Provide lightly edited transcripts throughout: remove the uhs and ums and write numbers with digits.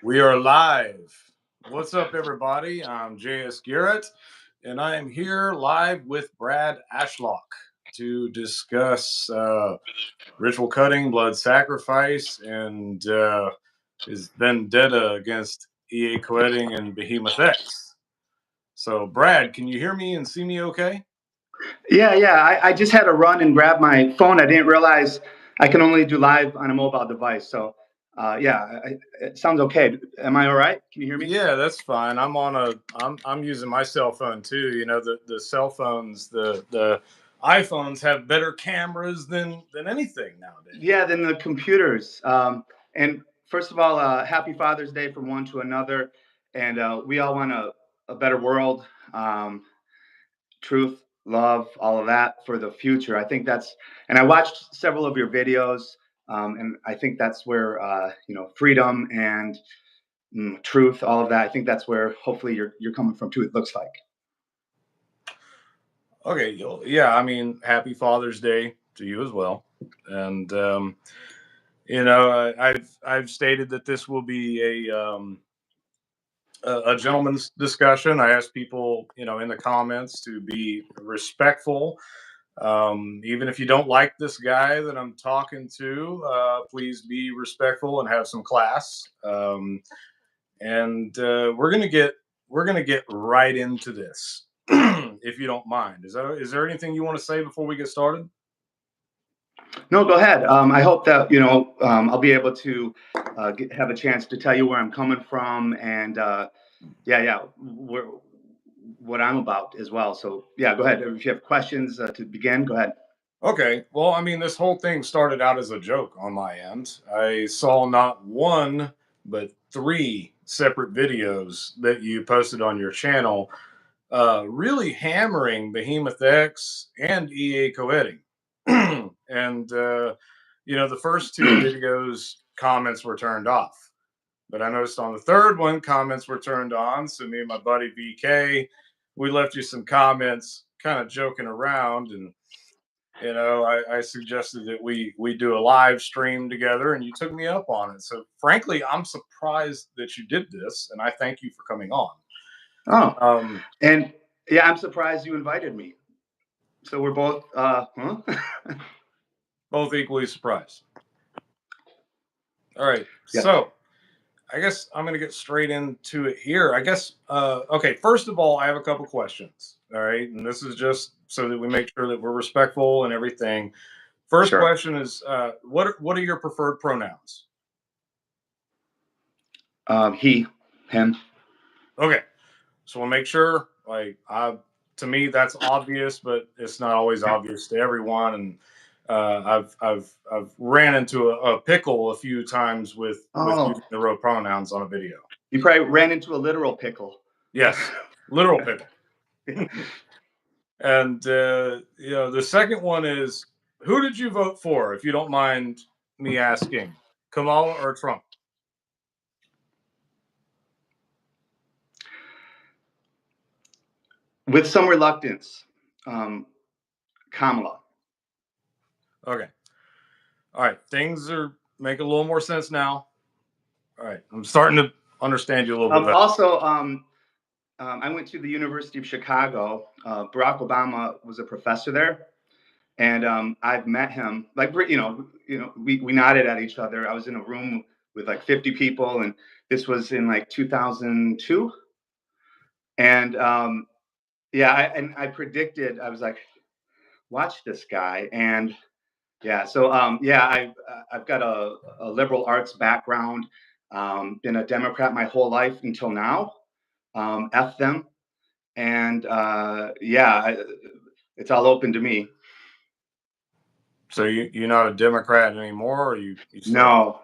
We are live. What's up, everybody? I'm J.S. Garrett, and I am here live with Brad Ashlock to discuss ritual cutting, blood sacrifice, and his vendetta against E.A. Coetting and Behemoth X. So, Brad, can you hear me and see me okay? Yeah. I just had to run and grab my phone. I didn't realize I can only do live on a mobile device. So, it sounds okay. Am I all right? Can you hear me? Yeah, that's fine. I'm using my cell phone too. You know, the cell phones, the iPhones have better cameras than anything nowadays. Yeah, then the computers. And first of all, happy Father's Day from one to another. And we all want a better world, truth, love, all of that for the future. I think and I watched several of your videos, and I think that's where, freedom and truth, all of that. I think that's where hopefully you're coming from too. It looks like. Okay, yeah. I mean, happy Father's Day to you as well. And I've stated that this will be a gentleman's discussion. I asked people, in the comments to be respectful. Even if you don't like this guy that I'm talking to, please be respectful and have some class. And we're gonna get right into this, if you don't mind. Is there anything you want to say before we get started? No, go ahead. I hope that I'll be able to have a chance to tell you where I'm coming from and what I'm about as well. So yeah, go ahead. If you have questions to begin, go ahead. Okay. Well, I mean, this whole thing started out as a joke on my end. I saw not one, but three separate videos that you posted on your channel, really hammering Behemoth X and EA Coetting. And, the first two videos, comments were turned off. But I noticed on the third one, comments were turned on. So me and my buddy VK, we left you some comments kind of joking around. And I suggested that we do a live stream together, and you took me up on it. So, frankly, I'm surprised that you did this, and I thank you for coming on. Oh, and yeah, I'm surprised you invited me. So we're both, both equally surprised. All right, yeah. So I guess I'm going to get straight into it here. I guess, okay, first of all, I have a couple questions. All right, and this is just so that we make sure that we're respectful and everything. First Sure. question is, what are your preferred pronouns? He, him. Okay, so we'll make sure. To me, that's obvious, but it's not always obvious to everyone. And I've ran into a pickle a few times with using the row pronouns on a video. You probably ran into a literal pickle. Yes, literal pickle. And the second one is, who did you vote for, if you don't mind me asking, Kamala or Trump? With some reluctance, Kamala. Okay. All right. Things are making a little more sense now. All right. I'm starting to understand you a little bit better. Also, I went to the University of Chicago. Barack Obama was a professor there, and I've met him. Like we nodded at each other. I was in a room with like 50 people, and this was in like 2002. And I predicted. I was like, watch this guy, and yeah. So I've got a liberal arts background. Been a Democrat my whole life until now. F them. And it's all open to me. So you're not a Democrat anymore, or you No.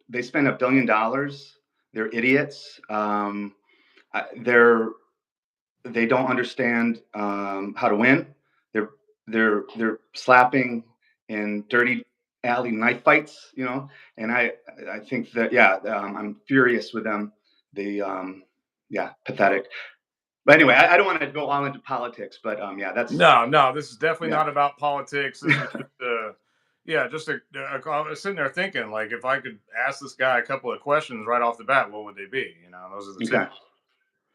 They spend $1 billion. They're idiots. They don't understand how to win. They're slapping in dirty alley knife fights, and I think that I'm furious with them. They pathetic. But anyway, I don't want to go all into politics, but that's no. This is definitely not about politics. This is just, Yeah, I was sitting there thinking, like, if I could ask this guy a couple of questions right off the bat, what would they be? You know, those are the two. Okay.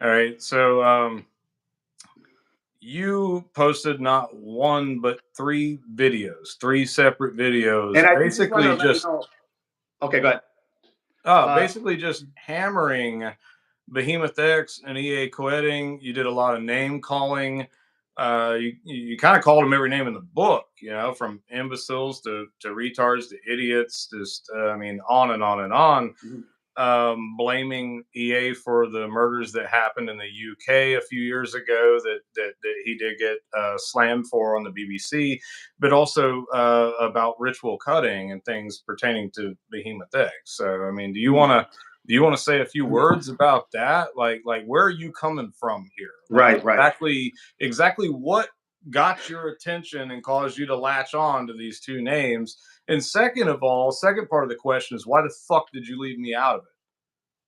All right. So, you posted not one but three videos, three separate videos, And I just want to basically let you just know. Okay, go ahead. basically just hammering Behemoth X and EA Coetting. You did a lot of name calling. You kind of called them every name in the book, you know, from imbeciles to retards to idiots, just I mean, on and on and on. Mhm. Blaming EA for the murders that happened in the UK a few years ago that he did get slammed for on the BBC, but also about ritual cutting and things pertaining to Behemoth X. So, I mean, do you want to say a few words about that? Like where are you coming from here? Like Right, right. exactly what got your attention and caused you to latch on to these two names? And second of all, second part of the question is, why the fuck did you leave me out of it?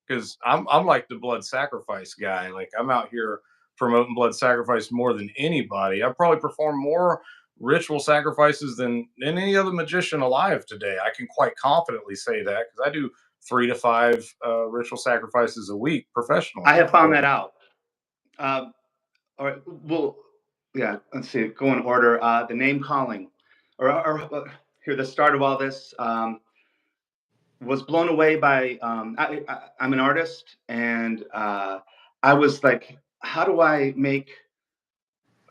Because I'm like the blood sacrifice guy. Like, I'm out here promoting blood sacrifice more than anybody. I probably perform more ritual sacrifices than any other magician alive today. I can quite confidently say that because I do 3 to 5 ritual sacrifices a week professionally. I have found So, that out. All right. Well, yeah. Let's see. Go in order. The name calling, or here, the start of all this was blown away by. I'm an artist, and I was like, how do I make?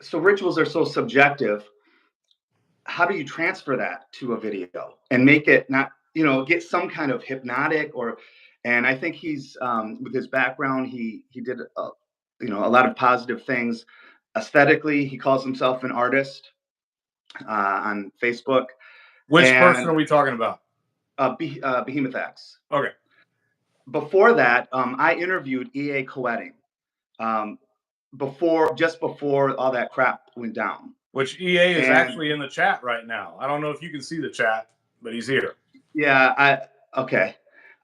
So rituals are so subjective. How do you transfer that to a video and make it not, get some kind of hypnotic or? And I think he's with his background, he did a lot of positive things. Aesthetically, he calls himself an artist on Facebook, which person and are we talking about? Behemoth X. Okay. Before that, I interviewed EA Coetting um, just before all that crap went down. Which EA is And actually in the chat right now. I don't know if you can see the chat, but he's here. yeah, okay.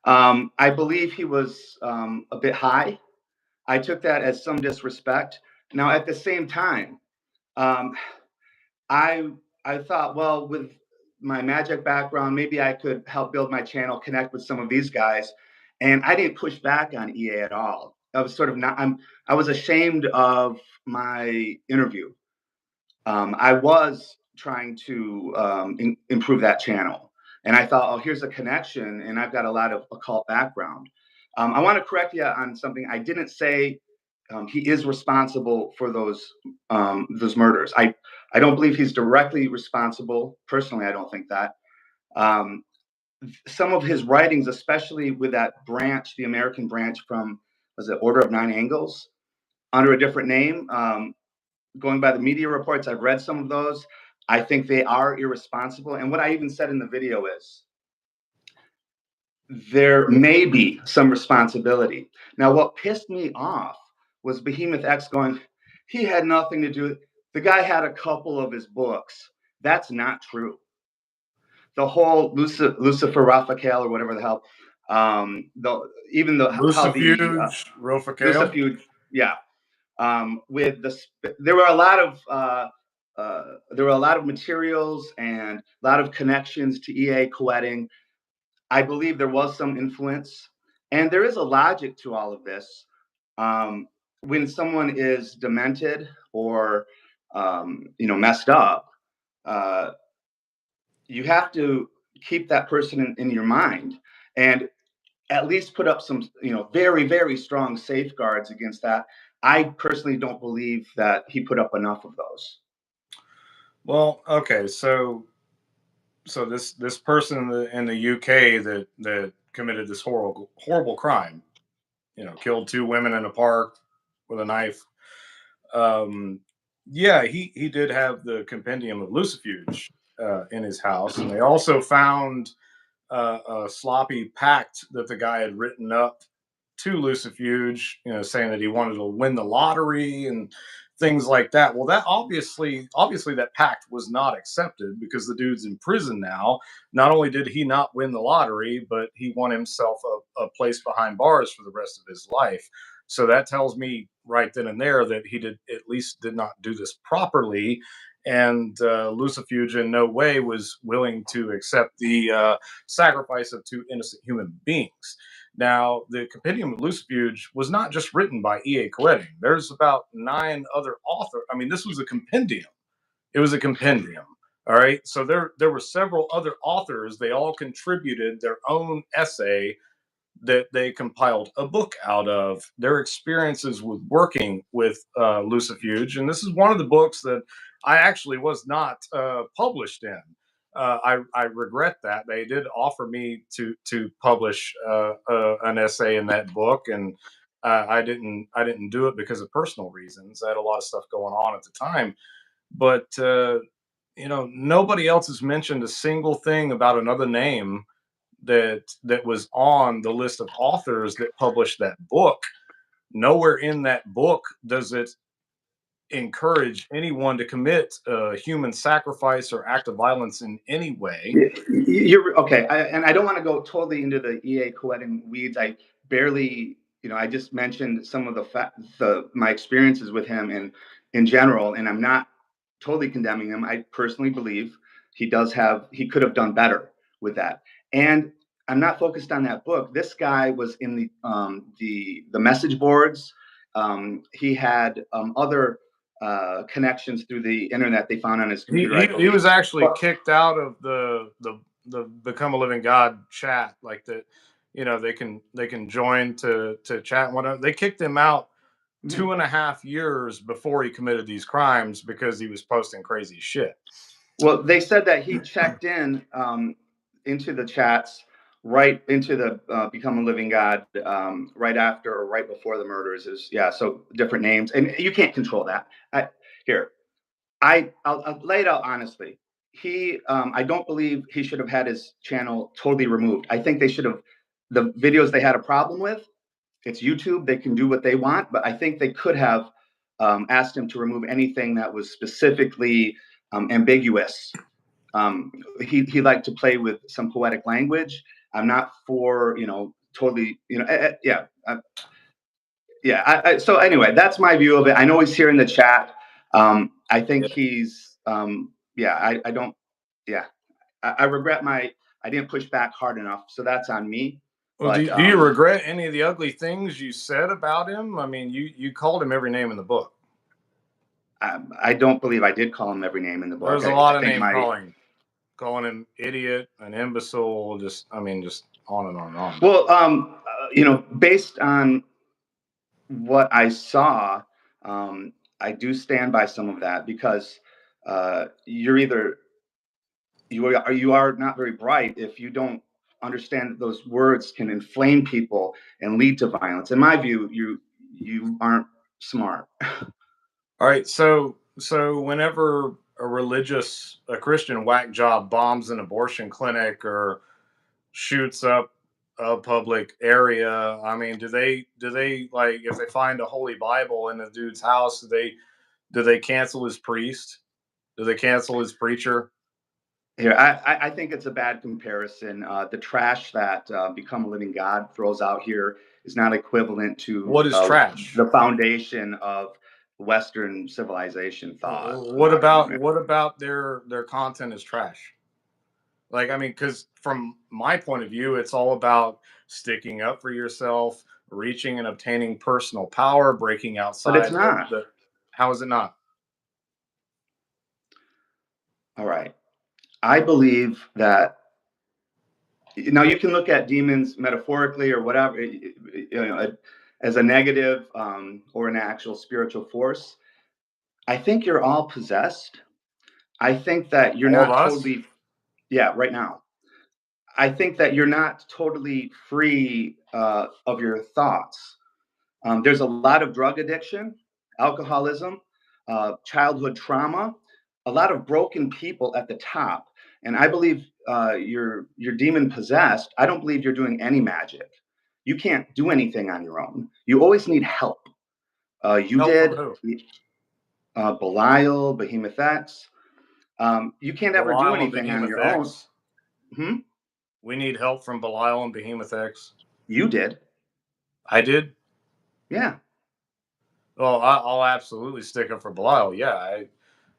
I believe he was a bit high. I took that as some disrespect. Now, at the same time, um, I I thought, well, with my magic background, maybe I could help build my channel, connect with some of these guys, and I didn't push back on EA at all. I was sort of not. I was ashamed of my interview. I was trying to improve that channel, and I thought, oh, here's a connection, and I've got a lot of occult background. I want to correct you on something. I didn't say he is responsible for those murders. I don't believe he's directly responsible. Personally, I don't think that. Um, some of his writings, especially with that branch, the American branch from, was it Order of Nine Angles, under a different name, going by the media reports, I've read some of those. I think they are irresponsible. And what I even said in the video is there may be some responsibility. Now, what pissed me off was Behemoth X going, he had nothing to do with it. The guy had a couple of his books. That's not true. The whole Lucifer Raphael or whatever the hell, even the how the Lucifuge, Rofacale. Lucifuge, yeah, with there were a lot of materials and a lot of connections to EA Coetting. I believe there was some influence, and there is a logic to all of this. When someone is demented or messed up, uh, you have to keep that person in your mind and at least put up some very, very strong safeguards against that. I personally don't believe that he put up enough of those. Well, okay, so this person in the UK that committed this horrible crime, killed two women in a park with a knife. Um, yeah, he did have the compendium of Lucifuge in his house, and they also found a sloppy pact that the guy had written up to Lucifuge, saying that he wanted to win the lottery and things like that. Well, that obviously that pact was not accepted because the dude's in prison now. Not only did he not win the lottery, but he won himself a place behind bars for the rest of his life. So that tells me right then and there that he did not do this properly, and Lucifuge in no way was willing to accept the sacrifice of two innocent human beings. Now, the Compendium of Lucifuge was not just written by E.A. Coetting. There's about 9 other authors. I mean, this was a compendium. It was a compendium. All right. So there were several other authors. They all contributed their own essay that they compiled a book out of their experiences with working with Lucifuge. And this is one of the books that I actually was not published in. I regret that they did offer me to publish an essay in that book, and I didn't do it because of personal reasons. I had a lot of stuff going on at the time, but nobody else has mentioned a single thing about another name that was on the list of authors that published that book. Nowhere in that book does it encourage anyone to commit human sacrifice or act of violence in any way. You're okay, and I don't want to go totally into the EA Coetting weeds. I barely, I just mentioned some of my experiences with him in general, and I'm not totally condemning him. I personally believe he could have done better with that, and I'm not focused on that book. This guy was in the message boards. He had other connections through the internet they found on his computer. He was actually kicked out of the Become a Living God chat, like that. They can join to chat and whatnot. They kicked him out 2.5 years before he committed these crimes because he was posting crazy shit. Well, they said that he checked in into the chats, right into the Become a Living God, right after or right before the murders. So different names, and you can't control that. I'll lay it out honestly. I don't believe he should have had his channel totally removed. I think they should have, the videos they had a problem with, it's YouTube, they can do what they want, but I think they could have asked him to remove anything that was specifically ambiguous. He liked to play with some poetic language. I'm not for, totally, so anyway, that's my view of it. I know he's here in the chat. I think he's, I don't, I regret I didn't push back hard enough. So that's on me. Well, But, do you regret any of the ugly things you said about him? I mean, you called him every name in the book. I don't believe I did call him every name in the book. There's a lot of name calling him idiot, an imbecile, just on and on and on. Well, based on what I saw, I do stand by some of that, because you are not very bright if you don't understand that those words can inflame people and lead to violence. In my view, you aren't smart. All right, so whenever a Christian whack job bombs an abortion clinic or shoots up a public area, I mean, do they like, if they find a holy Bible in a dude's house, do they cancel his priest? Do they cancel his preacher? Here, I think it's a bad comparison. The trash that Become a Living God throws out here is not equivalent to what is trash? The foundation of Western civilization thought. What about their content is trash? Like, I mean, because from my point of view, it's all about sticking up for yourself, reaching and obtaining personal power, breaking outside. But it's not. How is it not? All right. I believe that, now you can look at demons metaphorically or whatever, as a negative or an actual spiritual force. I think you're all possessed. I think that you're not totally, right now. I think that you're not totally free of your thoughts. There's a lot of drug addiction, alcoholism, childhood trauma, a lot of broken people at the top. And I believe you're demon possessed. I don't believe you're doing any magic. You can't do anything on your own. You always need help. You did Belial, Behemoth X. You can't ever do anything on your own. We need help from Belial and Behemoth X. You did. I did. Yeah. Well, I'll absolutely stick up for Belial. Yeah,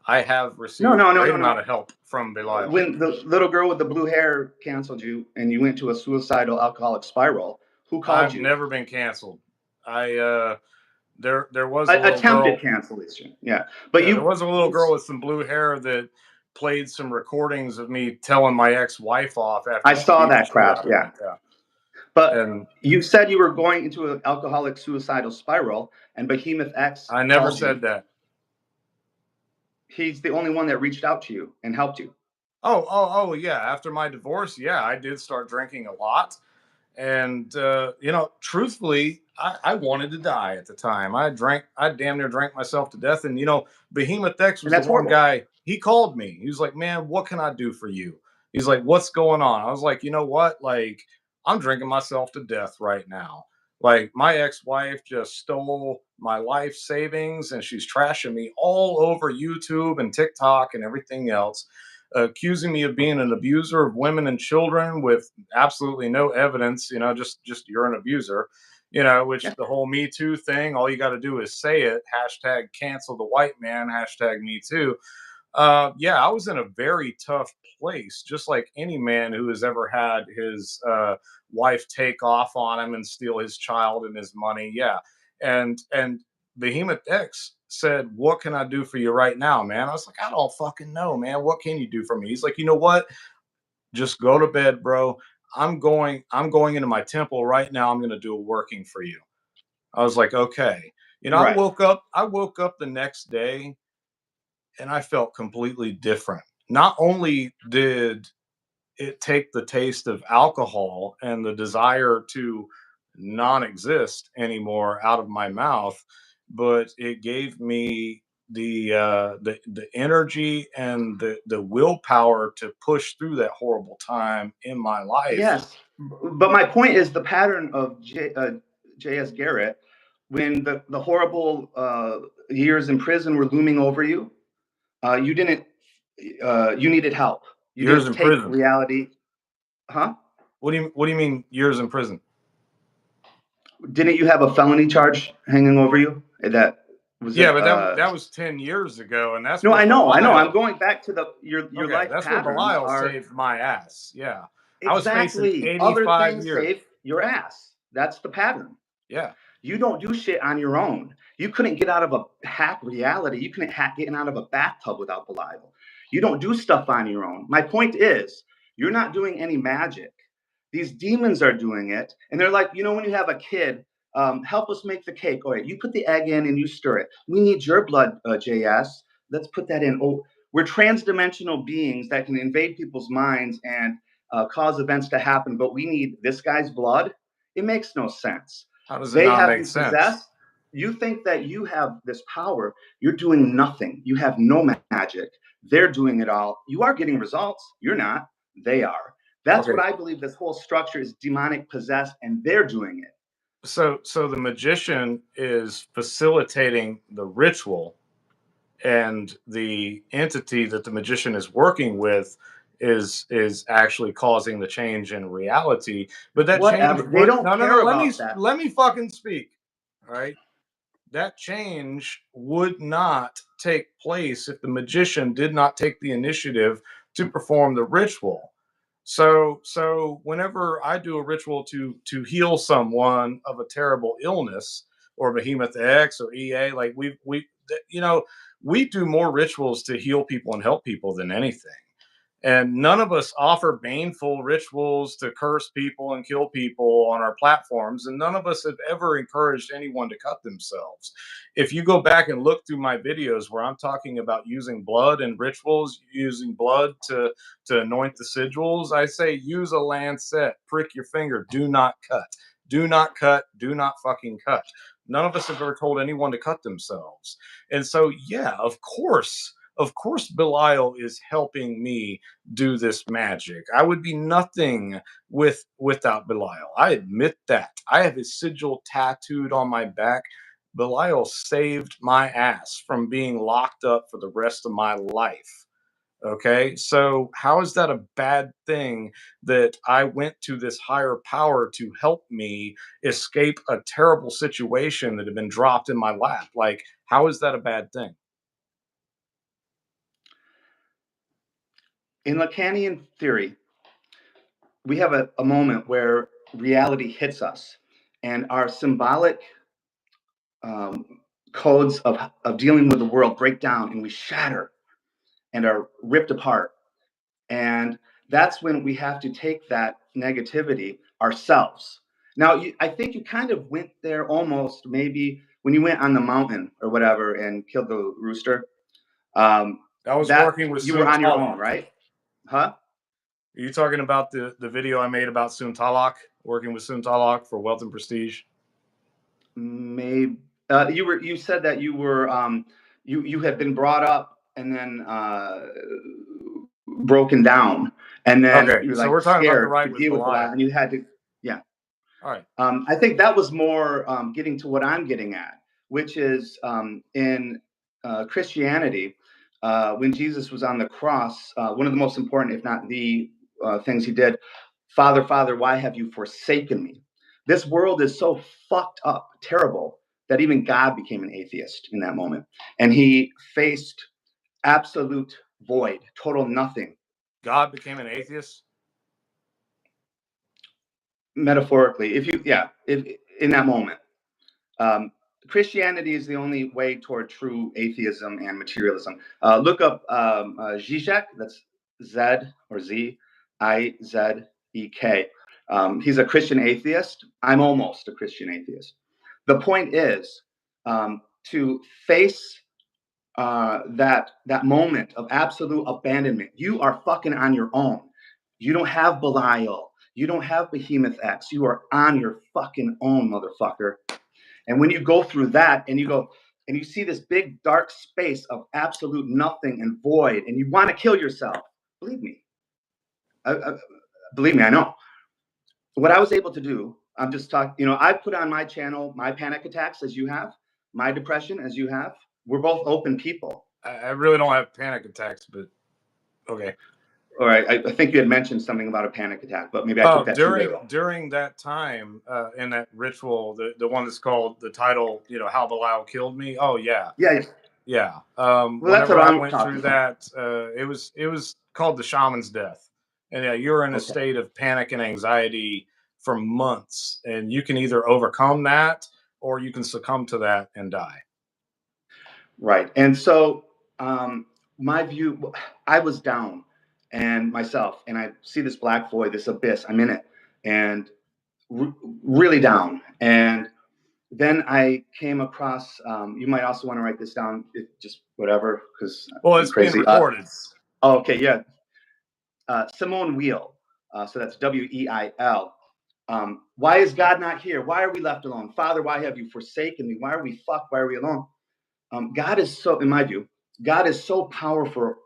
I have No, received no, a no, great no, amount no. of help from Belial. When the little girl with the blue hair canceled you and you went to a suicidal alcoholic spiral, who called I've you? never been canceled. I there was a little Attempted girl. cancellation. Yeah. But Yeah, there you, was a little girl with some blue hair that played some recordings of me telling my ex-wife off after I she saw beat the that shit crap. out of me. Yeah. Yeah, But and you said you were going into an alcoholic suicidal spiral, and Behemoth X I never called you. said that. He's the only one that reached out to you and helped you. Oh, yeah. After my divorce, yeah, I did start drinking a lot. And truthfully, I wanted to die at the time. I damn near drank myself to death. And Behemoth X And was the that's one horrible. guy. He called me. He was like, "Man, what can I do for you?" He's like, "What's going on?" I was like, "You know what? Like, I'm drinking myself to death right now. Like, my ex-wife just stole my life savings, and she's trashing me all over YouTube and TikTok and everything else." Accusing me of being an abuser of women and children with absolutely no evidence, just you're an abuser, which Yeah. the whole Me Too thing, all you got to do is say it, hashtag cancel the white man, hashtag Me Too. Yeah, I was in a very tough place, just like any man who has ever had his wife take off on him and steal his child and his money. Yeah, and Behemoth X said, "What can I do for you right now, man?" I was like, "I don't fucking know, man. What can you do for me?" He's like, "You know what? Just go to bed, bro. I'm going into my temple right now. I'm going to do a working for you." I was like, "Okay." Right. I woke up the next day and I felt completely different. Not only did it take the taste of alcohol and the desire to non-exist anymore out of my mouth, but it gave me the energy and the willpower to push through that horrible time in my life. Yes. But my point is the pattern of J.S. Garrett, when the horrible years in prison were looming over you, you didn't, you needed help. You Years didn't in take prison. reality. Huh? What do you mean years in prison? Didn't you have a felony charge hanging over you? That was Yeah, it. but that was 10 years ago, and that's No, where I know, I know. I'm Belial. going back to your Okay, life that's where patterns Belial are saved my ass. Yeah. I was facing exactly other 85 things years. save your ass. That's the pattern. Yeah. You don't do shit on your own. You couldn't get out of a hack reality. You couldn't hack getting out of a bathtub without Belial. You don't do stuff on your own. My point is, you're not doing any magic. These demons are doing it, and they're like, when you have a kid, help us make the cake. All right, you put the egg in and you stir it. We need your blood, JS. Let's put that in. Oh, we're transdimensional beings that can invade people's minds and cause events to happen, but we need this guy's blood. It makes no sense. How does it They not have make you sense? possessed. You think that you have this power. You're doing nothing. You have no magic. They're doing it all. You are getting results. You're not. They are. That's what Okay. I believe. This whole structure is demonic possessed, and they're doing it. So the magician is facilitating the ritual, and the entity that the magician is working with is actually causing the change in reality. But that change Whatever. They would don't no, no, care no, let me about that. let me fucking speak. All right. That change would not take place if the magician did not take the initiative to perform the ritual. So whenever I do a ritual to heal someone of a terrible illness, or Behemoth X or EA, like we do more rituals to heal people and help people than anything. And none of us offer baneful rituals to curse people and kill people on our platforms. And none of us have ever encouraged anyone to cut themselves. If you go back and look through my videos where I'm talking about using blood and rituals, using blood to anoint the sigils, I say use a lancet, prick your finger, do not cut. Do not cut, do not fucking cut. None of us have ever told anyone to cut themselves. And so, yeah, of course, Belial is helping me do this magic. I would be nothing without Belial. I admit that. I have his sigil tattooed on my back. Belial saved my ass from being locked up for the rest of my life. Okay, so how is that a bad thing that I went to this higher power to help me escape a terrible situation that had been dropped in my lap? Like, how is that a bad thing? In Lacanian theory, we have a moment where reality hits us and our symbolic um, codes of dealing with the world break down and we shatter and are ripped apart. And that's when we have to take that negativity ourselves. Now, I think you kind of went there almost maybe when you went on the mountain or whatever and killed the rooster. Um, I was that working with you were on your Suntalak. own, right? Huh? Are you talking about the video I made about Suntalak, working with Suntalak for Wealth and Prestige? Maybe you said that you were you had been brought up and then broken down, and then Okay, you're so like we're talking about the scared to right with deal with a lot, Goliath. and you had to, yeah. All right. I think that was more getting to what I'm getting at, which is in Christianity, when Jesus was on the cross, one of the most important, if not the things he did, Father, Father, why have you forsaken me? This world is so fucked up, terrible, that even God became an atheist in that moment. And he faced absolute void, total nothing, God became an atheist? metaphorically. If in that moment. Um, Christianity is the only way toward true atheism and materialism. Look up Zizek, that's Z or Z I Z E K. He's a Christian atheist. I'm almost a Christian atheist. The point is to face that moment of absolute abandonment. You are fucking on your own. You don't have Belial. You don't have Behemoth X. You are on your fucking own, motherfucker. And when you go through that and you go and you see this big dark space of absolute nothing and void, and you want to kill yourself, believe me, believe me, I know. What I was able to do, I'm just talking, I put on my channel my panic attacks as you have, my depression as you have. We're both open people. I really don't have panic attacks, but okay. All right, I think you had mentioned something about a panic attack, but maybe I Oh, took that too literal. during that time, in that ritual, the one that's called the title, how Belial killed me. Oh yeah, Yeah. yeah. Well, that's Whenever what I I'm went talking through about. that, it was called the shaman's death, and yeah, you're in a Okay. state of panic and anxiety for months, and you can either overcome that or you can succumb to that and die. Right. And so my view, I was down and myself, and I see this black void, this abyss, I'm in it, and really down. And then I came across, you might also want to write this down, just whatever, because Well, I'm it's being crazy. recorded. Okay, yeah. Simone Weil, so that's Weil. Why is God not here? Why are we left alone? Father, why have you forsaken me? Why are we fucked? Why are we alone? God is so, in my view, God is so powerful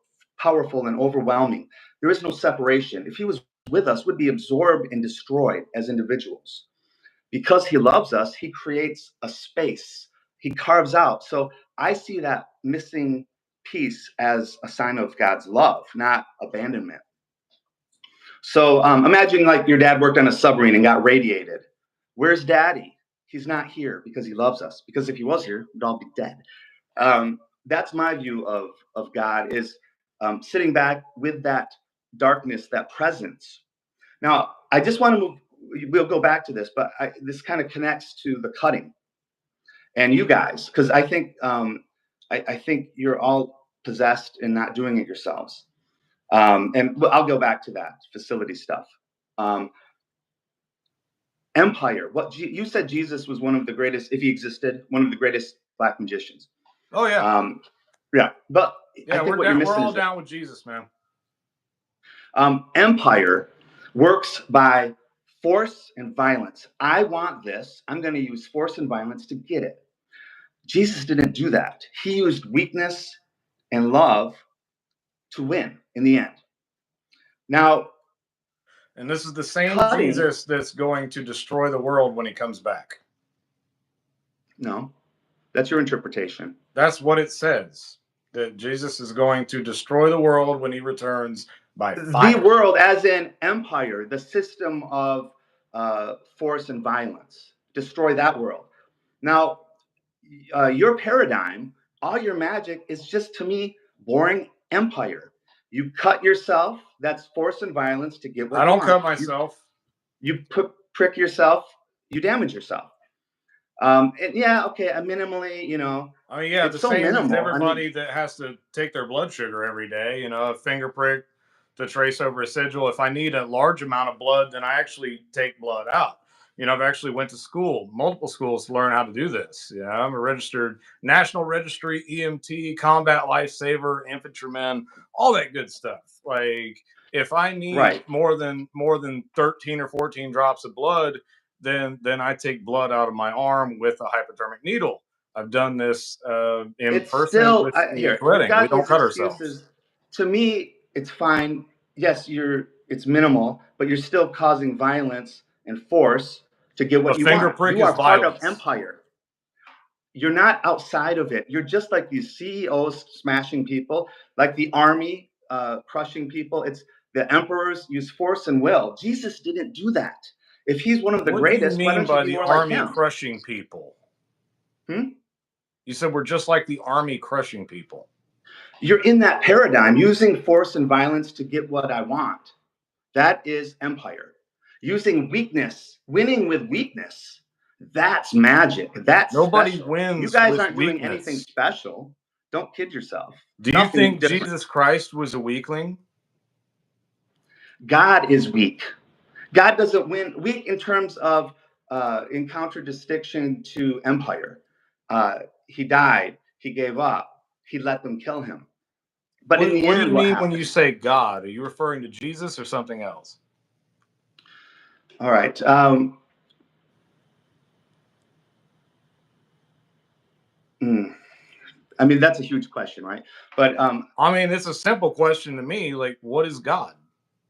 and overwhelming. There is no separation. If he was with us, we'd be absorbed and destroyed as individuals. Because he loves us, he creates a space. He carves out. So I see that missing piece as a sign of God's love, not abandonment. So imagine like your dad worked on a submarine and got radiated. Where's daddy? He's not here because he loves us. Because if he was here, we'd all be dead. That's my view of God, is sitting back with that darkness, that presence. Now, I just want to move. We'll go back to this, but this kind of connects to the cutting and you guys, because I think you're all possessed and not doing it yourselves. And I'll go back to that facility stuff. Um, Empire. What you said, Jesus was one of the greatest, if he existed, one of the greatest black magicians. Oh yeah, Yeah, but yeah. I think We're what you're down. We're missing all is down with Jesus, man. empire works by force and violence. I want this. I'm going to use force and violence to get it. Jesus didn't do that. He used weakness and love to win in the end. Now, And this is the same cutting, Jesus that's going to destroy the world when he comes back. no, that's your interpretation. That's what it says. That Jesus is going to destroy the world when he returns by The fire. world, as in empire, the system of force and violence. Destroy that world. Now, your paradigm, all your magic is just, to me, boring empire. You cut yourself, that's force and violence to get what I you don't want. cut myself. You prick yourself, you damage yourself. And yeah, okay, minimally, I mean, yeah, it's the so same as minimal. everybody that has to take their blood sugar every day, a finger prick to trace over a sigil. If I need a large amount of blood, then I actually take blood out. I've actually went to school, multiple schools, to learn how to do this. I'm a registered National Registry EMT, combat lifesaver, infantryman, all that good stuff. Like, if I need Right. more than 13 or 14 drops of blood, then I take blood out of my arm with a hypodermic needle. I've done this in It's person still with the here. You've wedding. We got don't these cut ourselves. excuses. To me, it's fine. Yes, it's minimal, but you're still causing violence and force to get what A you finger want. prick You is are part of violence. empire. You're not outside of it. You're just like these CEOs smashing people, like the army crushing people. It's the emperors use force and will. Jesus didn't do that. If he's one of the What do you greatest, why mean don't you by be the more like army him? crushing people? Hmm? You said we're just like the army crushing people. You're in that paradigm, using force and violence to get what I want. That is empire. Using weakness, winning with weakness. That's magic. That's Nobody special. You wins guys with aren't doing anything weakness. special. Don't kid yourself. Do you Nothing think different. Jesus Christ was a weakling? God is weak. God doesn't win. Weak in terms of in contradistinction to empire. He died. He gave up. He let them kill him. But in the What do you end, what mean when you happened? say God? Are you referring to Jesus or something else? All right. I mean, that's a huge question, right? But I mean, it's a simple question to me. Like, what is God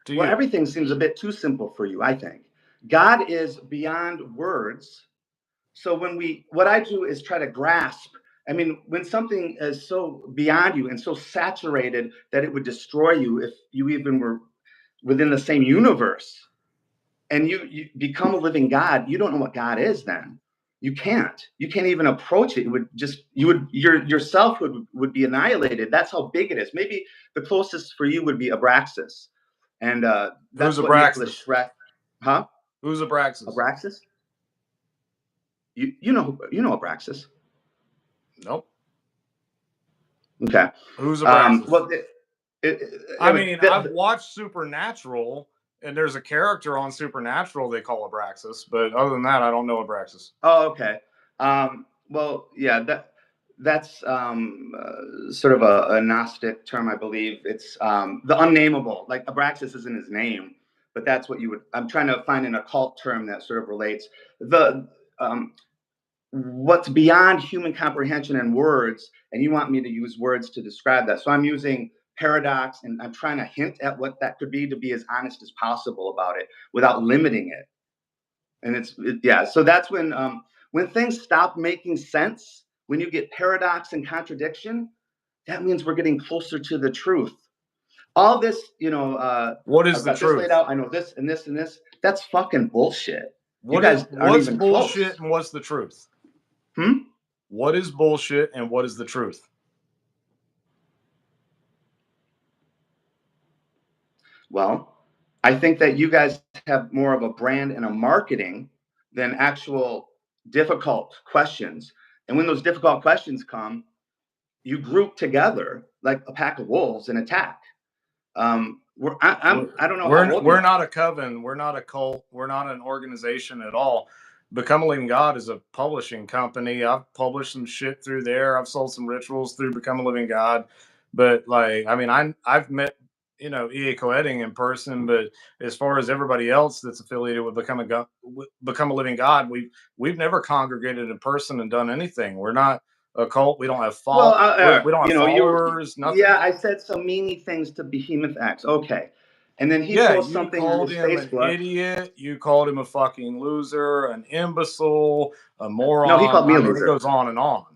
to well, you? everything seems a bit too simple for you, I think. God is beyond words. So what I do is try to grasp. I mean, when something is so beyond you and so saturated that it would destroy you if you even were within the same universe, and you become a living God, you don't know what God is then. You can't even approach it. It would just, yourself would be annihilated. That's how big it is. Maybe the closest for you would be Abraxas, and Who's that's what Nicholas Abraxas? Schreck. Huh? Who's Abraxas? Abraxas? You know Abraxas. Nope. Okay. Who's Abraxas? Well, I mean, I've watched Supernatural, and there's a character on Supernatural they call Abraxas, but other than that, I don't know Abraxas. Oh, okay. Well, yeah, that's sort of a Gnostic term, I believe. It's the unnameable. Like Abraxas isn't his name, but that's what you would. I'm trying to find an occult term that sort of relates. The what's beyond human comprehension and words, and you want me to use words to describe that. So I'm using paradox, and I'm trying to hint at what that could be to be as honest as possible about it without limiting it. And yeah, so that's when things stop making sense, when you get paradox and contradiction, that means we're getting closer to the truth. All this, What is I've the got this laid truth? out, I know this and this and this. That's fucking bullshit. You What is guys aren't what's even bullshit close. and what's the truth? Hmm? What is bullshit and what is the truth? Well, I think that you guys have more of a brand and a marketing than actual difficult questions. And when those difficult questions come, you group together like a pack of wolves and attack. I don't know how old you We're are. not a coven. We're not a cult. We're not an organization at all. Become a Living God is a publishing company. I've published some shit through there. I've sold some rituals through Become a Living God. But like, I mean, I've met E.A. Coedding in person, but as far as everybody else that's affiliated with Become a Living God, we've never congregated in person and done anything. We're not a cult. We don't have Well, we don't have followers. Nothing. yeah, I said some meany things to Behemoth X. Okay. And then he Yeah, posts you something on called his him an Facebook. idiot. You called him a fucking loser, an imbecile, a No, he moron. called me I a mean, it loser. goes on and on.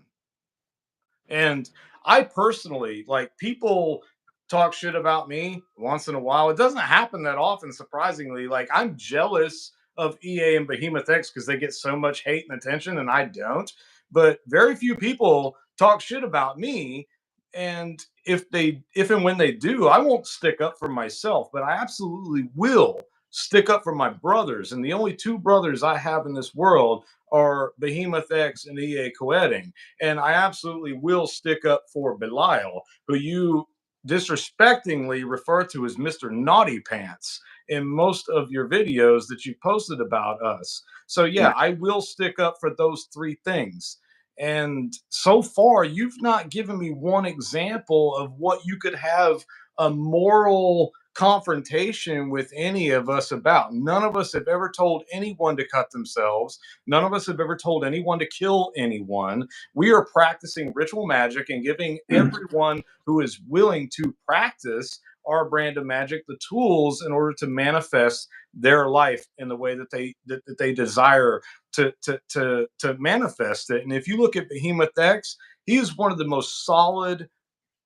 And I personally, like, people talk shit about me once in a while. It doesn't happen that often, surprisingly. Like, I'm jealous of EA and Behemoth X because they get so much hate and attention and I don't. But very few people talk shit about me. And if and when they do, I won't stick up for myself, but I absolutely will stick up for my brothers. And the only two brothers I have in this world are Behemoth X and EA Coetting. And I absolutely will stick up for Belial, who you disrespectingly refer to as Mr. Naughty Pants in most of your videos that you posted about us. So, yeah, Yeah. I will stick up for those three things. And so far, you've not given me one example of what you could have a moral confrontation with any of us about. None of us have ever told anyone to cut themselves. None of us have ever told anyone to kill anyone. We are practicing ritual magic and giving everyone who is willing to practice our brand of magic the tools in order to manifest their life in the way that they desire to manifest it. And if you look at Behemoth X, he is one of the most solid,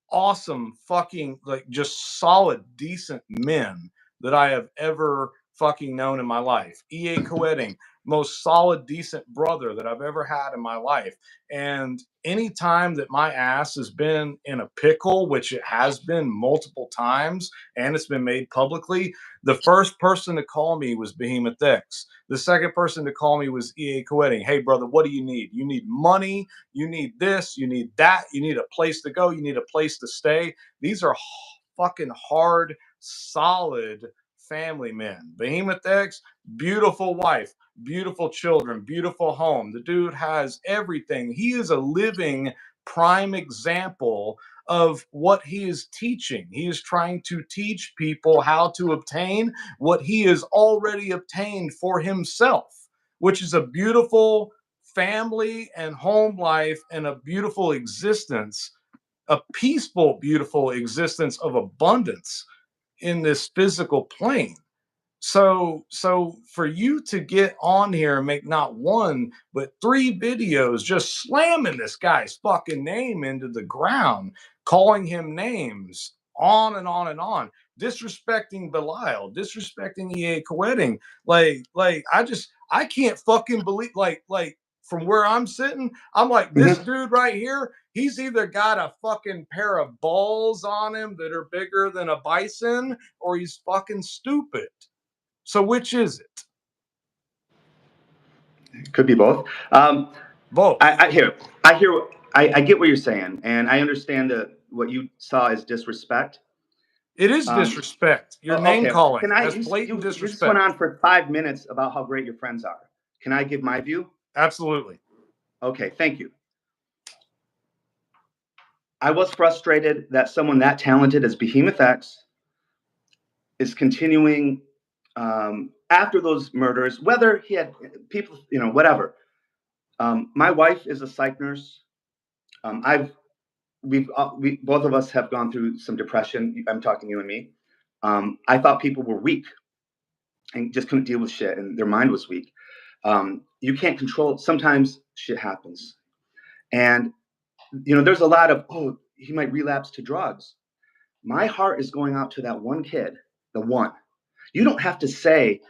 awesome, fucking, like, just solid, decent men that I have ever fucking known in my life. EA Coetting, most solid, decent brother that I've ever had in my life. And any time that my ass has been in a pickle, which it has been multiple times, and it's been made publicly, the first person to call me was Behemoth X. The second person to call me was EA Coetting. Hey, brother, what do you need? You need money. You need this, you need that, you need a place to go, you need a place to stay. These are fucking hard, solid family men. Behemoth X, beautiful wife, beautiful children, beautiful home. The dude has everything. He is a living prime example of what he is teaching. He is trying to teach people how to obtain what he has already obtained for himself, which is a beautiful family and home life and a beautiful existence, a peaceful, beautiful existence of abundance in this physical plane. So for you to get on here and make not one but three videos just slamming this guy's fucking name into the ground, calling him names, on and on and on, disrespecting Belial, disrespecting EA Coetting, I can't fucking believe, like from where I'm sitting, I'm like, this dude right here, he's either got a fucking pair of balls on him that are bigger than a bison, or he's fucking stupid. So which is it? Could be both. Both. I hear, I get what you're saying, and I understand that what you saw as disrespect. It is disrespect. You're name Okay, calling. can I? That's blatant You just went disrespect. on for 5 minutes about how great your friends are. Can I give my view? Absolutely. Okay, thank you. I was frustrated that someone that talented as Behemoth X is continuing after those murders, whether he had people, whatever. My wife is a psych nurse. We both of us have gone through some depression. I'm talking you and me. I thought people were weak and just couldn't deal with shit, and their mind was weak. You can't control. Sometimes shit happens, and there's a lot of, oh, he might relapse to drugs. My heart is going out to that one kid, the one. You don't have to say,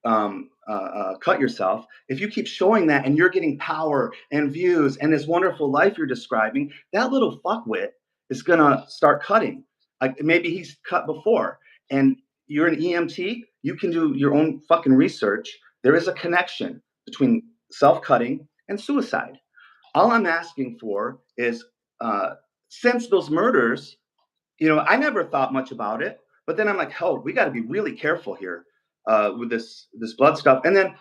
cut yourself. If you keep showing that and you're getting power and views and this wonderful life you're describing, that little fuckwit is going to start cutting. Like maybe he's cut before, and you're an EMT, you can do your own fucking research. There is a connection between self-cutting and suicide. All I'm asking for is, since those murders, I never thought much about it, but then I'm like, oh, we got to be really careful here with this blood stuff. And then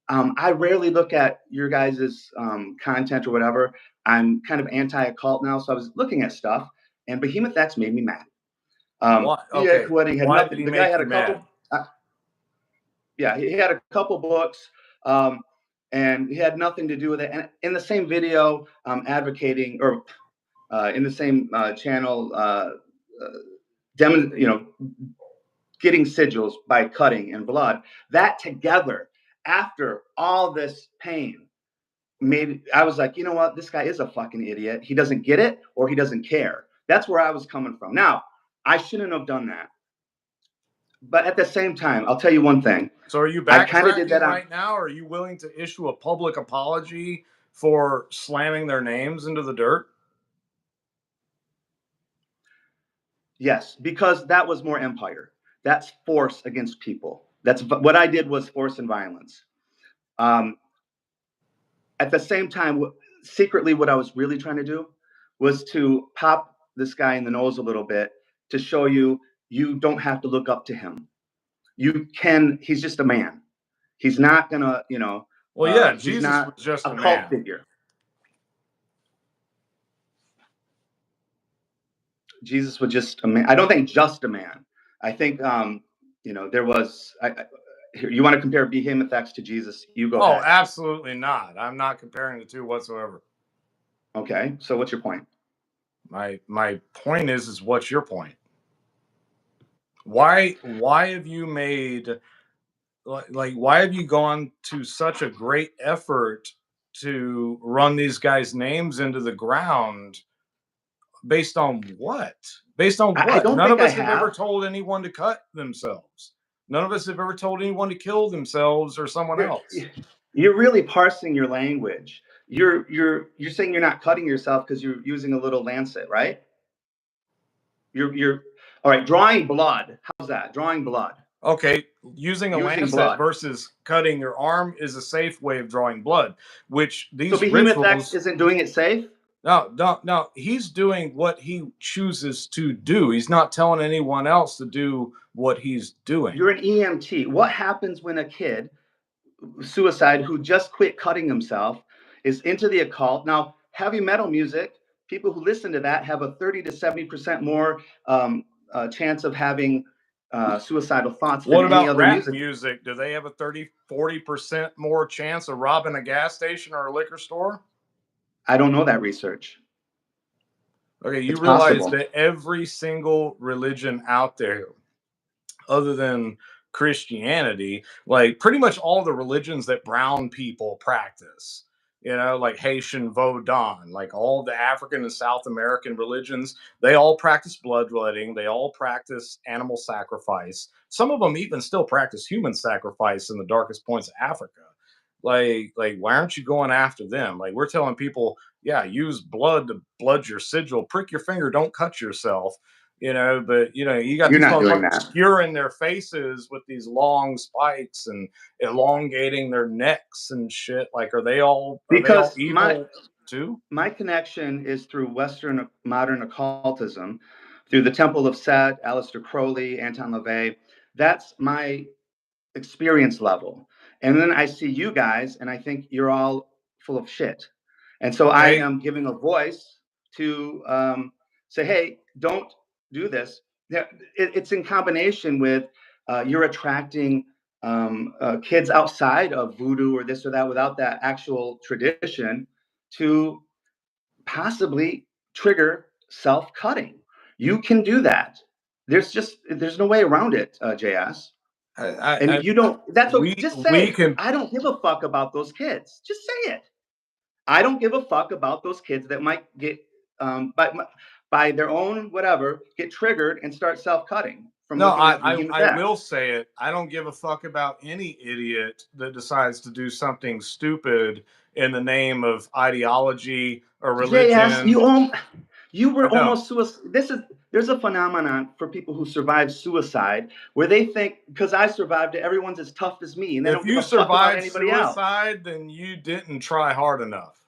I rarely look at your guys' content or whatever. I'm kind of anti-occult now, so I was looking at stuff, and Behemoth X made me mad. Why? Yeah, Okay. Wedding had Why nothing. did he The guy make had you a couple. mad? Yeah, he had a couple books, and he had nothing to do with it. And in the same video, advocating, or in the same channel, getting sigils by cutting and blood, that together, after all this pain, I was like, you know what? This guy is a fucking idiot. He doesn't get it, or he doesn't care. That's where I was coming from. Now, I shouldn't have done that. But at the same time, I'll tell you one thing. So are you I kind of did backtracking that right now? Are you willing to issue a public apology for slamming their names into the dirt? Yes, because that was more empire. That's force against people. That's what I did, was force and violence. At the same time, secretly, what I was really trying to do was to pop this guy in the nose a little bit to show you don't have to look up to him. You can. He's just a man. He's not gonna, Well, yeah, he's Jesus not was just a a cult man. figure. Jesus was just a man. I don't think just a man. I think, there was. You want to compare Behemoth X to Jesus? You go ahead. Absolutely not. I'm not comparing the two whatsoever. Okay, so what's your point? My point is what's your point? Why have you made why have you gone to such a great effort to run these guys' names into the ground? Based on what? Based on what? I don't None think of I us have ever have. told anyone to cut themselves. None of us have ever told anyone to kill themselves or someone else. You're really parsing your language. You're saying you're not cutting yourself because you're using a little lancet, right? You're all right. Drawing blood. How's that? Drawing blood. Okay, using a Using lancet blood. versus cutting your arm is a safe way of drawing blood, which So these Behemoth X rituals. isn't doing it safe? No. He's doing what he chooses to do. He's not telling anyone else to do what he's doing. You're an EMT. What happens when a kid, suicide, who just quit cutting himself, is into the occult? Now, heavy metal music, people who listen to that have a 30 to 70% more chance of having suicidal thoughts What than any about other rap music. Do they have a 30-40% more chance of robbing a gas station or a liquor store? I don't know that research. Okay, you It's realize possible. that every single religion out there, other than Christianity, like pretty much all the religions that brown people practice, like Haitian Vodun, like all the African and South American religions, they all practice bloodletting. They all practice animal sacrifice. Some of them even still practice human sacrifice in the darkest points of Africa. Why aren't you going after them? Like, we're telling people, yeah, use blood to blood your sigil, prick your finger, don't cut yourself. But you got You're these not doing motherfuckers that. skewering their faces with these long spikes and elongating their necks and shit. Like, are they all Because evil too? my connection is through Western modern occultism, through the Temple of Set, Aleister Crowley, Anton LaVey. That's my experience level. And then I see you guys, and I think you're all full of shit. And so I Okay. am giving a voice to say, hey, don't do this. It's in combination with you're attracting kids outside of voodoo or this or that, without that actual tradition, to possibly trigger self-cutting. You can do that. There's no way around it, JS. And you don't. That's what. Just we say, can. I don't give a fuck about those kids. Just say it. I don't give a fuck about those kids that might get by their own whatever, get triggered and start self-cutting from No, looking at Behemoth I X. will say it. I don't give a fuck about any idiot that decides to do something stupid in the name of ideology or religion. You were I don't. almost suicide. There's a phenomenon for people who survive suicide where they think, because I survived it, everyone's as tough as me, and they If don't give you a fuck about survived anybody else. suicide, then you didn't try hard enough.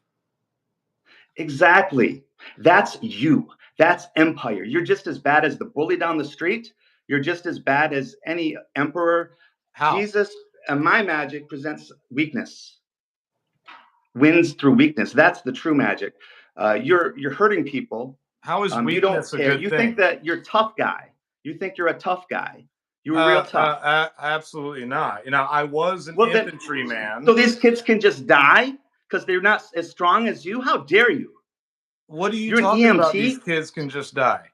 Exactly. That's you. That's empire. You're just as bad as the bully down the street. You're just as bad as any emperor. How? Jesus and my magic presents weakness, wins through weakness. That's the true magic. You're hurting people. How is You don't weakness a care. good You thing? think that you're a tough guy. You think you're a tough guy. You were real tough. Absolutely not. I was an infantryman. So these kids can just die because they're not as strong as you? How dare you? What are you You're talking an about? EMT? These kids can just die.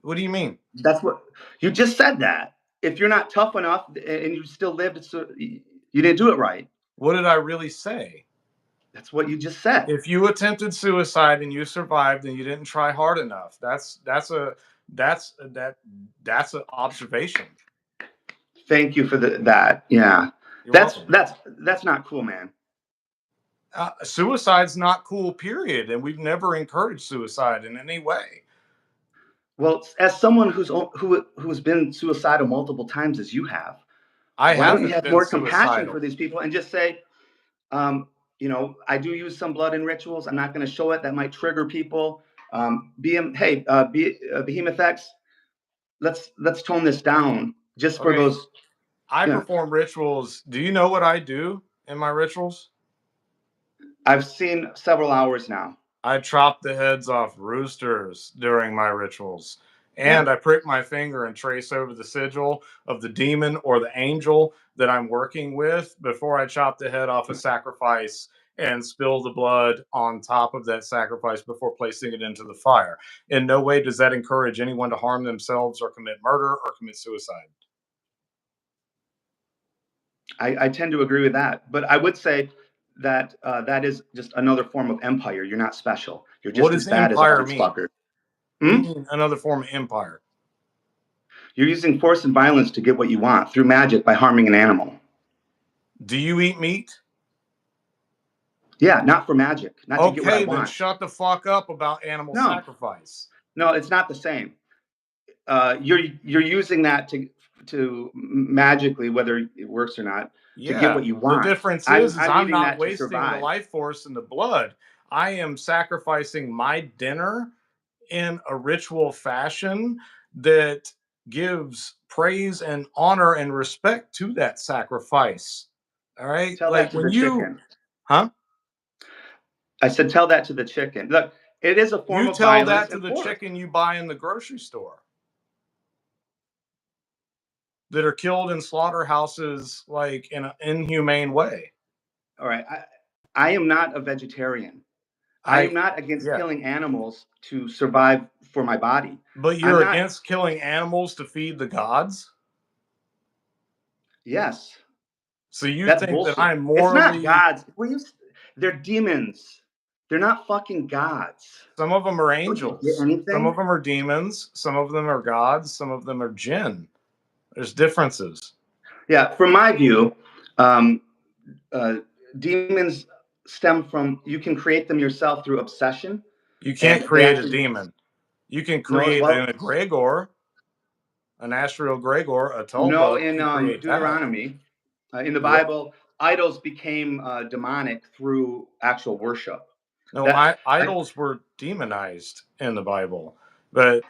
What do you mean? That's what you just said. That if you're not tough enough and you still lived, so you didn't do it right. What did I really say? That's what you just said. If you attempted suicide and you survived, and you didn't try hard enough. That's an observation. Thank you for that. Yeah, You're that's welcome. that's not cool, man. Suicide's not cool, period, and we've never encouraged suicide in any way. Well, as someone who's been suicidal multiple times, as you have, I why don't you haven't have been more compassion for suicidal. these people and just say, I do use some blood in rituals. I'm not going to show it. That might trigger people. Behemoth X, let's tone this down just for Okay, those. I Yeah, perform rituals. Do you know what I do in my rituals? I've seen several hours now. I chop the heads off roosters during my rituals. Yeah, And I prick my finger and trace over the sigil of the demon or the angel that I'm working with before I chop the head off a sacrifice and spill the blood on top of that sacrifice before placing it into the fire. In no way does that encourage anyone to harm themselves or commit murder or commit suicide. I tend to agree with that. But I would say that that is just another form of empire. You're not special. You're What just as does bad as all empire these mean? fuckers. What do you Hmm? mean another form of empire? You're using force and violence to get what you want through magic by harming an animal. Do you eat meat? Yeah, not for magic, not to get what I Okay, then want. shut the fuck up about animal No, sacrifice. no, it's not the same. You're using that to magically, whether it works or not, to get Yeah, what you the want. difference I'm is I'm I'm using not that to wasting the survive. life force and the blood. I am sacrificing my dinner in a ritual fashion that gives praise and honor and respect to that sacrifice. All right? Tell that Like to when the you, chicken. huh? I said, tell that to the chicken. Look, it is a form You of tell violence that to and the force. chicken you buy in the grocery store that are killed in slaughterhouses like in an inhumane way. All right, I am not a vegetarian. I I am not against yeah. killing animals to survive for my body. But I'm you're not. against killing animals to feed the gods? Yes, So you that's think that bullshit. I'm It's not morally. gods. They're demons. They're not fucking gods. Some of them are Don't you get angels. Some of anything? them are demons. Some of them are gods. Some of them are jinn. There's differences. Yeah, from my view, um, uh, demons stem from you can create them yourself through obsession, You and can't they create a actually demon. You can no. create Well, an egregor, an astral egregor, a no, tulpa. in You create that. Deuteronomy, in the Yeah. Bible, idols became demonic through actual worship. No, That I idols were demonized in the Bible. But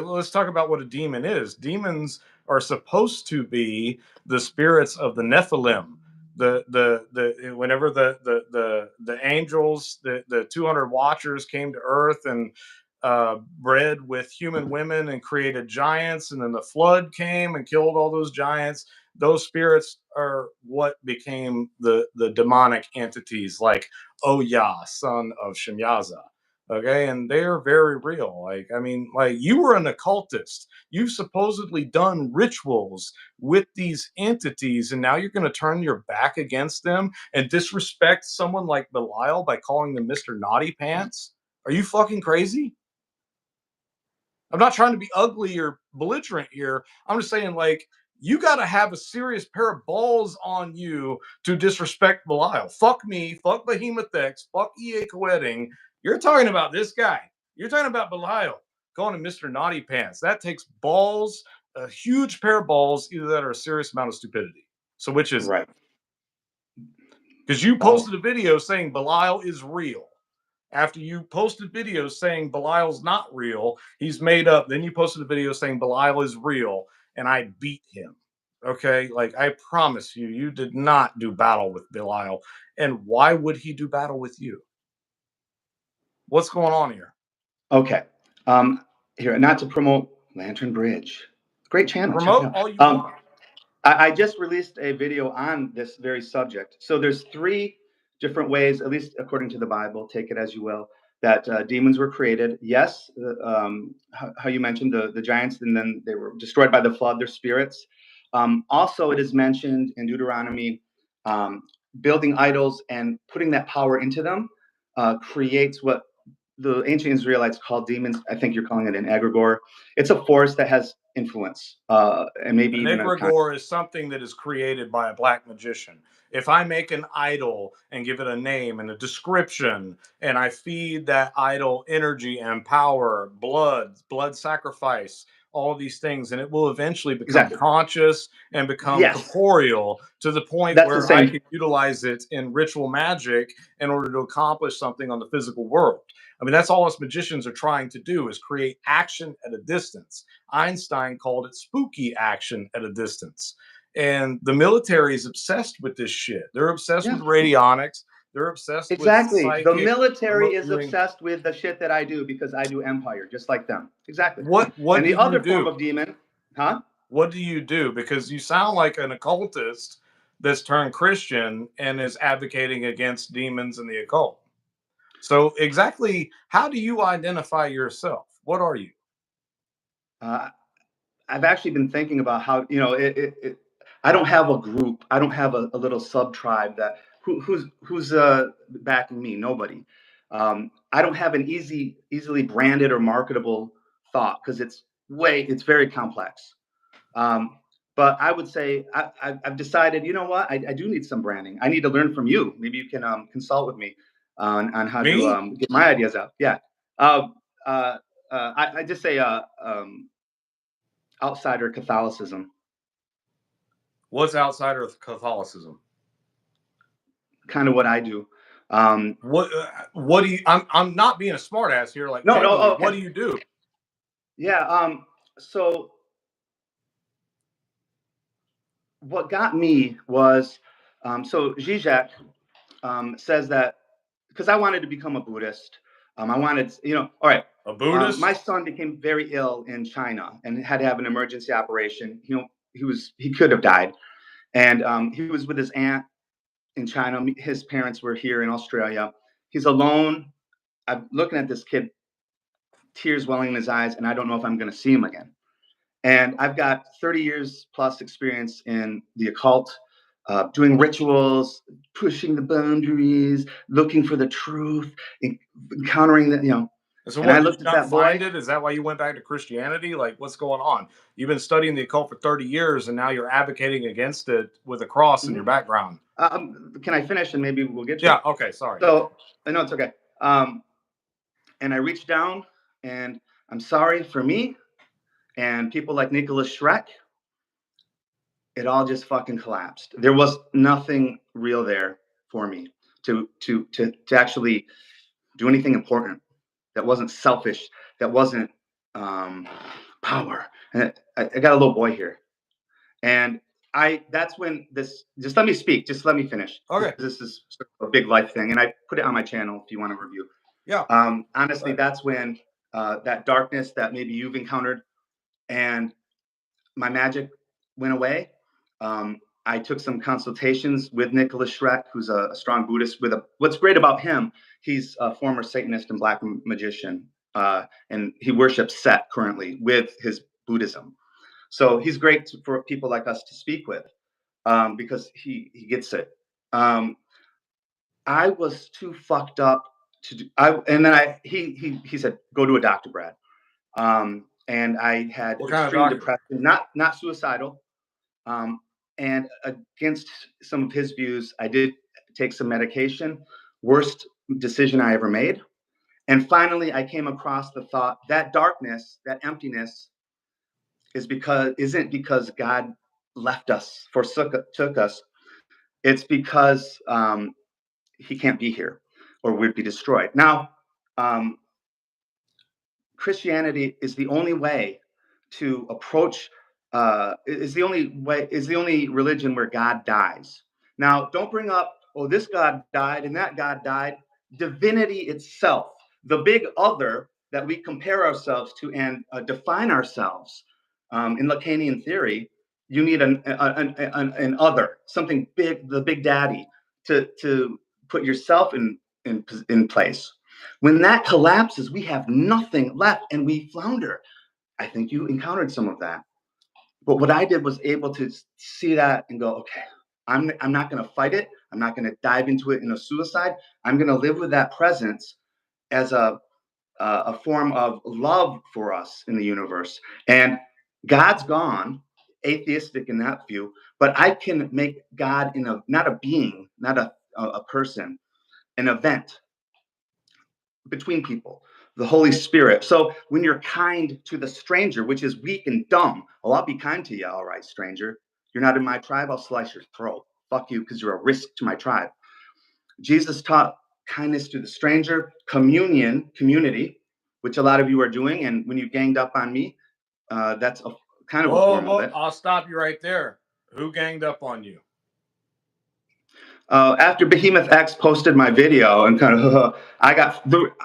let's talk about what a demon is. Demons are supposed to be the spirits of the Nephilim. The whenever the angels, the 200 watchers came to earth and bred with human women and created giants, and then the flood came and killed all those giants. Those spirits are what became the demonic entities like Oya, son of Shemyaza. Okay, and they're very real. Like, I mean, like you were an occultist. You've supposedly done rituals with these entities, and now you're going to turn your back against them and disrespect someone like Belial by calling them Mr. Naughty Pants? Are you fucking crazy? I'm not trying to be ugly or belligerent here. I'm just saying, like, you got to have a serious pair of balls on you to disrespect Belial. Fuck me, fuck Behemoth X, fuck EA Coedding. You're talking about this guy. You're talking about Belial, calling him Mr. Naughty Pants. That takes balls, a huge pair of balls, either that or a serious amount of stupidity. So, which is it? right. Because you Well, posted a video saying Belial is real. After you posted videos saying Belial's not real, he's made up. Then you posted a video saying Belial is real, and I beat him. Okay, like I promise you, you did not do battle with Belial. And why would he do battle with you? What's going on here? okay. Um, Here, not to promote Lantern Bridge. Great channel. Check it Promote out. all you want. I just released a video on this very subject. So there's three different ways, at least according to the Bible, take it as you will, that demons were created. Yes, how you mentioned the giants, and then they were destroyed by the flood, their spirits. Also, it is mentioned in Deuteronomy building idols and putting that power into them creates what the ancient Israelites called demons. I think you're calling it an egregor. It's a force that has influence and maybe An even a egregore is something that is created by a black magician. If I make an idol and give it a name and a description, and I feed that idol energy and power, blood sacrifice, all of these things, and it will eventually become exactly. conscious and become Yes, corporeal to the point that's the where I same. can utilize it in ritual magic in order to accomplish something on the physical world. I mean, that's all us magicians are trying to do is create action at a distance. Einstein called it spooky action at a distance. And the military is obsessed with this shit. They're obsessed Yeah, with radionics. They're obsessed with exactly. The psychic, military remote is viewing. obsessed with the shit that I do because I do empire, just like them. Exactly. What And do the you other form do? of demon, huh? What do you do? Because you sound like an occultist that's turned Christian and is advocating against demons and the occult. So exactly how do you identify yourself? What are you? Uh, I've actually been thinking about how, I don't have a group. I don't have a little sub tribe that who's backing me. Nobody. I don't have an easily branded or marketable thought because it's very complex. Um, but I would say I've decided, you know what, I do need some branding. I need to learn from you. Maybe you can consult with me on how to Me? get my ideas out. Yeah. Uh, I just say outsider Catholicism, What's outside of Catholicism? kind of what I do. What do you? I'm not being a smartass here. Like No, no, genuinely, oh, what okay. do you do? Yeah. So what got me was, so Zizek says that because I wanted to become a Buddhist. I wanted, all right. A My Buddhist? son became very ill in China and had to have an emergency operation. He could have died, and he was with his aunt in China. His parents were here in Australia. He's alone. I'm looking at this kid, tears welling in his eyes, and I don't know if I'm going to see him again. And I've got 30 years plus experience in the occult, doing rituals, pushing the boundaries, looking for the truth, encountering the. And so, And I what did looked you at not that boy. find it? Is that why you went back to Christianity? Like, what's going on? You've been studying the occult for 30 years, and now you're advocating against it with a cross in your Mhm. background. Can I finish and maybe we'll get to Yeah. it? Okay. Sorry. So I know it's okay. And I reached down, and I'm sorry for me and people like Nicholas Schreck. It all just fucking collapsed. There was nothing real there for me to actually do anything important that wasn't selfish, that wasn't um, power. And I got a little boy here, and that's when this. Just let me speak. Just let me finish. Okay. This is sort of a big life thing, and I put it on my channel if you want to review. Yeah. Honestly, that's when that darkness that maybe you've encountered and my magic went away. I took some consultations with Nicholas Schreck, who's a strong Buddhist. What's great about him, he's a former Satanist and black magician, and he worships Set currently with his Buddhism. So he's great for people like us to speak with because he gets it. I was too fucked up to do. He said go to a doctor, Brad. And I had What kind of extreme doctor? depression, not suicidal. And against some of his views, I did take some medication. Worst decision I ever made. And finally, I came across the thought that darkness, that emptiness, isn't because God left us, took us. It's because He can't be here, or we'd be destroyed. Now, Christianity is the only way to approach is the only religion where God dies. Now, don't bring up, oh, this God died and that God died. Divinity itself, the big other that we compare ourselves to and define ourselves in Lacanian theory, you need an other, something big, the big daddy, to put yourself in place. When that collapses, we have nothing left and we flounder. I think you encountered some of that. But what I did was able to see that and go, okay, I'm not going to fight it. I'm not going to dive into it in a suicide. I'm going to live with that presence as a form of love for us in the universe. And God's gone, atheistic in that view, but I can make God in a, not a being, not a person, an event between people, the Holy Spirit. So when you're kind to the stranger, which is weak and dumb, oh, I'll be kind to you, all right, stranger. You're not in my tribe, I'll slice your throat. Fuck you, because you're a risk to my tribe. Jesus taught kindness to the stranger, communion, community, which a lot of you are doing. And when you ganged up on me, that's a kind of a form of it. I'll stop you right there. Who ganged up on you? After Behemoth X posted my video and kind of,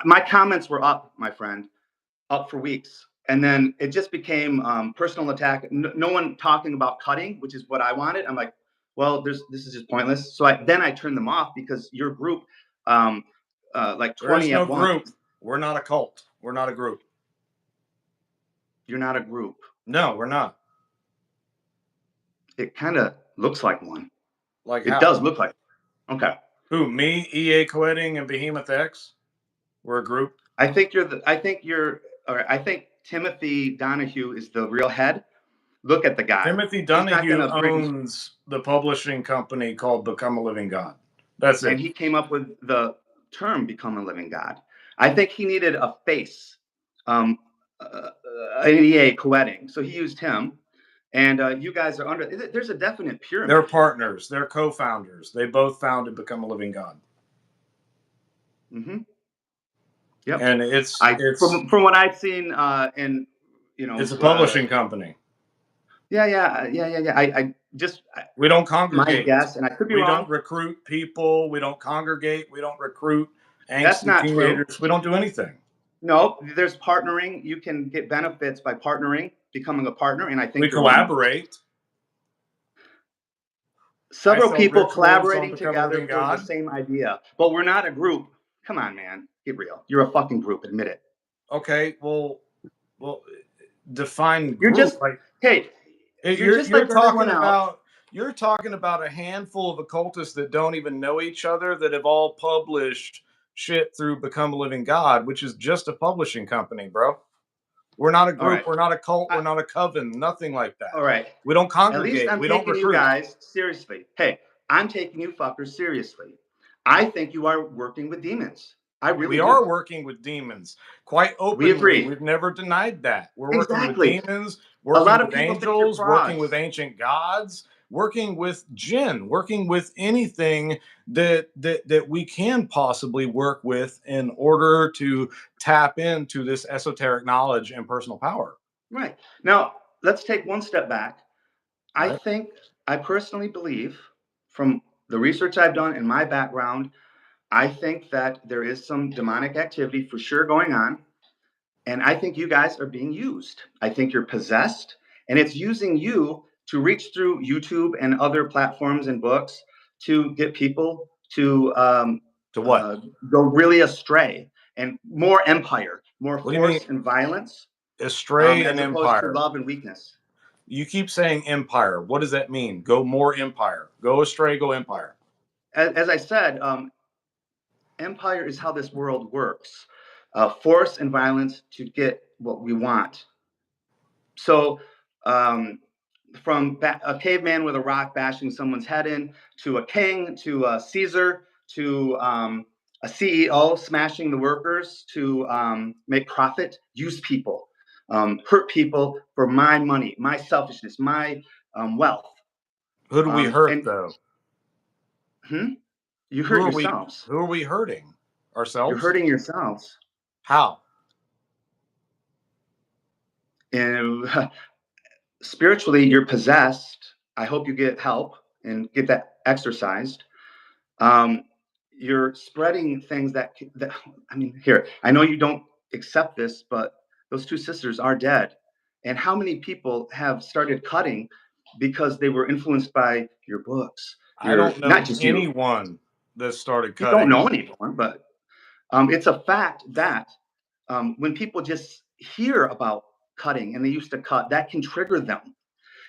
my comments were up, my friend, up for weeks. And then it just became personal attack. No one talking about cutting, which is what I wanted. I'm like, well, this is just pointless. So then I turned them off because your group, like 20 There is no at once. group. We're not a cult. We're not a group. You're not a group. No, we're not. It kind of looks like one. Like it does look like. Okay. Who? Me, EA Quitting, and Behemoth X? We're a group. I think Timothy Donahue is the real head. Look at the guy. Timothy Donahue owns the publishing company called Become a Living God. That's it. And he came up with the term Become a Living God. I think he needed a face, an EA Quitting. So he used him. And you guys are under, there's a definite pyramid. They're partners. They're co-founders. They both founded Become a Living God. Mm-hmm. Yep. And it's from what I've seen, and it's a publishing company. Yeah. We don't congregate. My guess, and I could be wrong. We don't recruit people. We don't congregate. We don't recruit angsty teenagers. We don't do anything. No, there's partnering. You can get benefits by partnering, becoming a partner, and I think we collaborate. Several people collaborating together for the same idea, but we're not a group. Come on, man, get real. You're a fucking group. Admit it. Okay, well, define. You're group. just like, hey. You're talking about a handful of occultists that don't even know each other that have all published shit through Become a Living God, which is just a publishing company, bro. We're not a group. Right. We're not a cult. We're not a coven. Nothing like that. All right. We don't congregate. At least I'm we don't taking recruit. You guys seriously. Hey, I'm taking you fuckers seriously. I think you are working with demons. We are working with demons quite openly. We agree. We've never denied that. We're working with demons, working with angels, working with ancient gods, working with jinn, working with anything that we can possibly work with in order to tap into this esoteric knowledge and personal power. Right. Now, let's take one step back. I personally believe, from the research I've done in my background, I think that there is some demonic activity for sure going on. And I think you guys are being used. I think you're possessed, and it's using you to reach through YouTube and other platforms and books to get people to what? Go really astray, and more empire, more force and violence. Astray and empire. To love and weakness. You keep saying empire. What does that mean? Go more empire. Go astray, go empire. As I said, empire is how this world works. Force and violence to get what we want. So from a caveman with a rock bashing someone's head in, to a king, to a Caesar, to a CEO smashing the workers to make profit, use people, hurt people for my money, my selfishness, my wealth. Who do we hurt, though? You hurt yourselves. Who are we hurting? Ourselves? You're hurting yourselves. How? And spiritually, you're possessed. I hope you get help and get that exercised. You're spreading things that I mean, here, I know you don't accept this, but those two sisters are dead. And how many people have started cutting because they were influenced by your books? I don't know anyone that started cutting. You don't know anyone, but it's a fact that when people just hear about cutting and they used to cut, that can trigger them.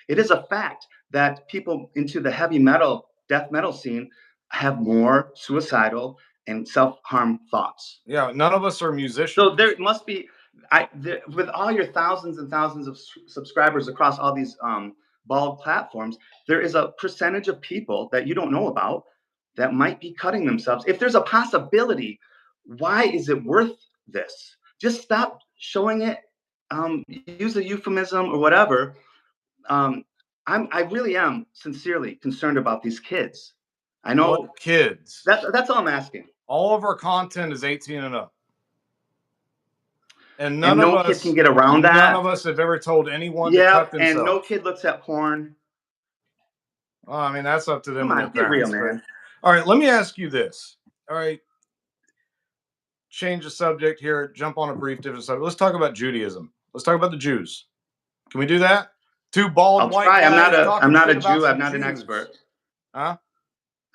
It is a fact that people into the heavy metal, death metal scene have more suicidal and self-harm thoughts. Yeah, none of us are musicians. So there must be, with all your thousands and thousands of subscribers across all these bald platforms, there is a percentage of people that you don't know about that might be cutting themselves. If there's a possibility, why is it worth this? Just stop showing it. Use a euphemism or whatever. I really am sincerely concerned about these kids. I know What kids? that's all I'm asking. All of our content is 18 and up. And And no kid can get around that. None of us have ever told anyone to cut themselves. And no kid looks at porn. Well, I mean, that's up to them Come and on, their get real, parents. man. All right, let me ask you this. All right, change the subject here. Jump on a brief different subject. Let's talk about Judaism. Let's talk about the Jews. Can we do that? Two bald I'll white try. guys. I'm not a talking shit Jew. about I'm not some an Jews. expert. Huh?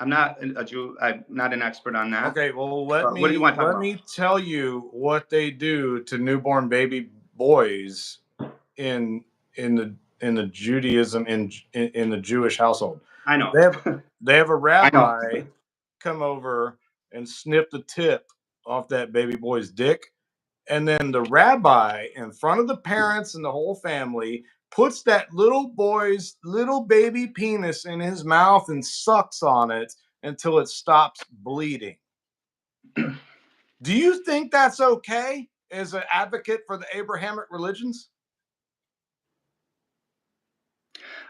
I'm not a Jew. I'm not an expert on that. Okay, well, let What do you want to talk about? me tell you what they do to newborn baby boys in the Judaism in the Jewish household. I know. They have a I know. rabbi come over and snip the tip off that baby boy's dick, and then the rabbi, in front of the parents and the whole family, puts that little boy's little baby penis in his mouth and sucks on it until it stops bleeding. Do you think that's okay as an advocate for the Abrahamic religions?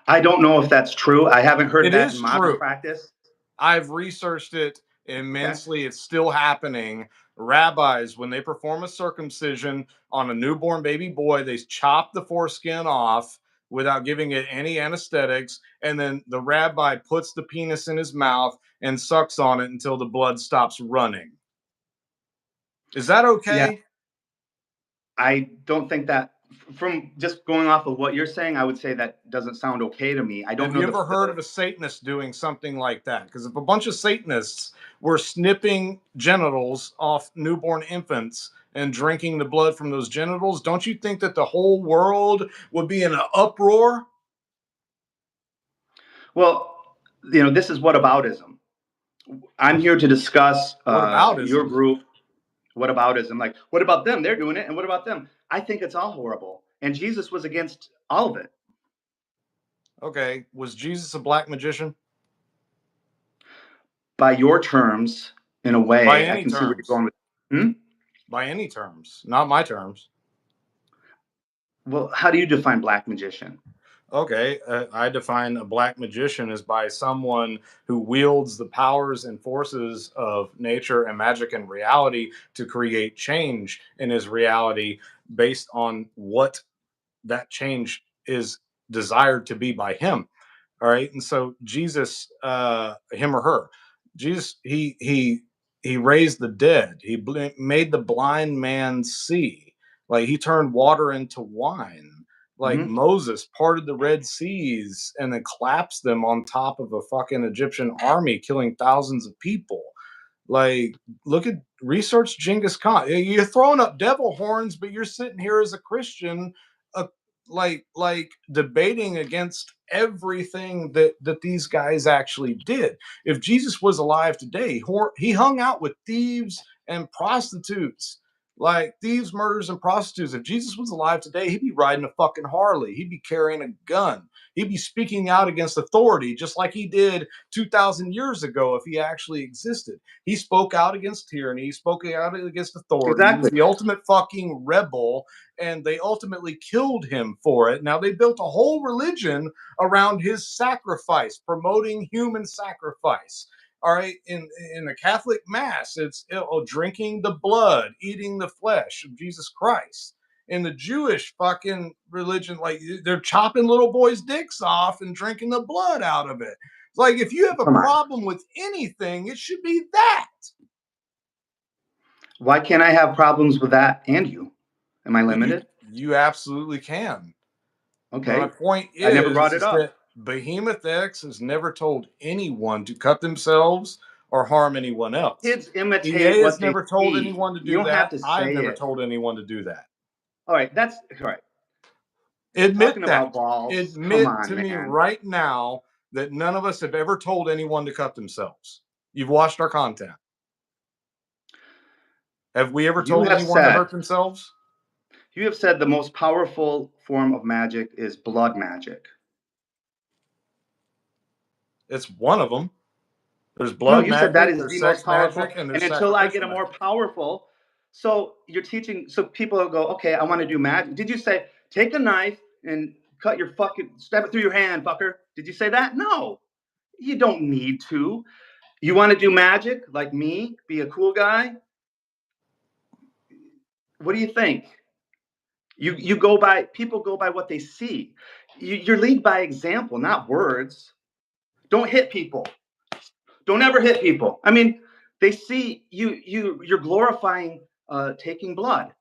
I don't know if that's true. I haven't heard It that is in modern true. practice. I've researched it immensely. Okay. It's still happening. Rabbis, when they perform a circumcision on a newborn baby boy, they chop the foreskin off without giving it any anesthetics, and then the rabbi puts the penis in his mouth and sucks on it until the blood stops running. Is that okay? Yeah. I don't think that, from just going off of what you're saying, I would say that doesn't sound okay to me. I don't know. Have you ever heard of a Satanist doing something like that? Because if a bunch of Satanists were snipping genitals off newborn infants and drinking the blood from those genitals, don't you think that the whole world would be in an uproar? Well, this is whataboutism. I'm here to discuss your group. Whataboutism. Like, what about them? They're doing it. And what about them? I think it's all horrible. And Jesus was against all of it. Okay. Was Jesus a black magician? By your terms, in a way. By any I can terms. see where you're going with. By any terms, not my terms. Well, how do you define black magician? Okay, I define a black magician as by someone who wields the powers and forces of nature and magic and reality to create change in his reality based on what that change is desired to be by him. All right, and so Jesus, him or her, Jesus, he raised the dead. He made the blind man see. Like he turned water into wine. Like Moses parted the Red Seas and then collapsed them on top of a fucking Egyptian army, killing thousands of people. Like, look at research Genghis Khan. You're throwing up devil horns, but you're sitting here as a Christian, like debating against everything that these guys actually did. If Jesus was alive today, he hung out with thieves and prostitutes. Like thieves, murders, and prostitutes. If Jesus was alive today, he'd be riding a fucking Harley. He'd be carrying a gun. He'd be speaking out against authority, just like he did 2,000 years ago if he actually existed. He spoke out against tyranny. He spoke out against authority. Exactly. He was the ultimate fucking rebel, and they ultimately killed him for it. Now, they built a whole religion around his sacrifice, promoting human sacrifice. All right, in the Catholic Mass, it's drinking the blood, eating the flesh of Jesus Christ. In the Jewish fucking religion, like they're chopping little boys' dicks off and drinking the blood out of it. It's like if you have a problem with anything, it should be that. Why can't I have problems with that and you? Am I limited? You absolutely can. Okay. My point is, I never brought it up. That Behemoth X has never told anyone to cut themselves or harm anyone else. Kids imitate EA what has never told anyone to do that. You don't that. have to say I've never told anyone to do that. All right, that's all right. Admit that. Admit to me right now that none of us have ever told anyone to cut themselves. You've watched our content. Have we ever You told have anyone to said hurt themselves? you have said the most powerful form of magic is blood magic. It's one of them. There's No, blood you said that magic, is there's the most sex powerful. magic, and And there's until I get sacrificial a more magic. powerful, so you're teaching, so people will go, okay, I want to do magic. Did you say, take a knife and cut your fucking, stab it through your hand, fucker? Did you say that? No, you don't need to. You want to do magic like me, be a cool guy? What do you think? You go by, people go by what they see. You're lead by example, not words. Don't hit people. Don't ever hit people. I mean, they see you're glorifying taking blood.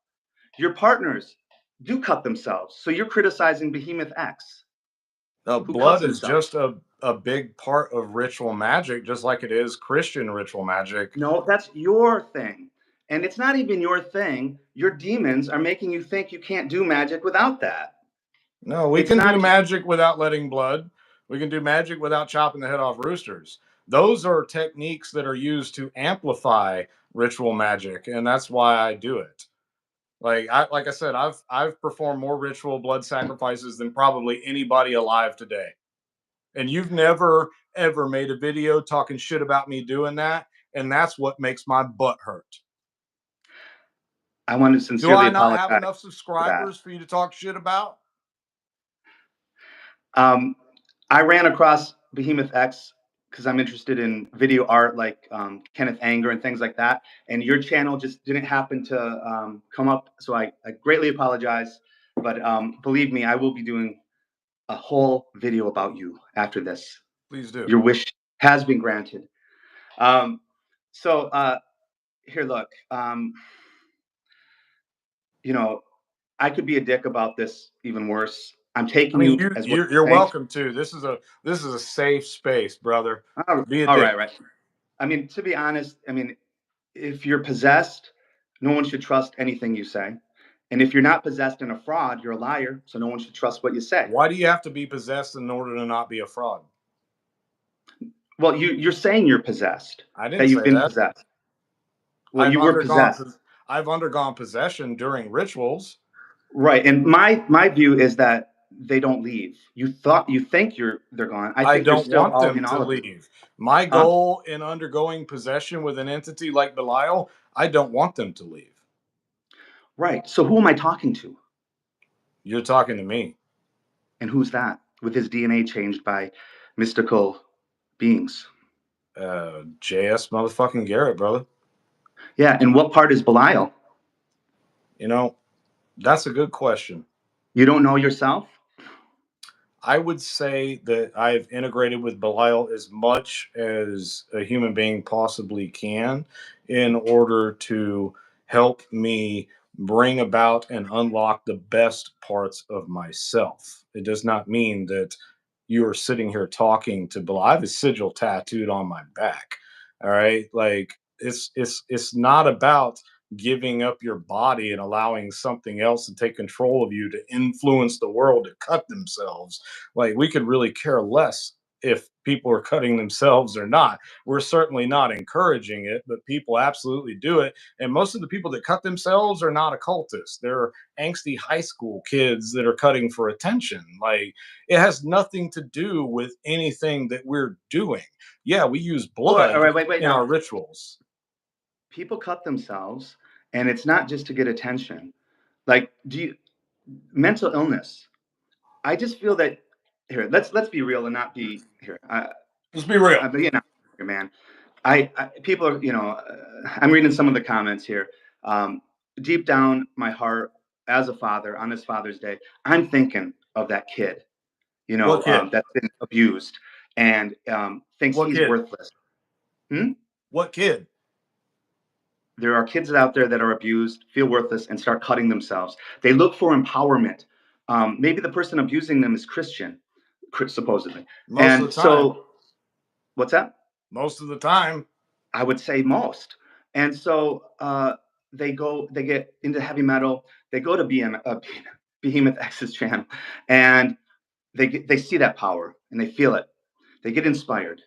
Your partners do cut themselves. So you're criticizing Behemoth X, who cuts Blood is himself. just a big part of ritual magic, just like it is Christian ritual magic. No, that's your thing. And it's not even your thing. Your demons are making you think you can't do magic without that. No, we It's can do not. magic without letting blood. We can do magic without chopping the head off roosters. Those are techniques that are used to amplify ritual magic, and that's why I do it. Like I said, I've performed more ritual blood sacrifices than probably anybody alive today. And you've never ever made a video talking shit about me doing that, and that's what makes my butt hurt. I want to Do sincerely I not have apologize enough for that. subscribers for you to talk shit about? I ran across Behemoth X because I'm interested in video art like Kenneth Anger and things like that. And your channel just didn't happen to come up. So I greatly apologize. But believe me, I will be doing a whole video about you after this. Please do. Your wish has been granted. Um, so here, look, you know, I could be a dick about this even worse. I'm I taking mean, you as what you're you think. welcome to. This is a safe space, brother. Be a All dick. right, right. I mean, to be honest, I mean, if you're possessed, no one should trust anything you say. And if you're not possessed and a fraud, you're a liar. So no one should trust what you say. Why do you have to be possessed in order to not be a fraud? Well, you're saying you're possessed, I that didn't you've say been that. possessed. Well, I've you were undergone possessed. I've undergone possession during rituals. Right. And my view is that they don't leave. You think they're gone. I I think they're don't still want all them in to all of you. leave. My Huh? goal in undergoing possession with an entity like Belial, I don't want them to leave. Right. So who am I talking to? You're talking to me. And who's that? With his DNA changed by mystical beings. JS motherfucking Garrett, brother. Yeah. And what part is Belial? You know, that's a good question. You don't know yourself? I would say that I've integrated with Belial as much as a human being possibly can in order to help me bring about and unlock the best parts of myself. It does not mean that you are sitting here talking to Belial. I have a sigil tattooed on my back. All right. Like it's not about giving up your body and allowing something else to take control of you to influence the world to cut themselves. Like we could really care less if people are cutting themselves or not. We're certainly not encouraging it, but people absolutely do it. And most of the people that cut themselves are not occultists. They're angsty high school kids that are cutting for attention. Like it has nothing to do with anything that we're doing. Yeah, we use All blood right, wait, in now. our rituals. People cut themselves, and it's not just to get attention. Like, mental illness? I just feel that here. Let's be real and not be here. Let's be real. I'm being out here, man. People are, I'm reading some of the comments here. Deep down, my heart, as a father, on this Father's Day, I'm thinking of that kid, What kid? that's been abused and thinks What he's kid? worthless. Hmm? What kid? There are kids out there that are abused, feel worthless, and start cutting themselves. They look for empowerment. Maybe the person abusing them is Christian, supposedly. Most of And the time. so, what's that? Most of the time. I would say most. And so they get into heavy metal. They go to Behemoth X's channel, and they see that power and they feel it. They get inspired.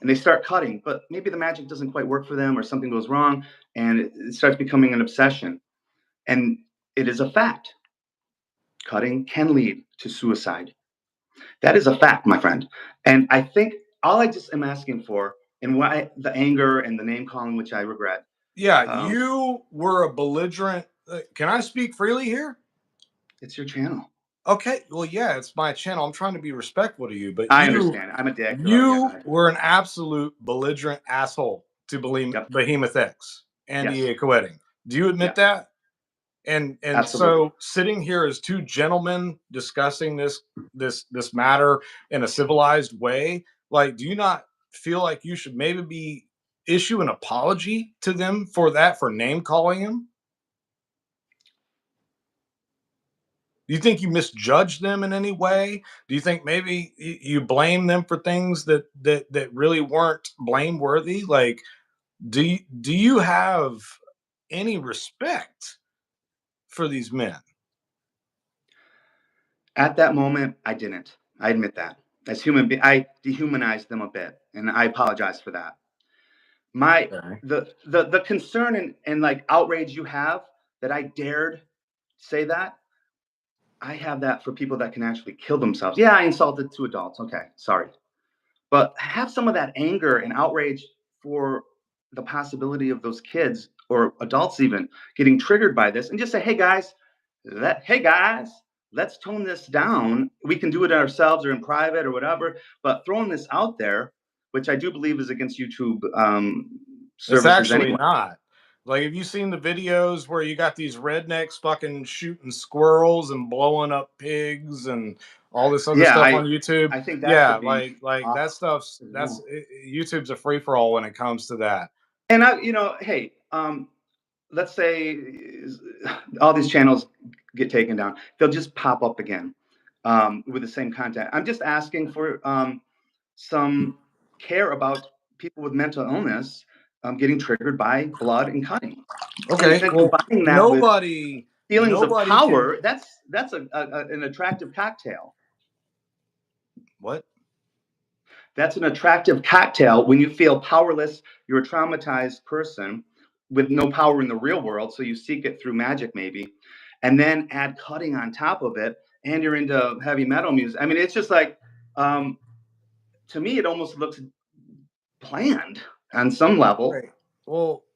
and they start cutting, but maybe the magic doesn't quite work for them or something goes wrong, and it starts becoming an obsession. And it is a fact. Cutting can lead to suicide. That is a fact, my friend. And I think all I just am asking for, and why the anger and the name calling, which I regret. Yeah, Um, you were a belligerent. Can I speak freely here? it's your channel. Okay, well, yeah, it's my channel. I'm trying to be respectful to you, but I you understand. I'm a dick, or yeah, go you ahead. were an absolute belligerent asshole to believe Yep. Behemoth X and Yes. EA Coeting. Do you admit Yes. that? And Absolutely. so sitting here as two gentlemen discussing this matter in a civilized way, like, do you not feel like you should maybe be issue an apology to them for that, for name calling him? Do you think you misjudged them in any way? Do you think maybe you blame them for things that really weren't blameworthy? Like, do you have any respect for these men? At that moment, I didn't. I admit that. As I dehumanized them a bit, and I apologize for that. My Okay. the concern and like outrage you have that I dared say that, I have that for people that can actually kill themselves. Yeah, I insulted two adults. Okay, sorry. But have some of that anger and outrage for the possibility of those kids or adults even getting triggered by this, and just say, hey guys, let's tone this down. We can do it ourselves or in private or whatever, but throwing this out there, which I do believe is against YouTube It's services actually anyway. not. Like, have you seen the videos where you got these rednecks fucking shooting squirrels and blowing up pigs and all this other Yeah, stuff I on YouTube? I think that Yeah, should be like off that stuff's as that's well. YouTube's a free for all when it comes to that. And hey, let's say all these channels get taken down, they'll just pop up again with the same content. I'm just asking for some care about people with mental illness getting triggered by blood and cutting, and Okay, then well, combining that with nobody feelings of nobody can. power. That's an attractive cocktail. What? That's an attractive cocktail when you feel powerless. You're a traumatized person with no power in the real world, so you seek it through magic, maybe, and then add cutting on top of it, and you're into heavy metal music. I mean, it's just like, um, to me, it almost looks planned on some level. Right.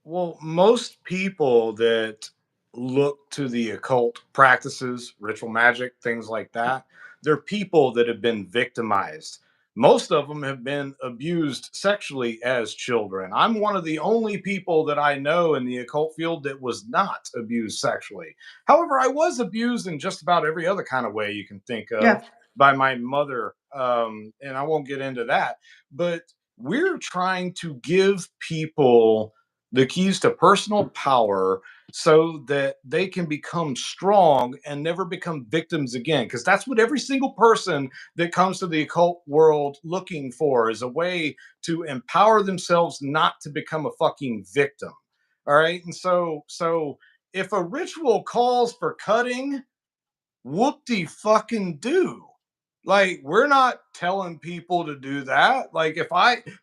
Well, most people that look to the occult practices, ritual magic, things like that, they're people that have been victimized. Most of them have been abused sexually as children. I'm one of the only people that I know in the occult field that was not abused sexually. However, I was abused in just about every other kind of way you can think of Yeah. by my mother. And I won't get into that. But we're trying to give people the keys to personal power so that they can become strong and never become victims again, because that's what every single person that comes to the occult world looking for, is a way to empower themselves not to become a fucking victim. All right, and so if a ritual calls for cutting, whoop-de fucking do. Like, we're not telling people to do that. Like,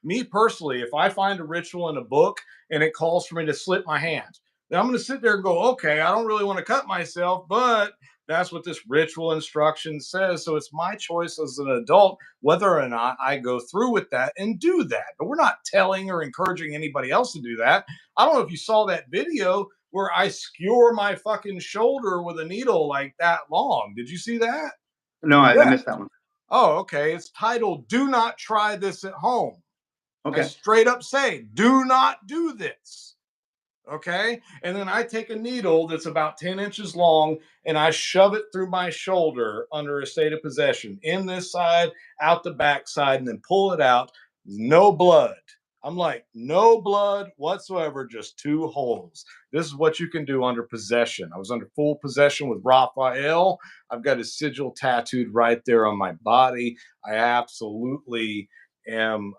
me personally, if I find a ritual in a book and it calls for me to slit my hands, then I'm going to sit there and go, okay, I don't really want to cut myself, but that's what this ritual instruction says. So it's my choice as an adult whether or not I go through with that and do that. But we're not telling or encouraging anybody else to do that. I don't know if you saw that video where I skewer my fucking shoulder with a needle like that long. Did you see that? No, I Yeah. missed that one. Oh, okay. It's titled "Do Not Try This at Home." I Okay. straight up say, "Do not do this." Okay. And then I take a needle that's about 10 inches long and I shove it through my shoulder under a state of possession, in this side, out the back side, and then pull it out. No blood. I'm like, no blood whatsoever, just two holes. This is what you can do under possession. I was under full possession with Raphael. I've got his sigil tattooed right there on my body. I absolutely am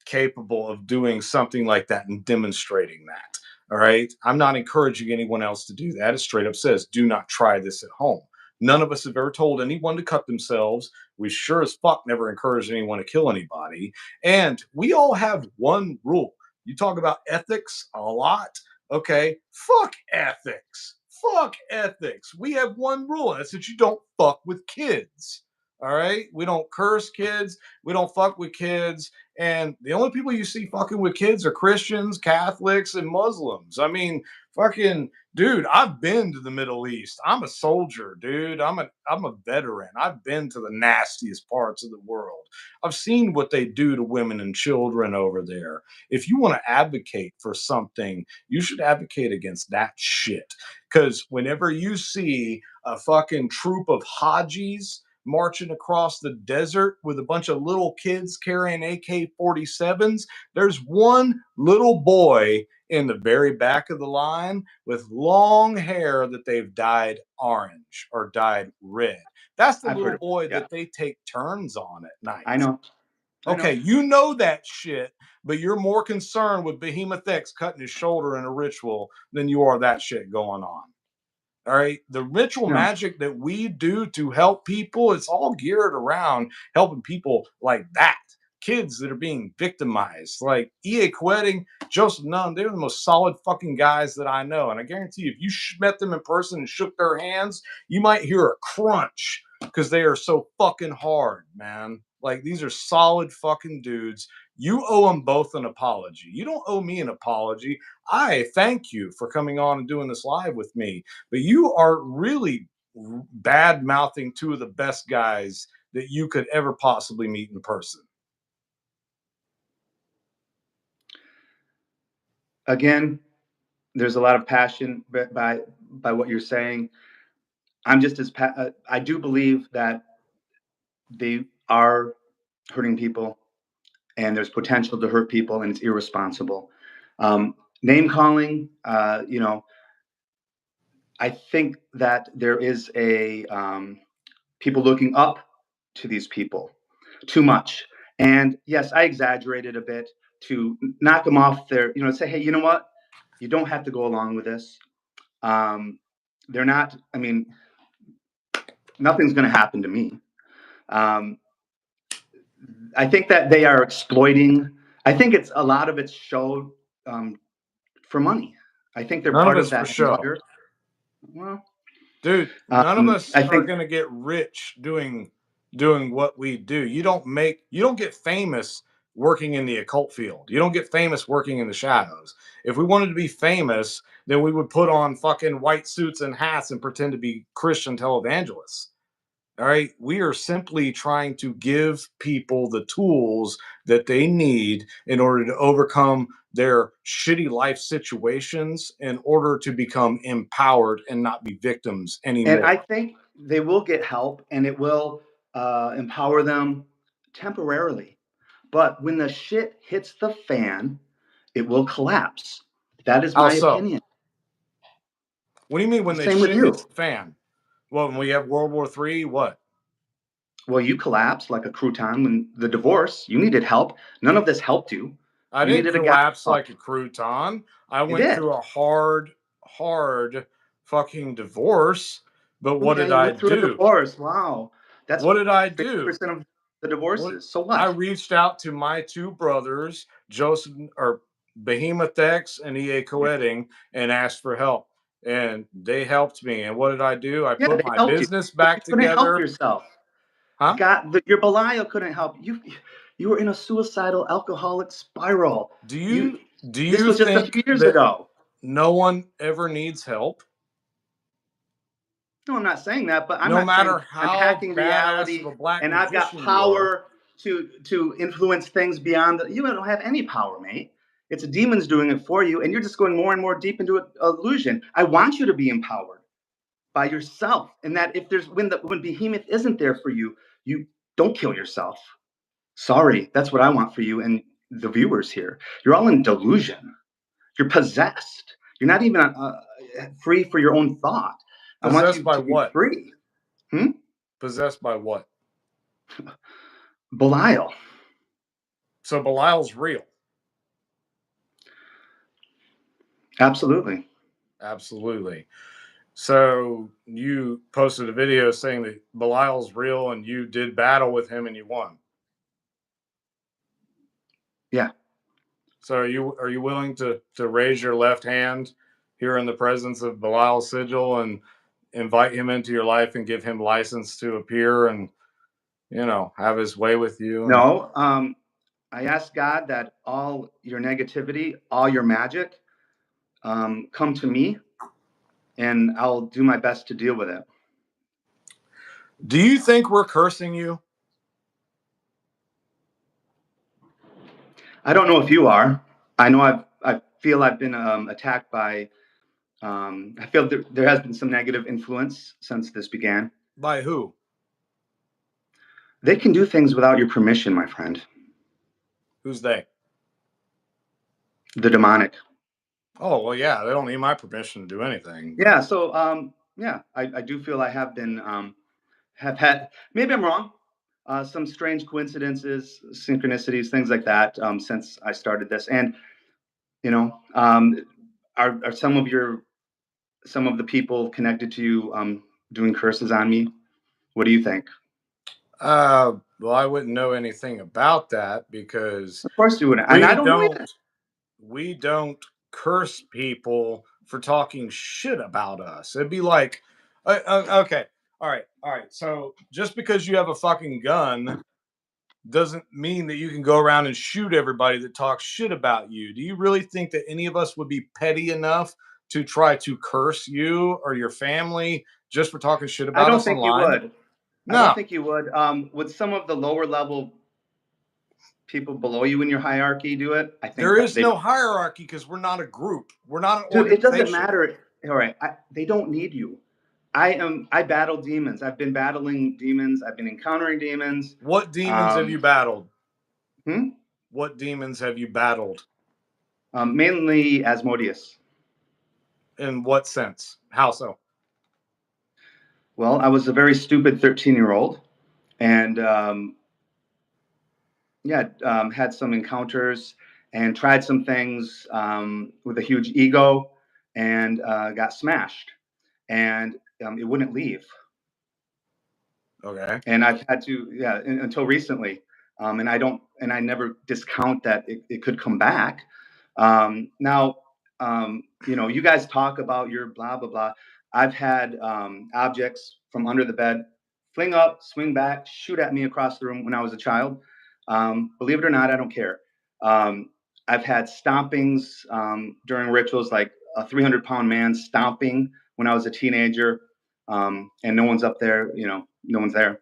capable of doing something like that and demonstrating that. All right. I'm not encouraging anyone else to do that. It straight up says, do not try this at home. None of us have ever told anyone to cut themselves. We sure as fuck never encouraged anyone to kill anybody. And we all have one rule. You talk about ethics a lot. Okay, fuck ethics. Fuck ethics. We have one rule, and that's that you don't fuck with kids. All right, we don't curse kids. We don't fuck with kids. And the only people you see fucking with kids are Christians, Catholics, and Muslims. I mean, fucking dude, I've been to the Middle East. I'm a soldier, dude. I'm a veteran. I've been to the nastiest parts of the world. I've seen what they do to women and children over there. If you want to advocate for something, you should advocate against that shit. Because whenever you see a fucking troop of Hajis marching across the desert with a bunch of little kids carrying AK 47s, there's one little boy in the very back of the line with long hair that they've dyed orange or dyed red. That's the I've heard little of boy it. Yeah, that they take turns on at night. I know. I Okay, know. you know that shit, but you're more concerned with Behemoth X cutting his shoulder in a ritual than you are that shit going on. All right. The ritual No. magic that we do to help people, it's all geared around helping people like that. Kids that are being victimized, like E.A. Quetting, Joseph Nunn, they're the most solid fucking guys that I know. And I guarantee you, if you met them in person and shook their hands, you might hear a crunch because they are so fucking hard, man. Like these are solid fucking dudes. You owe them both an apology. You don't owe me an apology. I thank you for coming on and doing this live with me, but you are really bad mouthing two of the best guys that you could ever possibly meet in person. Again, there's a lot of passion by what you're saying. I'm just as I do believe that they are hurting people, and there's potential to hurt people, and it's irresponsible. Name calling, I think that there is a people looking up to these people too much. And yes, I exaggerated a bit to knock them off their, say, hey, you know what? You don't have to go along with this. They're not, I mean, nothing's going to happen to me. I think that they are exploiting. I think it's a lot of it's show for money. I think they're None of part of us for that show. empire. Well, Dude, none of us I are think going to get rich doing what we do. You don't get famous working in the occult field. You don't get famous working in the shadows. If we wanted to be famous, then we would put on fucking white suits and hats and pretend to be Christian televangelists. All right. We are simply trying to give people the tools that they need in order to overcome their shitty life situations in order to become empowered and not be victims and anymore. I think they will get help, and it will empower them temporarily. But when the shit hits the fan, it will collapse. That is How my so? opinion. What do you mean when the Same with shit hits you. the fan? Well, when we have World War III, what? Well, you collapsed like a crouton when the divorce. You needed help. None of this helped you. I You didn't needed a guy. collapse Oh, like a crouton. I you went did. through a hard fucking divorce. But what did Okay, you I went through a do? divorce. Wow, that's What did I 50% do? of the What divorces. So I what? reached out to my two brothers, Joseph or Behemoth X and EA Yeah, Coetting, and asked for help. And they helped me. And what did I do? I yeah, put they my helped you, business but you back couldn't help together. yourself. Huh? Your Belial couldn't help you. You were in a suicidal alcoholic spiral. Do You. you do This you was just a think few years that ago. no one ever needs help? No, I'm not saying that, but I'm No not saying matter I'm how hacking badass of reality a black and I've got magician you are. power to influence things beyond. You don't have any power, mate. It's demons doing it for you, and you're just going more and more deep into illusion. I want you to be empowered by yourself, and that if there's when Behemoth isn't there for you, you don't kill yourself. Sorry, that's what I want for you and the viewers here. You're all in delusion. You're possessed. You're not even free for your own thought. I want Possessed you by to be what? free. Hmm? Possessed by what? Belial. So Belial's real. Absolutely. Absolutely. So you posted a video saying that Belial's real and you did battle with him and you won. Yeah. So are you willing to raise your left hand here in the presence of Belial's sigil and invite him into your life and give him license to appear and have his way with you? And No. I ask God that all your negativity, all your magic, come to me, and I'll do my best to deal with it. do you think we're cursing you? I don't know if you are. I know I feel I've been attacked by. I feel there has been some negative influence since this began. By who? They can do things without your permission, my friend. Who's they? The demonic. Oh, well, yeah, they don't need my permission to do anything. Yeah. So, yeah, I do feel I have been, have had, maybe I'm wrong, some strange coincidences, synchronicities, things like that, since I started this. And, are some of the people connected to you, doing curses on me? What do you think? Well, I wouldn't know anything about that because Of course you wouldn't. And I we don't know either. don't curse people for talking shit about us. It'd be like, okay, all right. So just because you have a fucking gun doesn't mean that you can go around and shoot everybody that talks shit about you. Do you really think that any of us would be petty enough to try to curse you or your family just for talking shit I about don't us think you online? would. I No. don't think you would. Would some of the lower level people below you in your hierarchy do it? I think There that is no hierarchy because we're not a group. We're not an dude, it organization. doesn't matter. All right, they don't need you. I battle demons. I've been battling demons. I've been encountering demons. What demons have you battled? Hmm? What demons have you battled? Mainly Asmodeus. In what sense? How so? Well, I was a very stupid 13-year-old, and had some encounters and tried some things with a huge ego, and got smashed, and it wouldn't leave. Okay. And I've had to, until recently, and I never discount that it could come back. Now, you guys talk about your blah blah blah. I've had objects from under the bed fling up, swing back, shoot at me across the room when I was a child. Believe it or not, I don't care. I've had stompings during rituals, like a 300-pound man stomping when I was a teenager, and no one's up there. No one's there.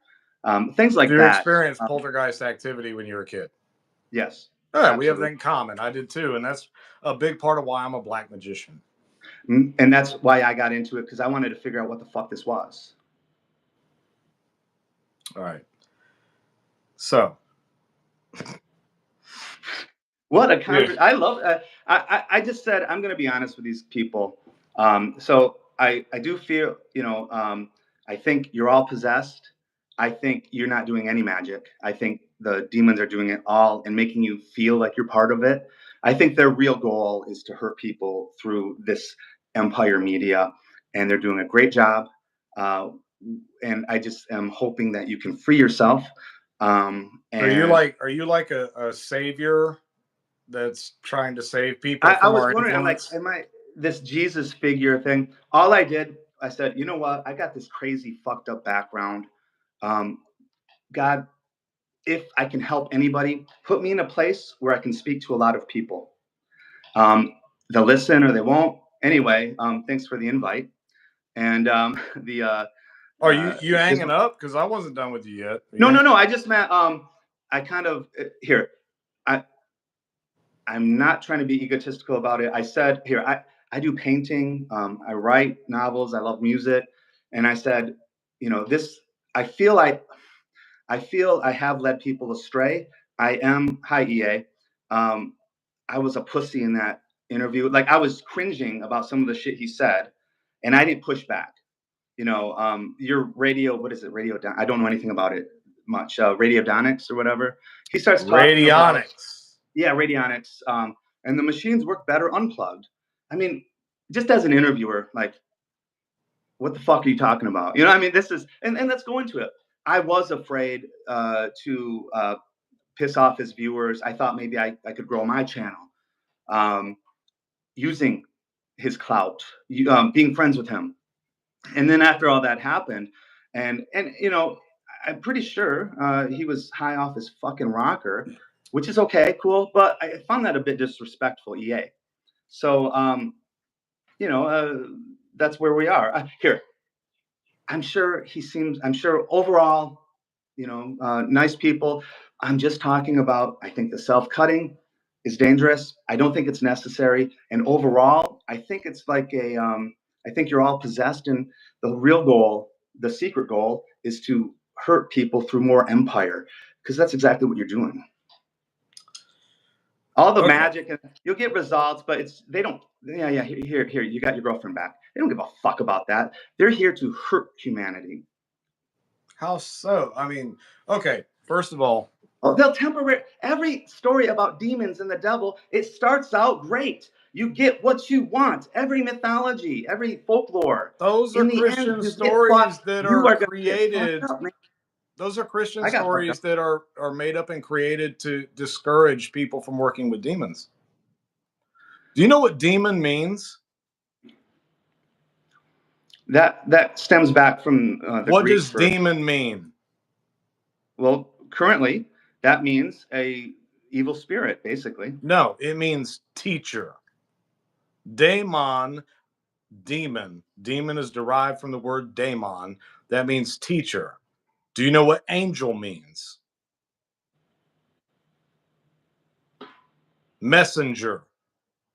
Things like You that. experienced poltergeist activity when you were a kid. Yes. All right, we have that in common. I did too, and that's a big part of why I'm a black magician. And that's why I got into it, because I wanted to figure out what the fuck this was. All right. So. What a conversation. I love I just said, I'm going to be honest with these people. So I do feel, I think you're all possessed. I think you're not doing any magic. I think the demons are doing it all and making you feel like you're part of it. I think their real goal is to hurt people through this empire media, and they're doing a great job. And I just am hoping that you can free yourself. And are you like a savior that's trying to save people I from was our wondering, influence? am I this Jesus figure thing? All I did, I said, you know what? I got this crazy fucked up background. God, if I can help anybody, put me in a place where I can speak to a lot of people. They'll listen or they won't. Anyway, thanks for the invite. And the Are you hanging up? Because I wasn't done with you yet. No. I just meant I kind of here. I'm not trying to be egotistical about it. I said, here, I do painting. I write novels. I love music. And I said, this, I feel I have led people astray. Hi, EA. I was a pussy in that interview. Like, I was cringing about some of the shit he said, and I didn't push back. Your radio, what is it? I don't know anything about it much. Radiodonics or whatever. He starts talking about radionics. And the machines work better unplugged. I mean, just as an interviewer, like, what the fuck are you talking about? You know, I mean, this is, and let's go into it. I was afraid to piss off his viewers. I thought maybe I could grow my channel using his clout, being friends with him. And then after all that happened, and you know, I'm pretty sure he was high off his fucking rocker, which is okay, cool, but I found that a bit disrespectful, EA. So, you know, that's where we are. Here, I'm sure overall, you know, nice people. I'm just talking about, I think the self-cutting is dangerous. I don't think it's necessary. And overall, I think it's like I think you're all possessed, and the real goal, the secret goal, is to hurt people through more empire, because that's exactly what you're doing. All the magic, and you'll get results, but they don't. Yeah, here, you got your girlfriend back. They don't give a fuck about that. They're here to hurt humanity. How so? I mean, okay, first of all, they'll temporarily. Every story about demons and the devil, it starts out great. You get what you want. Every mythology, every folklore. Those are Christian stories that are created. Those are Christian stories that are made up and created to discourage people from working with demons. Do you know what demon means? That stems back from the what Greeks. Does demon mean? Well, currently that means a evil spirit, basically. No, it means teacher. Daemon, demon. Demon is derived from the word daemon. That means teacher. Do you know what angel means? Messenger.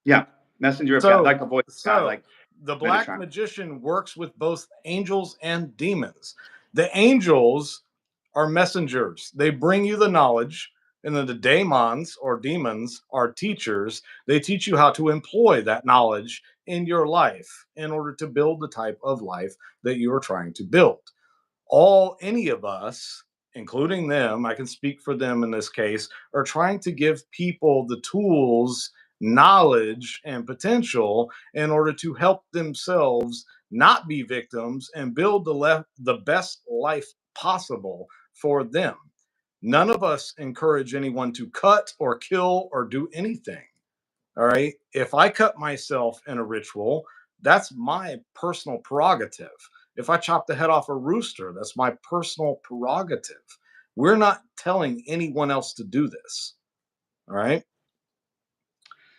Yeah, messenger of God, like a voice of God, like the black magician works with both angels and demons. The angels are messengers. They bring you the knowledge, and then the daemons or demons are teachers. They teach you how to employ that knowledge in your life in order to build the type of life that you are trying to build. Any of us, including them, I can speak for them in this case, are trying to give people the tools, knowledge, and potential in order to help themselves not be victims and build the best life possible for them. None of us encourage anyone to cut or kill or do anything. All right. If I cut myself in a ritual, that's my personal prerogative. If I chop the head off a rooster, that's my personal prerogative. We're not telling anyone else to do this. All right.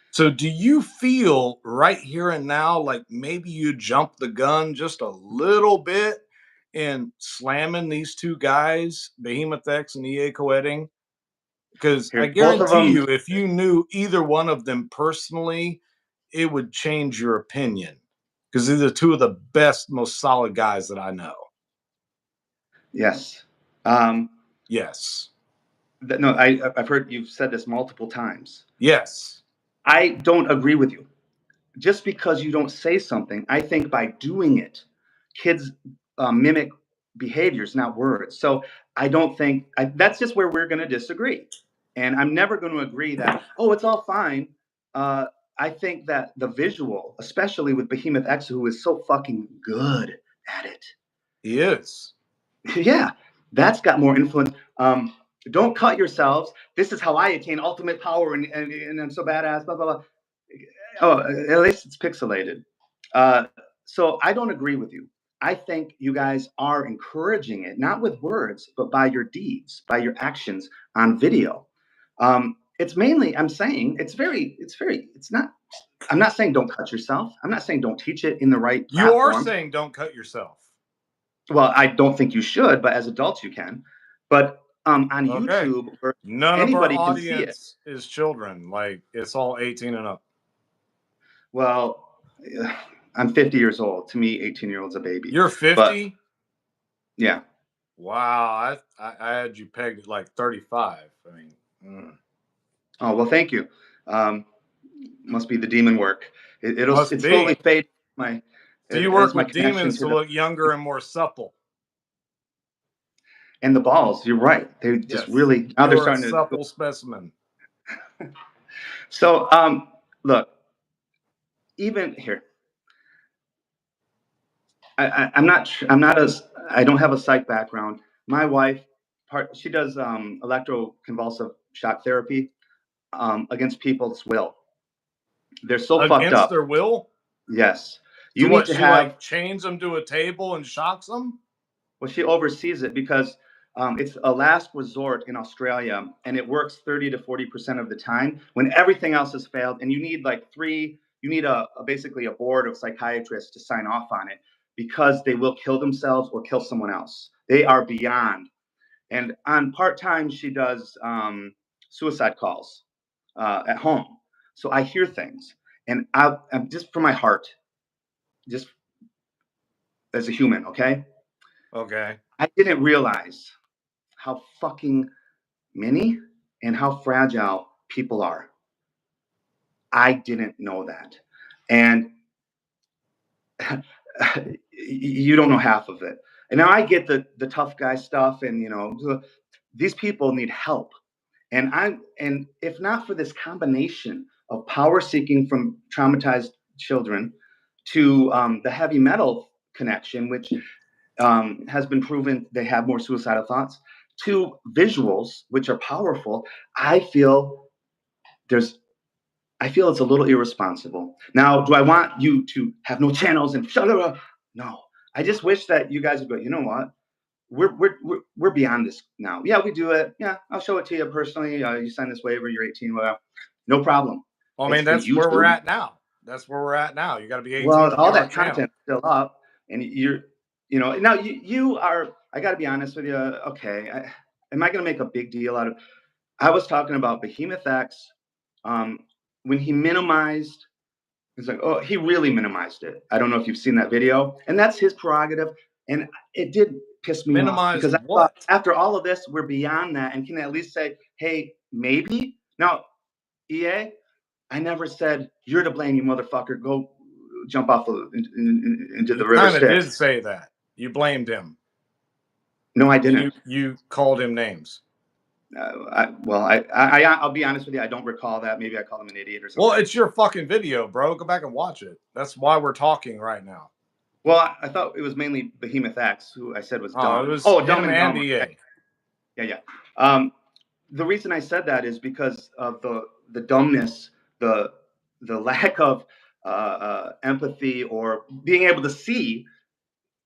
So do you feel right here and now like maybe you jumped the gun just a little bit in slamming these two guys, Behemoth X and EA Coetting? Because I guarantee you, if you knew either one of them personally, it would change your opinion. Because these are two of the best, most solid guys that I know. Yes. Yes. No, I've heard you've said this multiple times. Yes. I don't agree with you. Just because you don't say something, I think by doing it, kids mimic behaviors, not words. So I don't think that's just where we're going to disagree. And I'm never going to agree that, oh, it's all fine. I think that the visual, especially with Behemoth X, who is so fucking good at it. He is. Yeah, that's got more influence. Don't cut yourselves. This is how I attain ultimate power, and I'm so badass, blah, blah, blah. Oh, at least it's pixelated. So I don't agree with you. I think you guys are encouraging it, not with words, but by your deeds, by your actions on video. It's mainly, I'm saying, it's not, I'm not saying don't cut yourself. I'm not saying don't teach it in the right platform. You are saying don't cut yourself. Well, I don't think you should, but as adults you can. But on YouTube, none of our audience is children. Like, it's all 18 and up. Well, I'm 50 years old. To me, 18-year-old's a baby. You're 50? Yeah. Wow, I had you pegged at like 35. I mean, Oh, well, thank you. Must be the demon work. It's slowly fade. So you work with demons to look younger and more supple. And the balls, you're right. They just really, now they're starting to supple specimen. So, look, even here, I don't have a psych background. My wife, she does electroconvulsive shock therapy against people's will. They're so fucked Against up. their will? Yes. So You need what? to She have. like chains them to a table and shocks them? Well, she oversees it because it's a last resort in Australia, and it works 30 to 40% of the time when everything else has failed, and you need like three. You need basically a board of psychiatrists to sign off on it because they will kill themselves or kill someone else. They are beyond. And on part time, she does suicide calls at home. So I hear things, and I'm just from my heart, just as a human, okay? Okay. I didn't realize how fucking many and how fragile people are. I didn't know that. And you don't know half of it. And now I get the tough guy stuff, and these people need help. And if not for this combination of power seeking from traumatized children to the heavy metal connection, which has been proven they have more suicidal thoughts, to visuals, which are powerful, I feel it's a little irresponsible. Now, do I want you to have no channels and no? I just wish that you guys would go, you know what? We're beyond this now. Yeah, we do it. Yeah, I'll show it to you personally. You sign this waiver, you're 18, whatever. No problem. Well, I mean, that's where we're at now. That's where we're at now. You got to be 18 well, to all be on that our channel. content still up, and now you are. I got to be honest with you. Okay, am I going to make a big deal out of? I was talking about Behemoth X. When he minimized, it's like, oh, he really minimized it. I don't know if you've seen that video, and that's his prerogative. And it did piss me off because I thought after all of this, we're beyond that and can at least say, hey, maybe. Now, EA, I never said you're to blame, you motherfucker. Go jump off into the river Styx. You kind of did say that. You blamed him. No, I didn't. You called him names. I'll be honest with you. I don't recall that. Maybe I called him an idiot or something. Well, it's your fucking video, bro. Go back and watch it. That's why we're talking right now. Well, I thought it was mainly Behemoth X, who I said was dumb. It was dumb and dumb. EA. Yeah. The reason I said that is because of the dumbness, the lack of empathy or being able to see.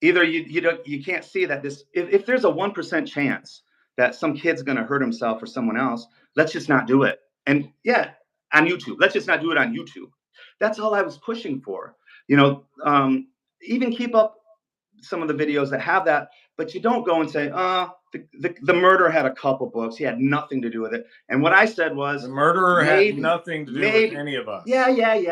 Either you can't see that this if there's a 1% chance that some kid's going to hurt himself or someone else, let's just not do it. And yeah, on YouTube, let's just not do it on YouTube. That's all I was pushing for. Even keep up some of the videos that have that, but you don't go and say, the murderer had a couple books. He had nothing to do with it. And what I said was, the murderer had nothing to do with any of us. Yeah.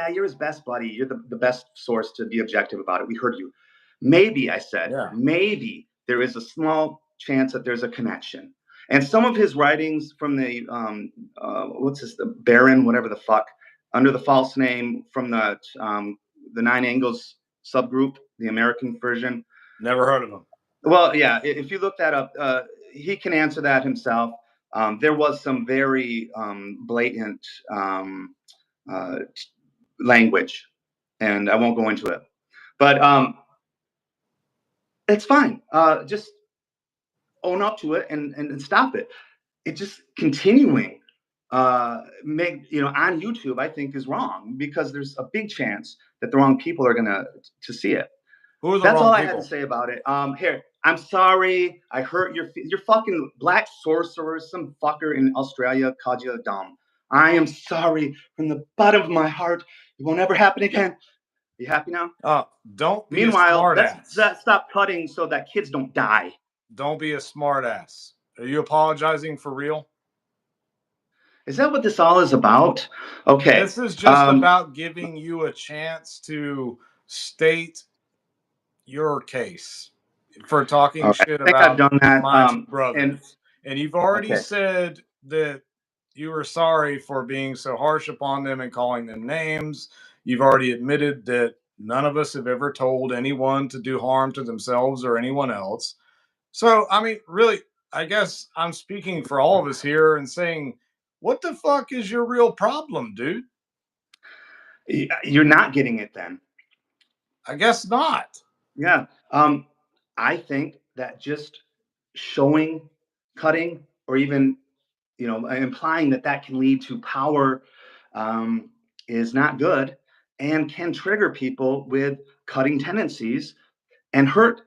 You're his best buddy. You're the best source to be objective about it. We heard you. Maybe, I said, maybe there is a small chance that there's a connection. And some of his writings from the the Baron, whatever the fuck, under the false name from the Nine Angles subgroup, the American version. Never heard of him. Well, yeah, if you look that up, he can answer that himself. There was some very blatant language, and I won't go into it. But it's fine. Just own up to it and stop it. It just continuing on YouTube, I think, is wrong because there's a big chance that the wrong people are gonna to see it. Who are the That's wrong all people? I had to say about it. Here, I'm sorry. I hurt your fucking black sorcerer. Some fucker in Australia called you dumb. I am sorry from the bottom of my heart. It won't ever happen again. You happy now? Don't be Meanwhile, a let's stop cutting so that kids don't die. Don't be a smartass. Are you apologizing for real? Is that what this all is about? Okay. This is just about giving you a chance to state your case for talking shit about I've done that. my brothers. And you've already said that you were sorry for being so harsh upon them and calling them names. You've already admitted that none of us have ever told anyone to do harm to themselves or anyone else. So, I mean, really, I guess I'm speaking for all of us here and saying, what the fuck is your real problem, dude? You're not getting it then. I guess not. Yeah. I think that just showing cutting, or even, implying that that can lead to power, um, is not good, and can trigger people with cutting tendencies and hurt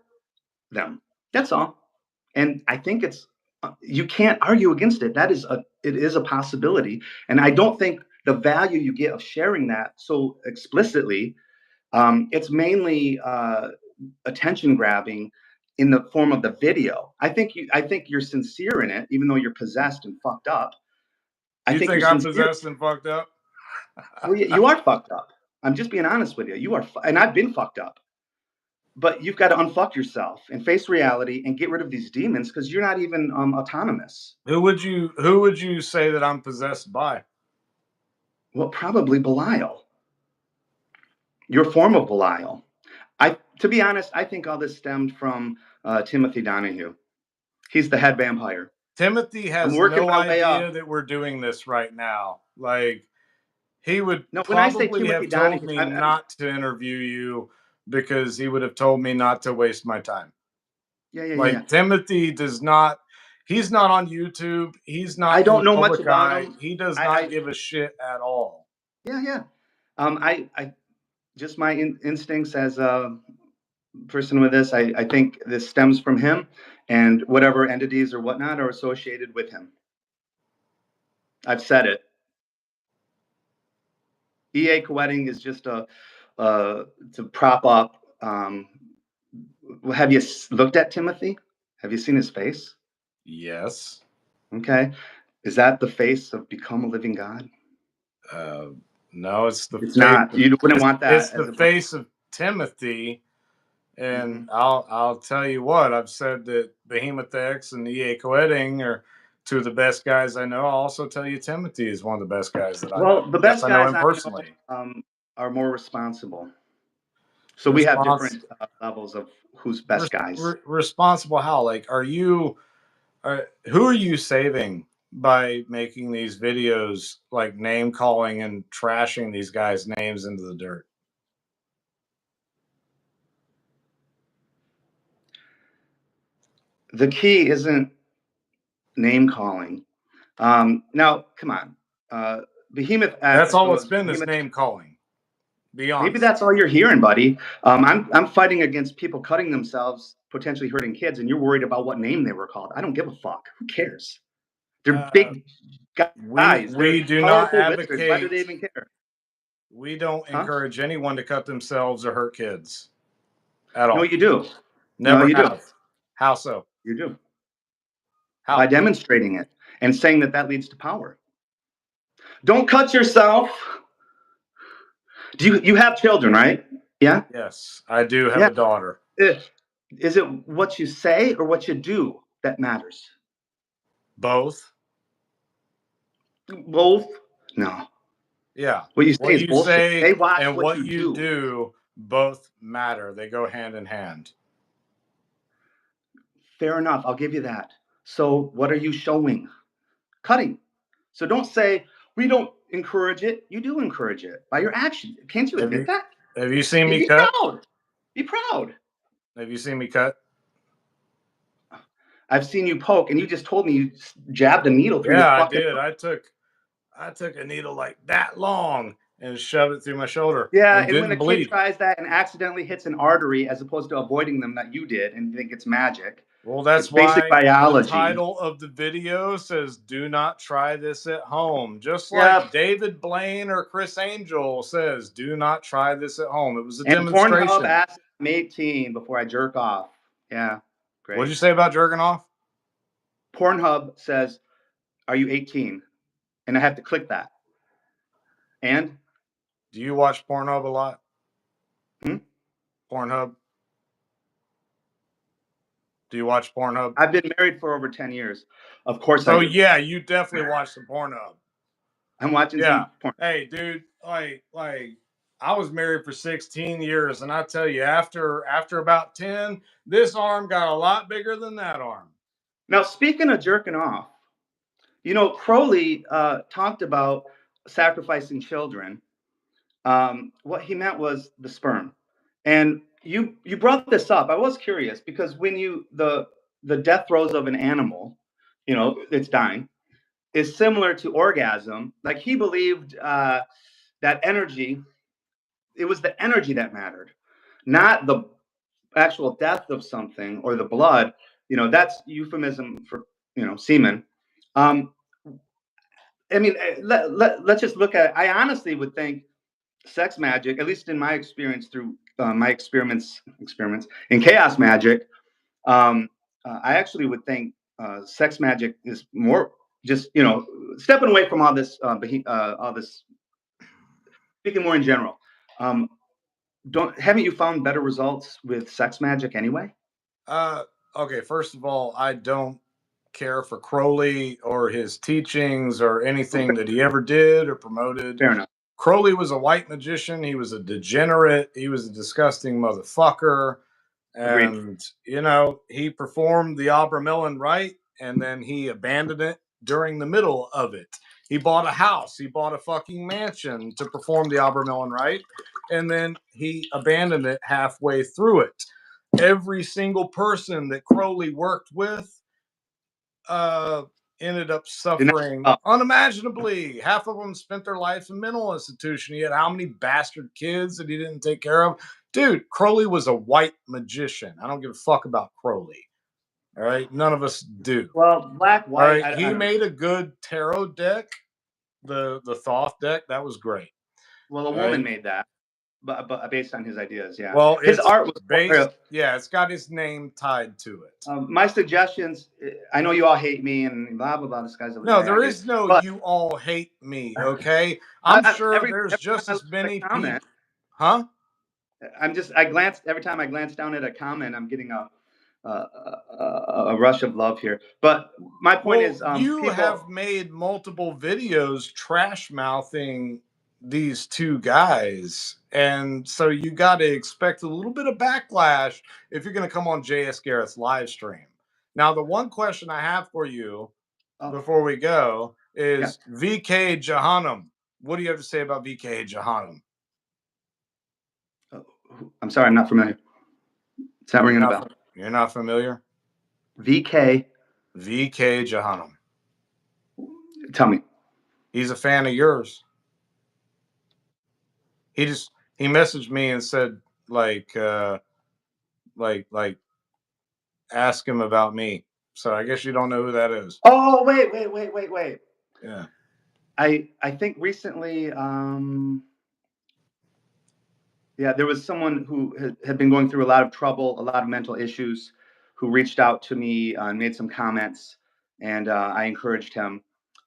them. That's all. And I think you can't argue against it. It is a possibility. And I don't think the value you get of sharing that so explicitly, it's mainly attention grabbing in the form of the video. I think you're sincere in it, even though you're possessed and fucked up. I You think you're think I'm sincere. possessed and fucked up? Well, you are fucked up. I'm just being honest with you. And I've been fucked up. But you've got to unfuck yourself and face reality and get rid of these demons, because you're not even autonomous. Who would you say that I'm possessed by? Well, probably Belial. Your form of Belial. To be honest, I think all this stemmed from Timothy Donahue. He's the head vampire. Timothy I'm has working no my way idea up. that we're doing this right now. Like, he would No, when I say probably Timothy have told Donahue, me not to interview you because he would have told me not to waste my time. yeah. Like, Timothy does not, he's not on YouTube. He's I not in the don't know much public about eye. him. He does not I give a shit at all. Yeah. I just my instincts as a person with this. I think this stems from him, and whatever entities or whatnot are associated with him. I've said it. EA Coetting is just to prop up. Have you looked at Timothy? Have you seen his face? Yes. Okay. Is that the face of become a living God? Uh, no, it's the It's face. not. You wouldn't want It's that the as a. face of Timothy. And Mhm. I'll tell you what, I've said that Behemoth X and EA Coetting are two of the best guys I know. I'll also tell you Timothy is one of the best guys that I know. Well, the Yes, best I know guys him I know personally. are more responsible. So we have Response, different levels of who's best guys. responsible how? Like, who are you saving by making these videos, like name calling and trashing these guys' names into the dirt? The key isn't name calling. Now, come on. Behemoth That's X all it's was been, this Behemoth. name calling. Be Maybe honest. that's all you're hearing, buddy. I'm fighting against people cutting themselves, potentially hurting kids, and you're worried about what name they were called. I don't give a fuck. Who cares? They're Uh, big we guys. They're we do not powerful wizards. Why do they advocate. even care? We don't Huh? encourage anyone to cut themselves or hurt kids at No, all. you do. No, Never you do. have. How so? You do. By How? demonstrating it and saying that that leads to power. Don't cut yourself. You have children, right? Yeah? Yes, I do have Yeah. a daughter. Is it what you say or what you do that matters? Both. Both? No. Yeah. What you say What is you bullshit. say They watch and what what you you do. do both matter. They go hand in hand. Fair enough. I'll give you that. So what are you showing? Cutting. So don't say we don't encourage it. You do encourage it by your action. Can't you Have admit you that? have you seen me Be cut? proud. Be proud. Have you seen me cut? I've seen you poke, and you just told me you jabbed a needle through your Yeah, I fucking. did. I took a needle like that long and shoved it through my shoulder Yeah, and and when didn't a kid bleed. tries that and accidentally hits an artery as opposed to avoiding them that you did and think it's magic, Well, it's that's basic why the biology. title of the video says, "Do not try this at home." Just Yeah, like David Blaine or Chris Angel says, "Do not try this at home." It was a and Pornhub demonstration. asks I'm 18 before I jerk off. Yeah, What'd you great. say about jerking off? Pornhub says, "Are you 18?" And I have to click that. And Do you watch Pornhub a lot? hmm? Pornhub? Do you watch Pornhub? I've been married for over 10 years. Of course I So do. yeah, you definitely watch some Pornhub. I'm watching Yeah. some porn. Hey, dude, like I was married for 16 years, and I tell you, after about 10, this arm got a lot bigger than that arm. Now, speaking of jerking off, Crowley talked about sacrificing children. What he meant was the sperm. And you brought this up. I was curious because when the death throes of an animal, it's dying, is similar to orgasm. Like he believed that energy, it was the energy that mattered, not the actual death of something or the blood. That's euphemism for semen. Um, I mean, let's just look at. I honestly would think sex magic, at least in my experience through my experiments in chaos magic. I actually would think sex magic is more just stepping away from all this all this, speaking more in general. Um, don't haven't you found better results with sex magic anyway? Uh, okay, first of all, I don't care for Crowley or his teachings or anything that he ever did or promoted. Fair enough. Crowley was a white magician. He was a degenerate. He was a disgusting motherfucker. Agreed. And, he performed the Abramelin rite and then he abandoned it during the middle of it. He bought a house. He bought a fucking mansion to perform the Abramelin rite. And then he abandoned it halfway through it. Every single person that Crowley worked with ended up suffering unimaginably. Half of them spent their life in mental institution. He had how many bastard kids that he didn't take care of? Dude, Crowley was a white magician. I don't give a fuck about Crowley. All right, none of us do. Well, black, All white. right, he made a good tarot deck, the Thoth deck. That was great. Well, a woman made that, but based on his ideas, yeah. Well, his art was based. Yeah, it's got his name tied to it. My suggestions. I know you all hate me and blah blah blah. This guy's a no. There is no you all hate me. Okay, I'm sure there's just as many people. Huh? Every time I glance down at a comment, I'm getting a rush of love here. But my point is, you have made multiple videos trash mouthing these two guys, and so you got to expect a little bit of backlash if you're going to come on JS Garrett's live stream. Now, the one question I have for you before we go is VK Jahannam. What do you have to say about VK Jahannam? I'm sorry, I'm not familiar. It's not ringing a bell. You're not familiar? VK Jahannam. Tell me. He's a fan of yours. He messaged me and said like ask him about me. So I guess you don't know who that is. Oh, wait. Yeah. I think recently there was someone who had been going through a lot of trouble, a lot of mental issues, who reached out to me and made some comments, and I encouraged him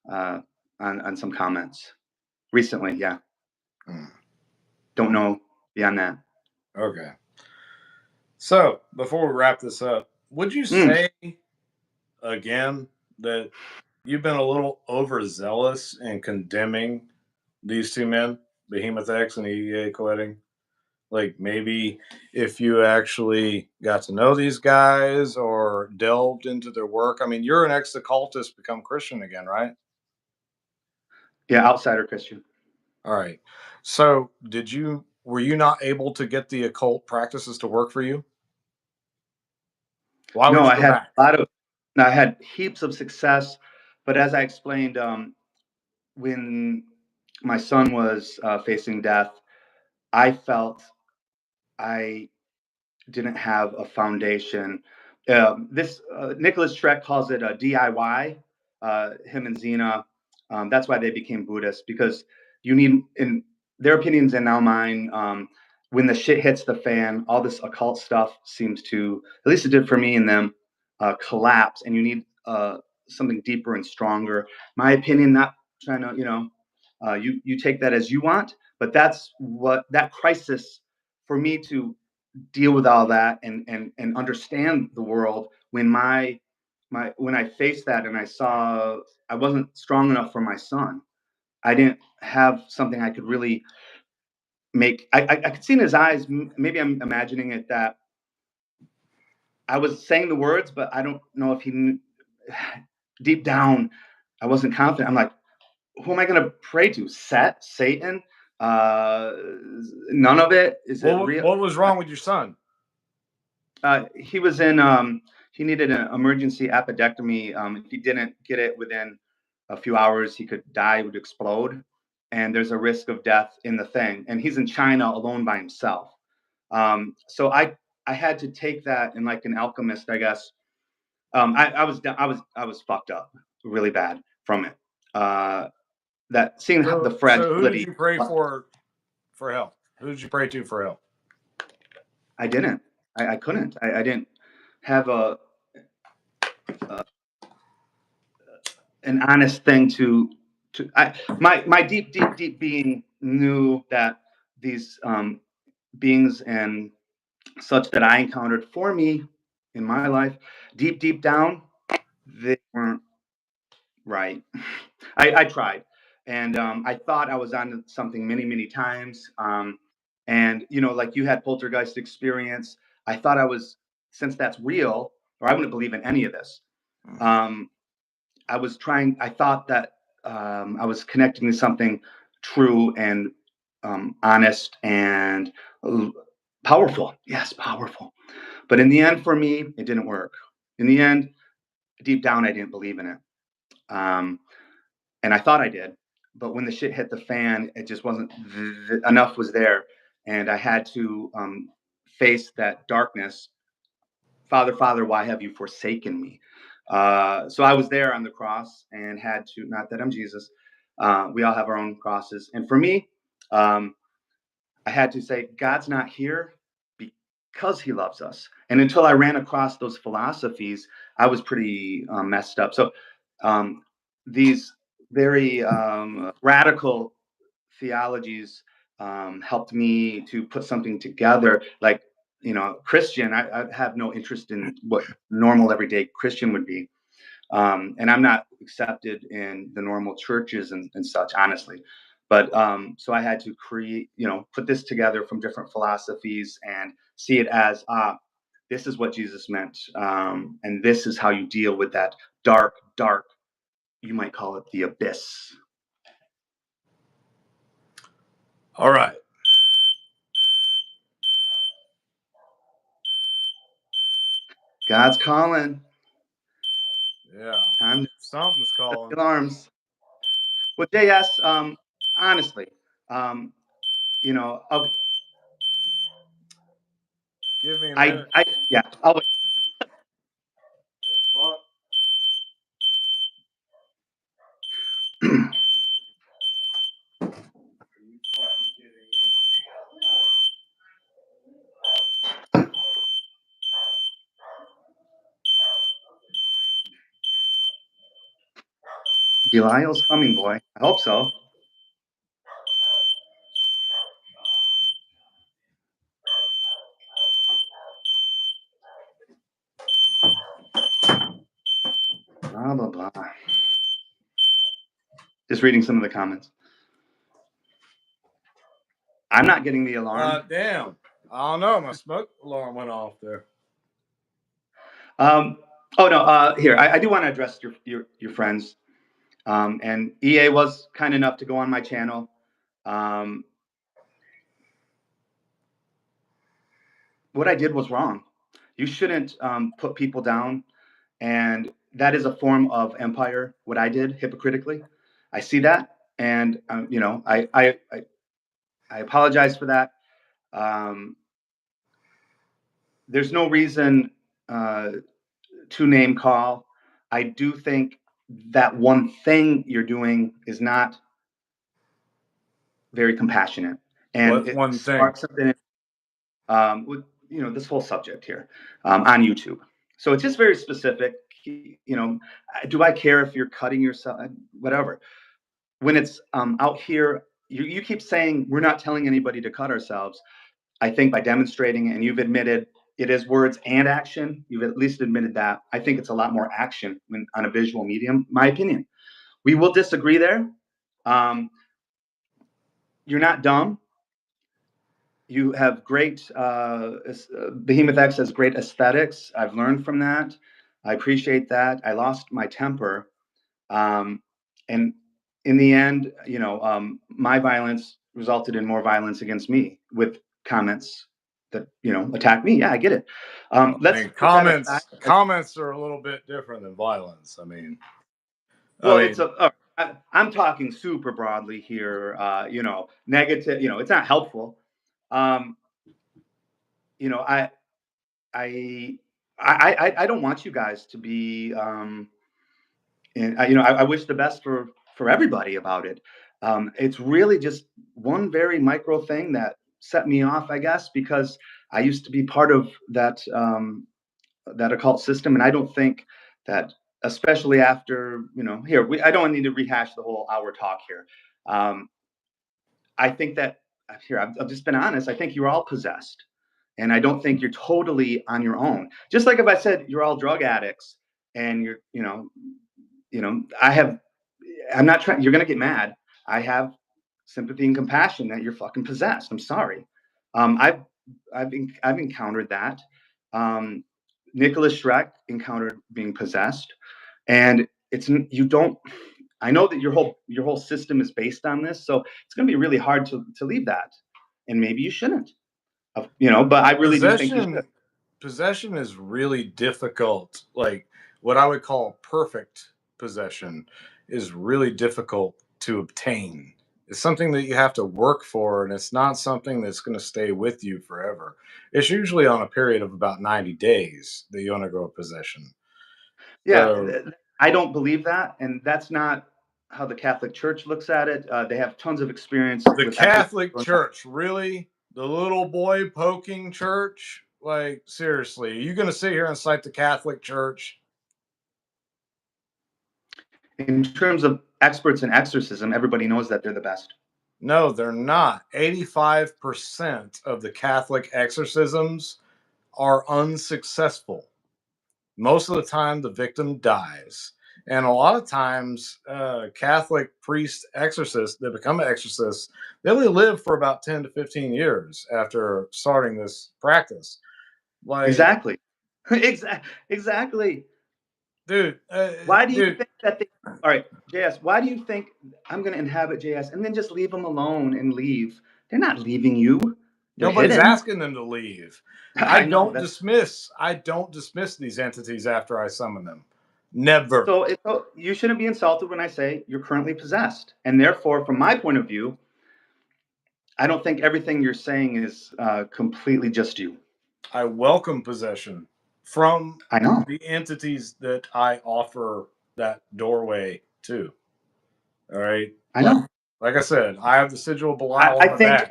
on some comments recently. Yeah. Don't know beyond that. Okay. So before we wrap this up, would you say again that you've been a little overzealous in condemning these two men, Behemoth X and egregors? Like maybe if you actually got to know these guys or delved into their work. I mean, you're an ex-occultist, become Christian again, right? Yeah, outsider Christian. All right. So were you not able to get the occult practices to work for you? Why would you go back? I had heaps of success, but as I explained, when my son was facing death, I felt I didn't have a foundation. This Nicholas Schreck calls it a DIY. Him and Zena. That's why they became Buddhists, because you need, in their opinions and now mine, when the shit hits the fan, all this occult stuff seems to, at least it did for me and them, collapse, and you need something deeper and stronger. My opinion, not trying to, you take that as you want, but that's what that crisis for me to deal with all that and understand the world when when I faced that and I saw I wasn't strong enough for my son. I didn't have something I could really make. I could see in his eyes. Maybe I'm imagining it, that I was saying the words, but I don't know if he deep down I wasn't confident. I'm like, who am I going to pray to? Satan? None of it. Is it real? What was wrong with your son? He was in. He needed an emergency appendectomy. If he didn't get it within a few hours, he could die, would explode, and there's a risk of death in the thing. And he's in China alone by himself. So I had to take that, and like an alchemist, I guess. I was fucked up really bad from it. That seeing the So who did fragility. you pray for help? Who did you pray to for help? I didn't. I couldn't. I didn't have an honest thing to. My deep being knew that these beings and such that I encountered for me in my life, deep down, they weren't right. I tried, and I thought I was on something many times. And like you had poltergeist experience. I thought I was, since that's real, or I wouldn't believe in any of this. I was trying. I thought that I was connecting to something true and honest and powerful. Yes, powerful. But in the end, for me, it didn't work. In the end, deep down, I didn't believe in it. And I thought I did, but when the shit hit the fan, it just wasn't enough was there, and I had to face that darkness. Father, Father, why have you forsaken me? So I was there on the cross and had to. Not that I'm Jesus. We all have our own crosses, and for me, I had to say, God's not here because He loves us. And until I ran across those philosophies, I was pretty messed up. So these very radical theologies helped me to put something together. Like, Christian, I have no interest in what normal everyday Christian would be. And I'm not accepted in the normal churches and such, honestly. But so I had to create, put this together from different philosophies and see it as, this is what Jesus meant. And this is how you deal with that dark, you might call it the abyss. All right. God's calling. Yeah. Time to Something's set calling. the alarms. Well, JS, honestly, I'll, Give me a minute. yeah, I'll wait. Fuck. Are you fucking kidding me? Belial's coming, boy. I hope so. Blah, blah, blah. Just reading some of the comments. I'm not getting the alarm. Damn. I don't know. My smoke alarm went off there. Oh no. Here, I do want to address your friends. And EA was kind enough to go on my channel. What I did was wrong. You shouldn't put people down, and that is a form of empire. What I did hypocritically, I see that, and I apologize for that. There's no reason to name call. I do think that one thing you're doing is not very compassionate, and What it one thing? sparks something with this whole subject here on YouTube. So it's just very specific. Do I care if you're cutting yourself? Whatever. When it's out here, you keep saying we're not telling anybody to cut ourselves. I think by demonstrating, and you've admitted it is words and action. You've at least admitted that. I think it's a lot more action when on a visual medium. My opinion. We will disagree there. You're not dumb. You have great. Behemoth X has great aesthetics. I've learned from that. I appreciate that. I lost my temper, and in the end, my violence resulted in more violence against me with comments that attack me. Yeah, I get it. Let's put that aside. Comments are a little bit different than violence. I mean, Well, I'm talking super broadly here. Negative. It's not helpful. Um, I I don't want you guys to be. And I wish the best for everybody about it. It's really just one very micro thing that set me off, I guess, because I used to be part of that occult system, and I don't think that, especially after I don't need to rehash the whole hour talk here. I think that I've just been honest. I think you're all possessed, and I don't think you're totally on your own. Just like if I said you're all drug addicts, and I'm not trying, you're going to get mad. I have sympathy and compassion that you're fucking possessed. I'm sorry. I've encountered that. Nicholas Schreck encountered being possessed, and I know that your whole system is based on this, so it's going to be really hard to leave that, and maybe you shouldn't, but I really do think you should. Possession is really difficult. Like, what I would call perfect possession is really difficult to obtain. It's something that you have to work for, and it's not something that's going to stay with you forever. It's usually on a period of about 90 days that you undergo possession. Yeah, So, I don't believe that, and that's not how the Catholic Church looks at it. They have tons of experience the with Catholic Church, really? The little boy poking church? Like, seriously, are you going to sit here and cite the Catholic Church? In terms of experts in exorcism, everybody knows that they're the best. No, they're not. 85% of the Catholic exorcisms are unsuccessful. Most of the time, the victim dies. And a lot of times, Catholic priest exorcists that become exorcists, they only live for about 10 to 15 years after starting this practice. Like, Exactly. Exactly. dude. Why do you think that all right, JS, why do you think I'm going to inhabit JS and then just leave them alone and leave? They're not leaving you. They're Nobody's hidden. asking them to leave. I don't dismiss these entities after I summon them. Never. So you shouldn't be insulted when I say you're currently possessed. And therefore, from my point of view, I don't think everything you're saying is completely just you. I welcome possession from I know the entities that I offer that doorway to. All right. I know. Like I said, I have the sigil of Belial on I my think back.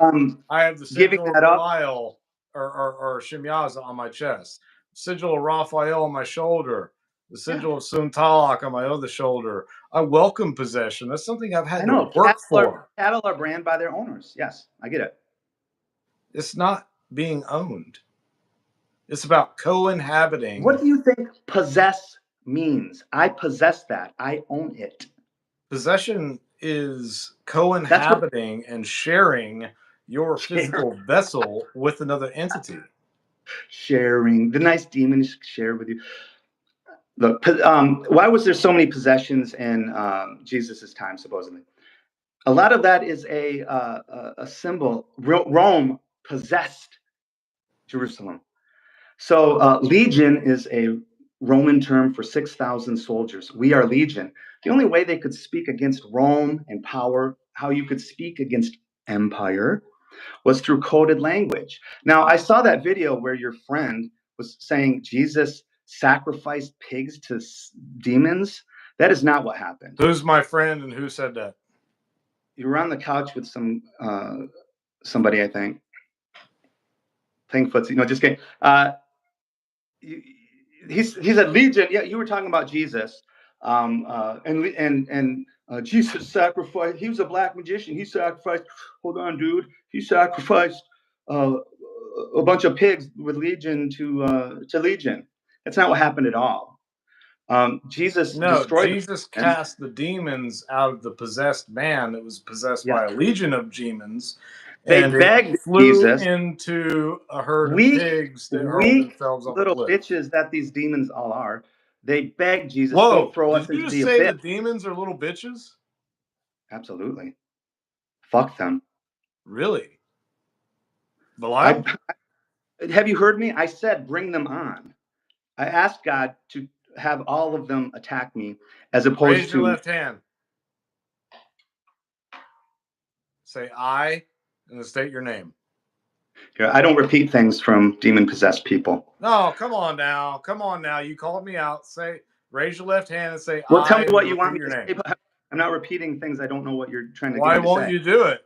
I have the sigil of Belial or Shemyaza on my chest. Sigil of Raphael on my shoulder. The sigil of Suntalak on my other shoulder. I welcome possession. That's something I've had to work for. Cattle are branded by their owners. Yes, I get it. It's not being owned. It's about co-inhabiting. What do you think possess means? I possess that. I own it. Possession is co-inhabiting and sharing your physical vessel with another entity. Sharing. The nice demons share with you. Look, why was there so many possessions in Jesus's time, supposedly? A lot of that is a symbol. Rome possessed Jerusalem. So legion is a Roman term for 6,000 soldiers. We are legion. The only way they could speak against Rome and power, how you could speak against empire, was through coded language. Now, I saw that video where your friend was saying Jesus sacrificed pigs to demons. That is not what happened. Who's my friend and who said that? You were on the couch with somebody, I think. Playing footsie. No, just kidding. He said legion. Yeah, you were talking about Jesus. And Jesus sacrificed. He was a black magician. He sacrificed. Hold on, dude. He sacrificed a bunch of pigs with legion to legion. That's not what happened at all. Jesus cast the demons out of the possessed man that was possessed by a legion of demons. They and begged flew Jesus into a herd of pigs that hurled themselves on little the cliff. Bitches that these demons all are. They begged Jesus, Whoa, don't throw us into the abyss. Did you just say the demons are little bitches? Absolutely. Fuck them. Really? Belial? Have you heard me? I said, bring them on. I asked God to have all of them attack me as opposed Raise your to, left hand. Say I, and then state your name. I don't repeat things from demon possessed people. No, come on now. Come on now. You called me out. Say, raise your left hand and say Well, tell I, me and what then you want repeat me your to name. say, but I'm not repeating things I don't know what you're trying to get Why me to won't say. you do it?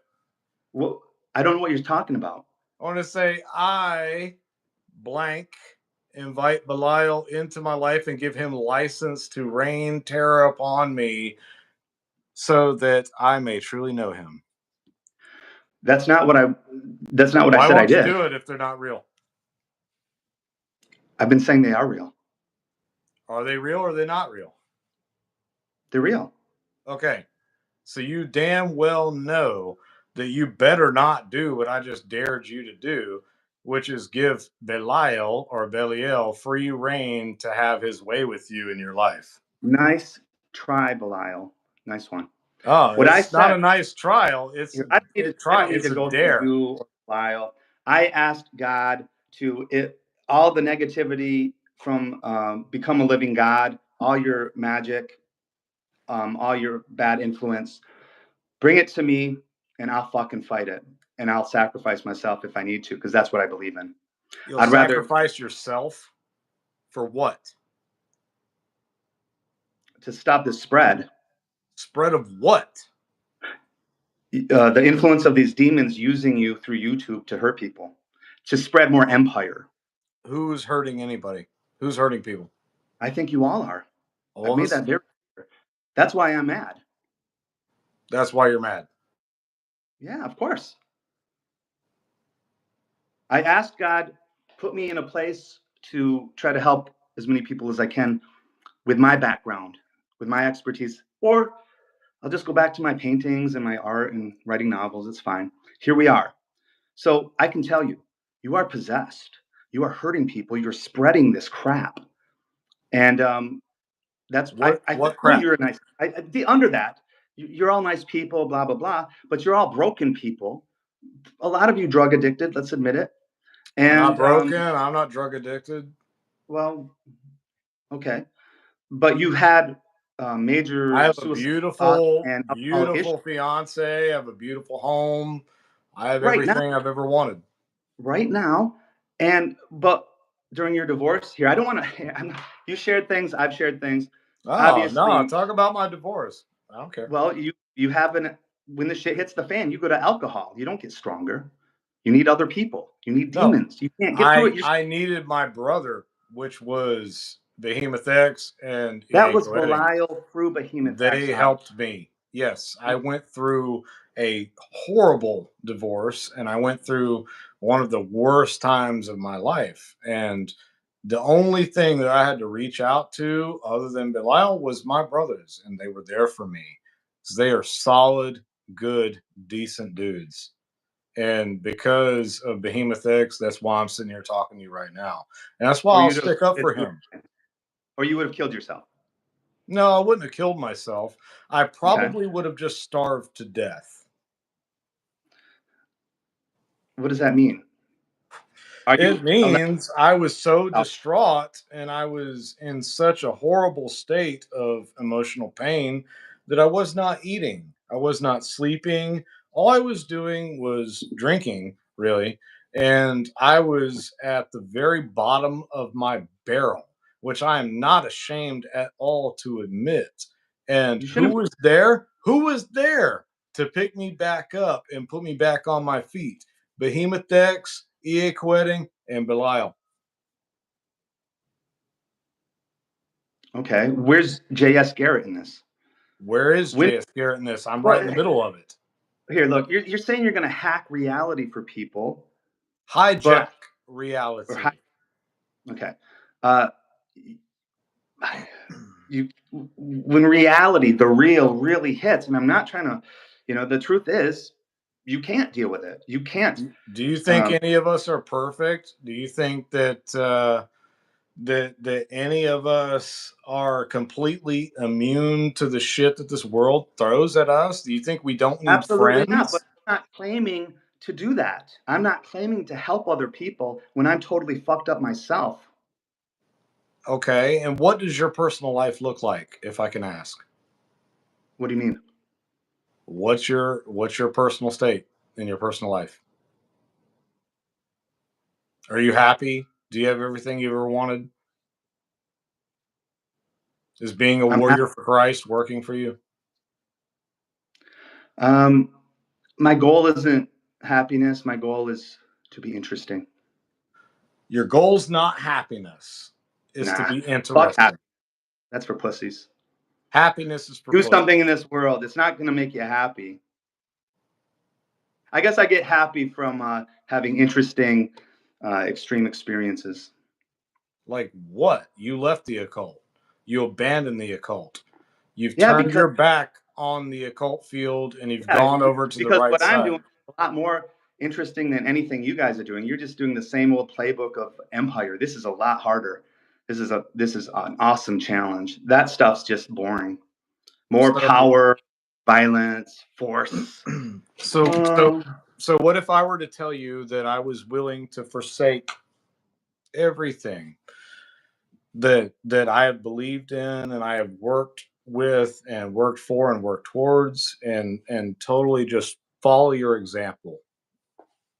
Well, I don't know what you're talking about. I want to say I blank invite Belial into my life and give him license to rain terror upon me so that I may truly know him. That's not what I Why said I won't you did. do it if they're not real? I've been saying they are real. Are they real or are they not real? They're real. Okay. So you damn well know that you better not do what I just dared you to do, which is give Belial or Belial free reign to have his way with you in your life. Nice try, Belial. Nice one. Oh, What I it's not said, a nice trial. It's I don't need it's to a go through dare. you or Belial. I asked God to all the negativity from become a living God, all your magic, all your bad influence. Bring it to me, and I'll fucking fight it, and I'll sacrifice myself if I need to, because that's what I believe in. You'll I'd rather sacrifice yourself for what? to stop the spread. Spread of what? The influence of these demons using you through YouTube to hurt people, to spread more empire. Who's hurting anybody? Who's hurting people? I think you all are. All I've of made us? that very clear. That's why I'm mad. That's why you're mad. Yeah, of course. I asked God, put me in a place to try to help as many people as I can with my background, with my expertise, or I'll just go back to my paintings and my art and writing novels. It's fine. Here we are. So I can tell you, you are possessed. You are hurting people. You're spreading this crap. And that's I What know crap? you're a nice. Under that, you're all nice people, blah blah blah. But you're all broken people. A lot of you drug addicted. Let's admit it. I'm not And broken. I'm not drug addicted. well, okay, but you've had I major have a suicide thoughts and alcohol issues beautiful fiance. I have a beautiful home. I have right now. everything I've ever wanted. Right now, and but during your divorce here, I don't want to. You shared things. I've shared things. Oh no! Obviously, Talk about my divorce. I don't care. well, you haven't. When the shit hits the fan, you go to alcohol. You don't get stronger. You need other people. You need No, demons. You can't get through it. I needed my brother, which was Behemoth X and That EA was Wedding. Belial through Behemoth X. They helped me. Yes, I went through a horrible divorce and I went through one of the worst times of my life. And the only thing that I had to reach out to other than Belial was my brothers, and they were there for me. 'Cause they are solid, good, decent dudes. And because of Behemoth X, that's why I'm sitting here talking to you right now. And that's why or I'll you'd have stick up for committed him. suicide, or you would have killed yourself. No, I wouldn't have killed myself. I Okay. probably would have just starved to death. What does that mean? Are It you allowed means I was so out? distraught and I was in such a horrible state of emotional pain that I was not eating. I was not sleeping. All I was doing was drinking, really. And I was at the very bottom of my barrel, which I am not ashamed at all to admit. And You who shouldn't. was there? Who was there to pick me back up and put me back on my feet? Behemoth X, EA Wedding, and Belial. Okay. Where's J.S. Garrett in this? Where is When? JS Garrett in this? I'm right in Well, the middle of it. here, look. You're saying you're going to hack reality for people, but Hijack or reality. okay. Uh, you when reality, the real, really hits, and I'm not trying to. The truth is, you can't deal with it. You can't. Do you think Um, any of us are perfect? Do you think that that any of us are completely immune to the shit that this world throws at us? Do you think we don't need Absolutely not. But friends? I'm not claiming to do that. I'm not claiming to help other people when I'm totally fucked up myself. Okay, and what does your personal life look like, if I can ask? What do you mean? What's your personal state in your personal life? Are you happy? Do you have everything you ever wanted? Is being a I'm not, warrior for Christ working for you? um, my goal isn't happiness. My goal is to be interesting. Your goal's not happiness. Is to Nah, be fuck happy. interesting. That's for pussies. Happiness is for Do pussy. something in this world. It's not going to make you happy. I guess I get happy from having interesting, extreme experiences. Like what? You left the occult. You abandoned the occult. You've Yeah, turned because your back on the occult field and you've yeah, gone over to the because right what I'm side. doing is a lot more interesting than anything you guys are doing. You're just doing the same old playbook of Empire. This is a lot harder. This is an awesome challenge. That stuff's just boring. More So power, violence, force. so so Um, so what if I were to tell you that I was willing to forsake everything that I have believed in and I have worked with and worked for and worked towards and totally just follow your example?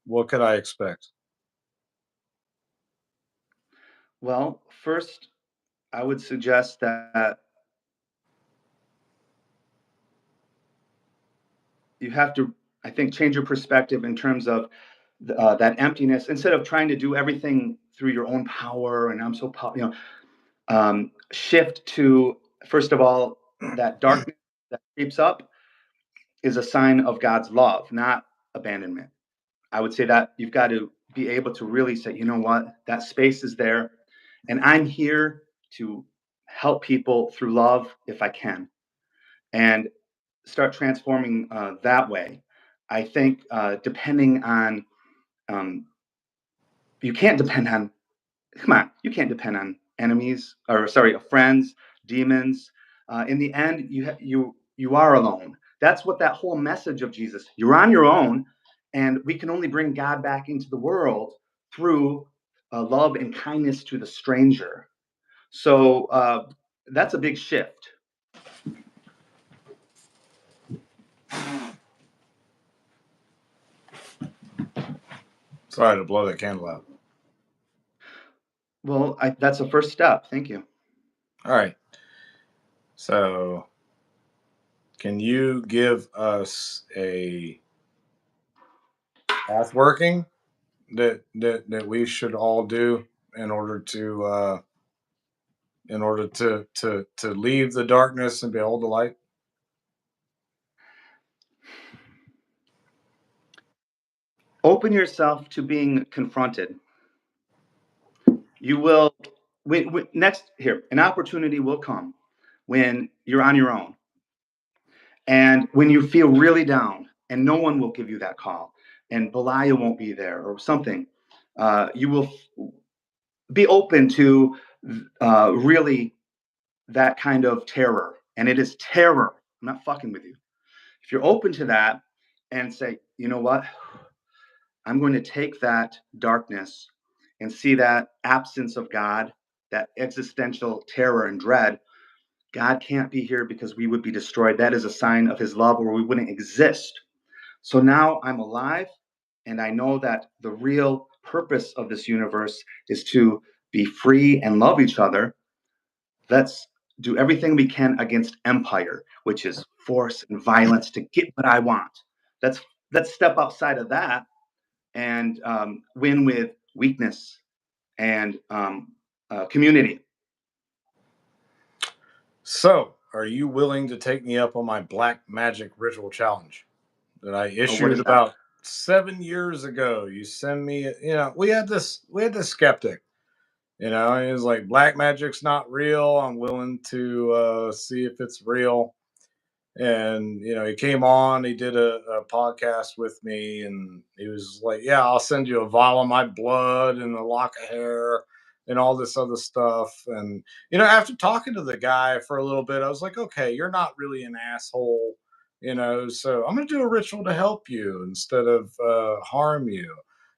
What could I expect? well, first, I would suggest that you have to, I think, change your perspective in terms of that emptiness. Instead of trying to do everything through your own power and I'm so shift to, first of all, that darkness that creeps up is a sign of God's love, not abandonment. I would say that you've got to be able to really say, you know what, that space is there, and I'm here to help people through love if I can, and start transforming that way. I think depending on, um, you can't depend on, come on, you can't depend on enemies or sorry, friends, demons. In the end, you are alone. That's what that whole message of Jesus. You're on your own, and we can only bring God back into the world through love and kindness to the stranger. So that's a big shift. Sorry to blow that candle out. Well, that's the first step. Thank you. All right. So, can you give us a path working that we should all do in order to leave the darkness and behold the light? Open yourself to being confronted. You will, next, here, an opportunity will come when you're on your own and when you feel really down and no one will give you that call and Belia won't be there or something. You will be open to really that kind of terror. And it is terror. I'm not fucking with you. If you're open to that and say, you know what? I'm going to take that darkness and see that absence of God, that existential terror and dread. God can't be here because we would be destroyed. That is a sign of his love or we wouldn't exist. So now I'm alive and I know that the real purpose of this universe is to be free and love each other. Let's do everything we can against empire, which is force and violence to get what I want. Let's let's step outside of that and win with weakness and community. So, are you willing to take me up on my black magic ritual challenge that I Oh, what issued is that? about 7 years ago? You send me, we had this skeptic. He was like, black magic's not real. I'm willing to see if it's real. And, he came on, he did a podcast with me, and he was like, yeah, I'll send you a vial of my blood and a lock of hair and all this other stuff. And, after talking to the guy for a little bit, I was like, okay, you're not really an asshole. So I'm going to do a ritual to help you instead of harm you.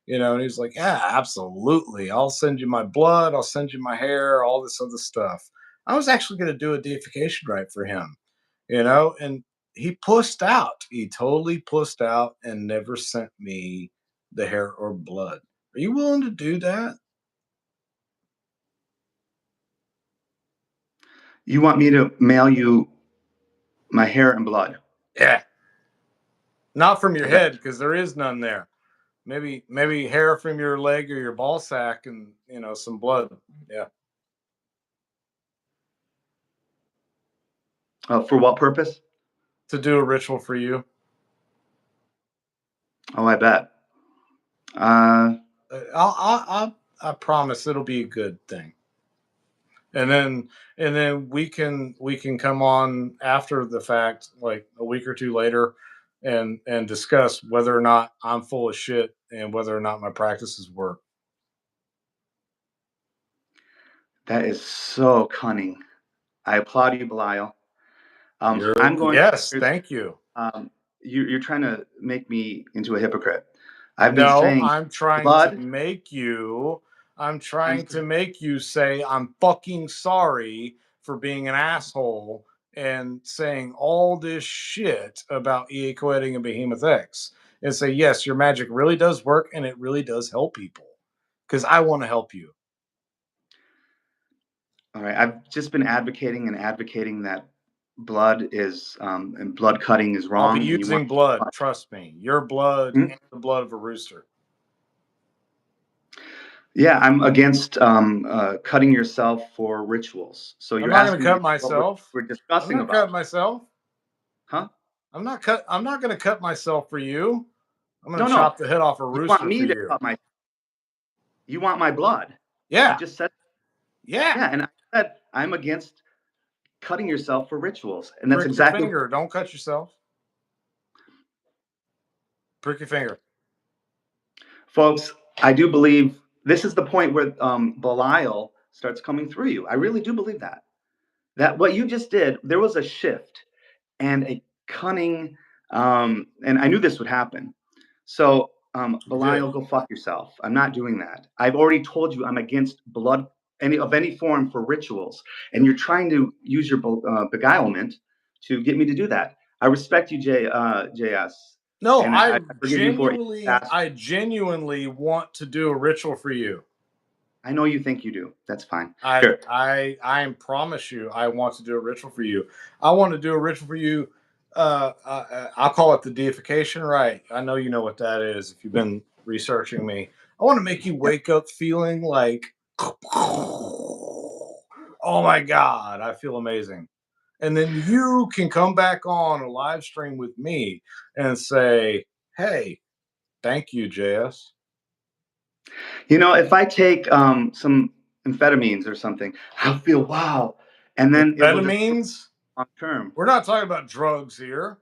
And he's like, yeah, absolutely. I'll send you my blood. I'll send you my hair, all this other stuff. I was actually going to do a deification rite for him, and he pussed out. He totally pussed out and never sent me the hair or blood. Are you willing to do that? You want me to mail you my hair and blood? Yeah. Not from your Okay. head, because there is none there. Maybe hair from your leg or your ball sack, and some blood. Yeah. For what purpose? To do a ritual for you. Oh, I bet. Uh, I promise it'll be a good thing. And then we can come on after the fact, like a week or two later, and discuss whether or not I'm full of shit and whether or not my practices work. that is so cunning. I applaud you, Belial. I'm going. Yes, thank you. Um, you're trying to make me into a hypocrite. I've been No, saying I'm trying to blood. make you. I'm I'm, trying to make you say I'm fucking sorry for being an asshole and saying all this shit about EA Coeting and Behemoth X, and say yes, your magic really does work and it really does help people, because I want to help you. all right. I've just been advocating that blood is and blood cutting is I'll be wrong, and you want. using blood. Trust me, your blood Hmm? and the blood of a rooster. Yeah, I'm against cutting yourself for rituals. So I'm you're not going to asking me cut what myself. we're I'm discussing not about, cutting myself. huh? I'm not going to cut myself for you. I'm going No, to no. chop the head off a You want rooster for me to you. cut my. You want my blood? You Yeah. just said. Yeah. Yeah, and I said I'm against cutting yourself for rituals, and that's Prick your exactly. finger. Don't cut yourself. Prick your finger. Folks, I do believe this is the point where Belial starts coming through you. I really do believe that. That what you just did, there was a shift and a cunning, and I knew this would happen. So, You did. Belial, go fuck yourself. I'm not doing that. I've already told you I'm against blood any form for rituals, and you're trying to use your beguilement to get me to do that. I respect you, JS, No, and I forgive you for it. I genuinely want to do a ritual for you. I know you think you do. That's fine. I Here. I promise you, I want to do a ritual for you. I want to do a ritual for you. I'll call it the deification rite. I know you know what that is if you've been researching me. I want to make you wake up feeling like, oh my god, I feel amazing. And then you can come back on a live stream with me and say, hey, thank you, JS. If I take some amphetamines or something, I'll feel wow, and then it will just Amphetamines? long term. We're not talking about drugs here.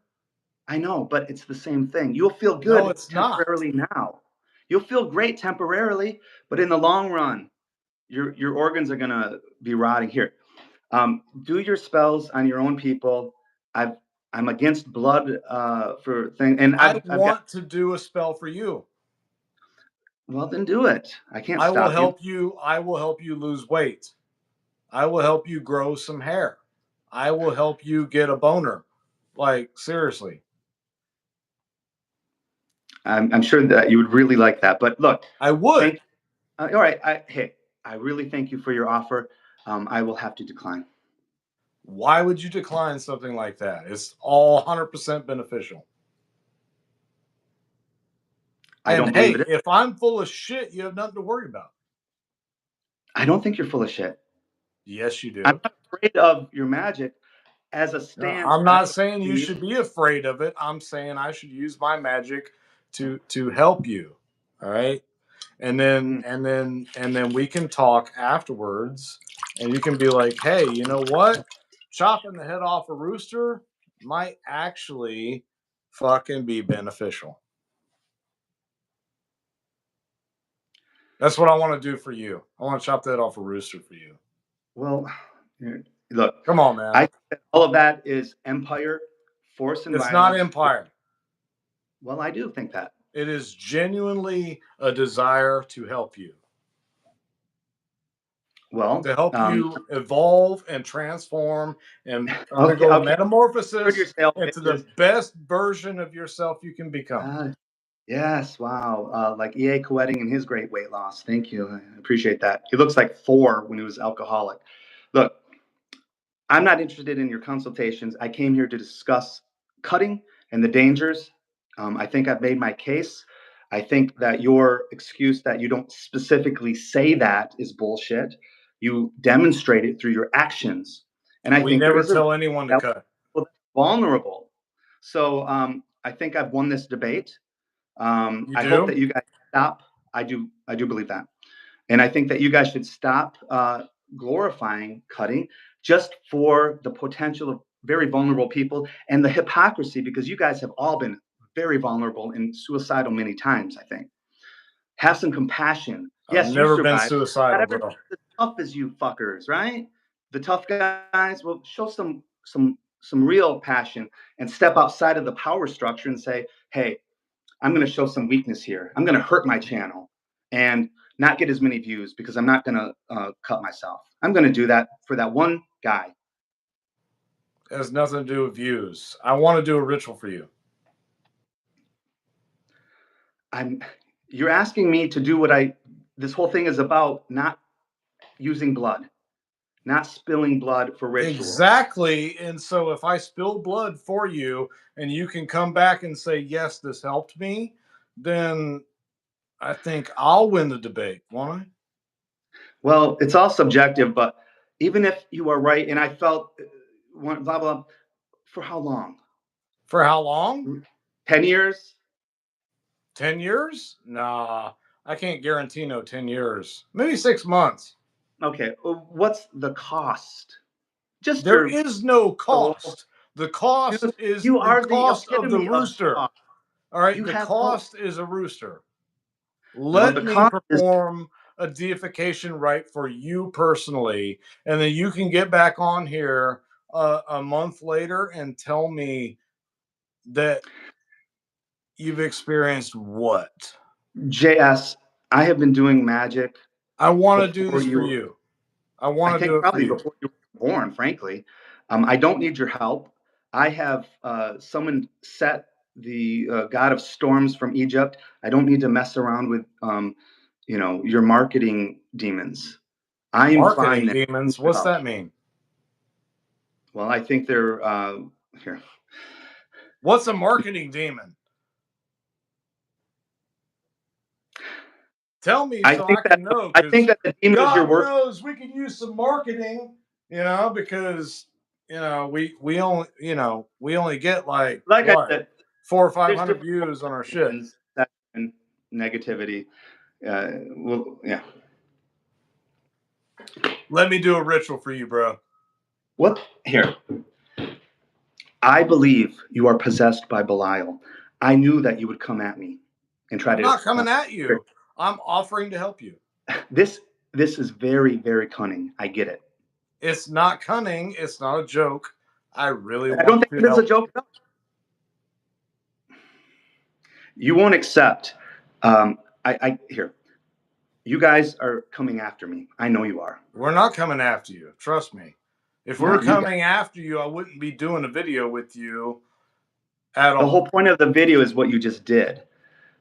I know, but it's the same thing. You'll feel No, good it's not. temporarily now. You'll feel great temporarily, but in the long run, your organs are gonna be rotting. Here, do your spells on your own people. I'm against blood for thing, and I I've got. want to do a spell for you. Well, then do it. I can't I will stop you. help you. I will help you lose weight. I will help you grow some hair. I will help you get a boner. Like, seriously. I'm sure that you would really like that. But look, I would. thank. All right. Hey, I really thank you for your offer. I will have to decline. Why would you decline something like that? It's all 100% beneficial. I don't And believe hey, it is. if I'm full of shit, you have nothing to worry about. I don't think you're full of shit. Yes, you I'm do. not afraid of your magic as a No, stance. I'm I not saying you believe. should be afraid of it. I'm saying I should use my magic to help you. All right. And then we can talk afterwards, and you can be like, hey, you know what? Chopping the head off a rooster might actually fucking be beneficial. That's what I want to do for you. I want to chop that off a rooster for you. Well, look, Come on, man. all of that is empire force and It's not violence. empire. Well, I do think that. It is genuinely a desire to help you. Well, To help you evolve and transform and undergo okay. metamorphosis Yourself into the best version of yourself you can become. Yes, wow. Like E.A. Coetting and his great weight loss. Thank you. I appreciate that. He looks like 4 when he was alcoholic. Look, I'm not interested in your consultations. I came here to discuss cutting and the dangers. I think I've made my case. I think that your excuse that you don't specifically say that is bullshit. You demonstrate it through your actions. And I We think there never is tell anyone to cut. vulnerable. So I think I've won this debate. You I do? hope that you guys stop. I do believe that. And I think that you guys should stop glorifying cutting just for the potential of very vulnerable people and the hypocrisy, because you guys have all been very vulnerable and suicidal many times, I think. Have some compassion. I've Yes, you never been survived. Not suicidal, everyone's bro. as tough as you fuckers, right? The tough guys will show some real passion and step outside of the power structure and say, hey, I'm going to show some weakness here. I'm going to hurt my channel and not get as many views because I'm not going to cut myself. I'm going to do that for that one guy. It has nothing to do with views. I want to do a ritual for you. You're asking me to do this whole thing is about not using blood, not spilling blood for ritual. Exactly. And so if I spill blood for you and you can come back and say, yes, this helped me, then I think I'll win the debate, won't I? Well, it's all subjective, but even if you are right, and I felt blah, blah, for how long? For how long? 10 years? 10 years? Nah, I can't guarantee no 10 years. Maybe 6 months. Okay. What's the cost? Just There is no cost. The cost is you the are cost the of the epitome rooster. Of All right, you the have cost is a rooster. no, Let the me cost is perform a deification rite for you personally, and then you can get back on here a month later and tell me that you've experienced what? JS. I have been doing magic. I want to do this for you. I want to do it for probably you. before you were born, frankly. I don't need your help. I have someone set the god of storms from Egypt. I don't need to mess around with, your marketing demons. I am Marketing fine. demons. What's that mean? Well, I think they're here. What's a marketing demon? Tell me so I can know. I think that the demons God you're working. knows we can use some marketing, because we only get like Like I what said, 400 or there's 500 different views on our shit. and negativity. Well, yeah. Let me do a ritual for you, bro. What here? I believe you are possessed by Belial. I knew that you would come at me and try I'm to. not coming at you. I'm offering to help you. This is very, very cunning. I get it. It's not cunning. It's not a joke. I really I don't want think to it's a help. joke. You won't accept. I here. You guys are coming after me. I know you are. We're not coming after you. Trust me. If we were coming after you, I wouldn't be doing a video with you at all. The whole point of the video is what you just did.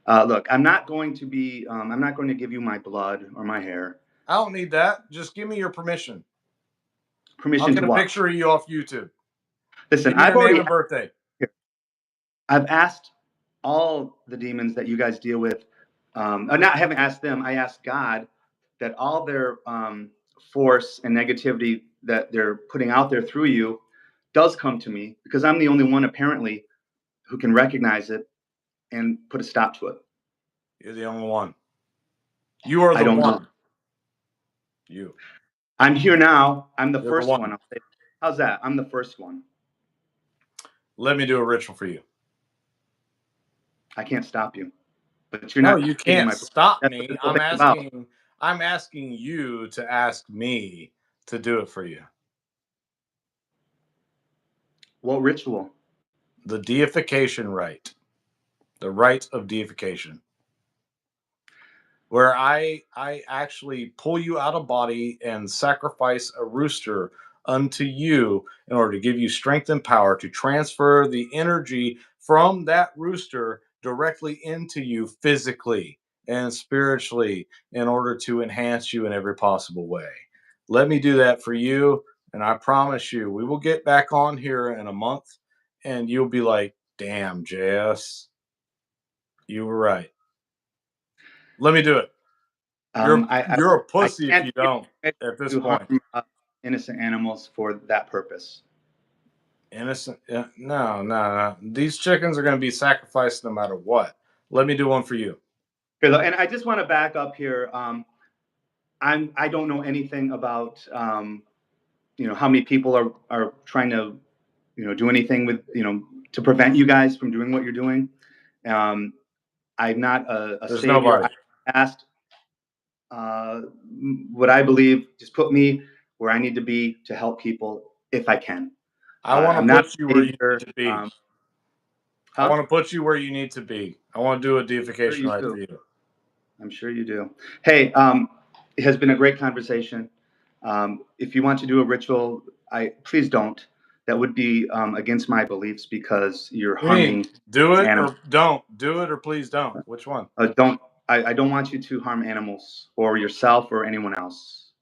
Look, I'm not going to be. I'm not going to give you my blood or my hair. I don't need that. Just give me your permission. Permission I'll get to a what? picture of you off YouTube. Listen, Give me I've your already name and birthday. I've asked all the demons that you guys deal with. I haven't asked them. I asked God that all their force and negativity that they're putting out there through you does come to me, because I'm the only one apparently who can recognize it and put a stop to it. You're the only one. You are the I don't one. know. You. I'm here now. I'm the You're first the one. one. I'll say, how's that? I'm the first one. Let me do a ritual for you. I can't stop you, but you're not. No, you can't stop me. I'm asking you to ask me to do it for you. What ritual? the deification rite, the rite of deification, where I actually pull you out of body and sacrifice a rooster unto you in order to give you strength and power to transfer the energy from that rooster directly into you physically and spiritually in order to enhance you in every possible way. Let me do that for you, and I promise you, we will get back on here in a month and you'll be like, damn, JS, you were right. Let me do it. You're a I pussy if can't you don't at this to point. harm innocent animals for that purpose. Innocent? No, no, no. These chickens are going to be sacrificed no matter what. Let me do one for you. And I just want to back up here. I don't know anything about how many people are trying to do anything with to prevent you guys from doing what you're doing. I'm not a There's savior. nobody. I asked what I believe. Just put me where I need to be to help people if I can. I want I'm to not put you a where you savior. need to be. I Huh? want to put you where you need to be. I want to do a deification right for you. I'm sure you do. Hey, it has been a great conversation. If you want to do a ritual, please don't. That would be against my beliefs because you're You mean harming do it animals. or don't? Do it or please don't. Which one? Don't. I don't want you to harm animals or yourself or anyone else.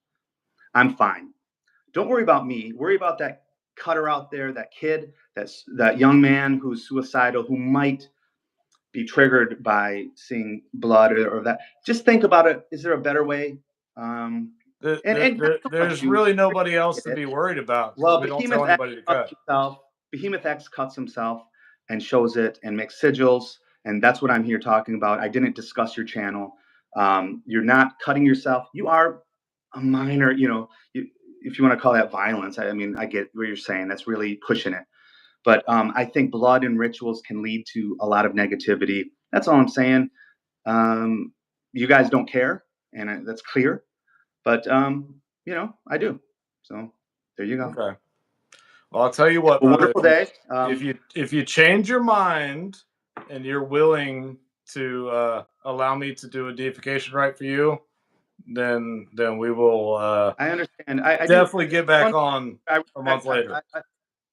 I'm fine. Don't worry about me. Worry about that cutter out there, that kid, that young man who's suicidal, who might be triggered by seeing blood or that. Just think about it. Is there a better way? There's really nobody else to be worried about because Well, we don't tell anybody to cut. Behemoth X cuts himself and shows it and makes sigils, and that's what I'm here talking about. I didn't discuss your channel. You're not cutting yourself. You are a minor, if you want to call that violence. I mean, I get what you're saying. That's really pushing it. But I think blood and rituals can lead to a lot of negativity. That's all I'm saying. You guys don't care, and that's clear. But I do. So there you go. Okay. Well, I'll tell you what, Have a brother. wonderful day. If you change your mind and you're willing to allow me to do a deification right for you, then we will. I understand. I definitely do. get back on a month later.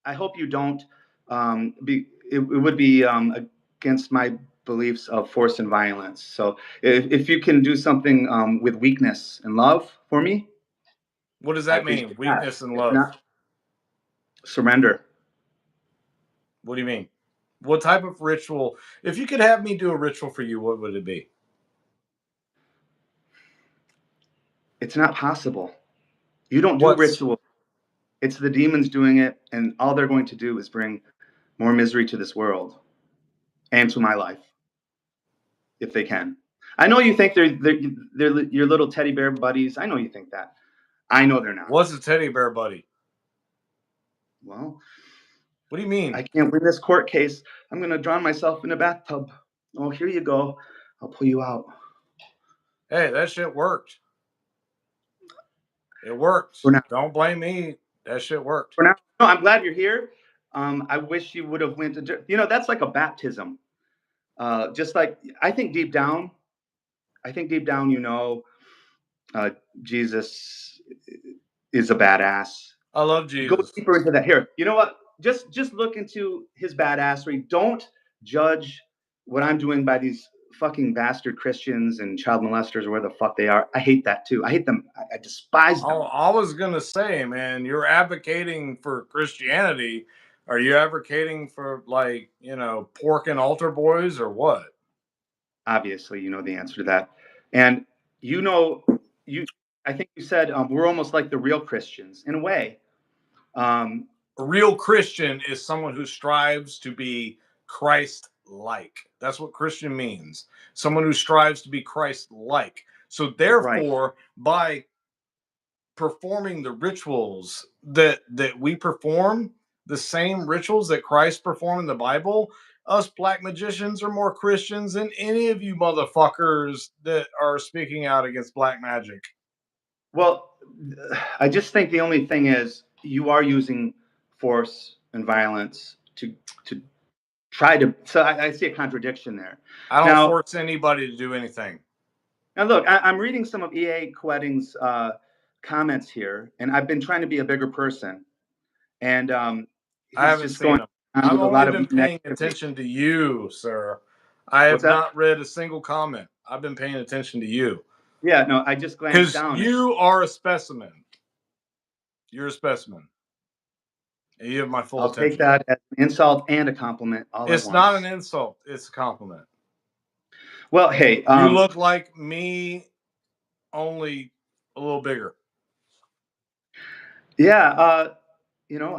I hope you don't. It would be against my beliefs of force and violence. So if you can do something with weakness and love for me, What does I that mean? appreciate Weakness that. and If love. not, surrender. What do you mean? What type of ritual? If you could have me do a ritual for you, what would it be? It's not possible. You don't do What's ritual. It's the demons doing it, and all they're going to do is bring more misery to this world and to my life, if they can. I know you think they're your little teddy bear buddies. I know you think that. I know they're not. what's a teddy bear buddy? Well, What do you mean? I can't win this court case. I'm going to drown myself in a bathtub. Oh, here you go. I'll pull you out. Hey, that shit worked. It worked. Don't blame me. That shit worked. For now, no, I'm glad you're here. I wish you would have went to. That's like a baptism. Just like I think deep down, Jesus is a badass. I love Go Jesus. deeper into that. Here, you know what? Just look into his badassery. Don't judge what I'm doing by these fucking bastard Christians and child molesters or where the fuck they are. I hate that too. I hate them. I despise them. I was gonna say, man, you're advocating for Christianity. Are you advocating for pork and altar boys or what? Obviously, you know the answer to that, and I think you said we're almost like the real Christians in a way. A real Christian is someone who strives to be Christ-like. That's what Christian means. Someone who strives to be Christ-like. So therefore, by performing the rituals that we perform, the same rituals that Christ performed in the Bible, us black magicians are more Christians than any of you motherfuckers that are speaking out against black magic. Well, I just think the only thing is you are using force and violence to try to. So I see a contradiction there. I don't Now, force anybody to do anything. now look, I'm reading some of E.A. Koetting's comments here, and I've been trying to be a bigger person, and I he's haven't just seen going them. on I've with a only lot of been paying negativity. attention to you, sir. I What's have that? not read a single comment. I've been paying attention to you. Yeah, no, I just glanced Because down. you are a specimen. You're a specimen. And you have my full I'll attention. take that as an insult and a compliment all at once. It's not an insult. It's a compliment. Well, hey, You look like me, only a little bigger. Yeah, you know,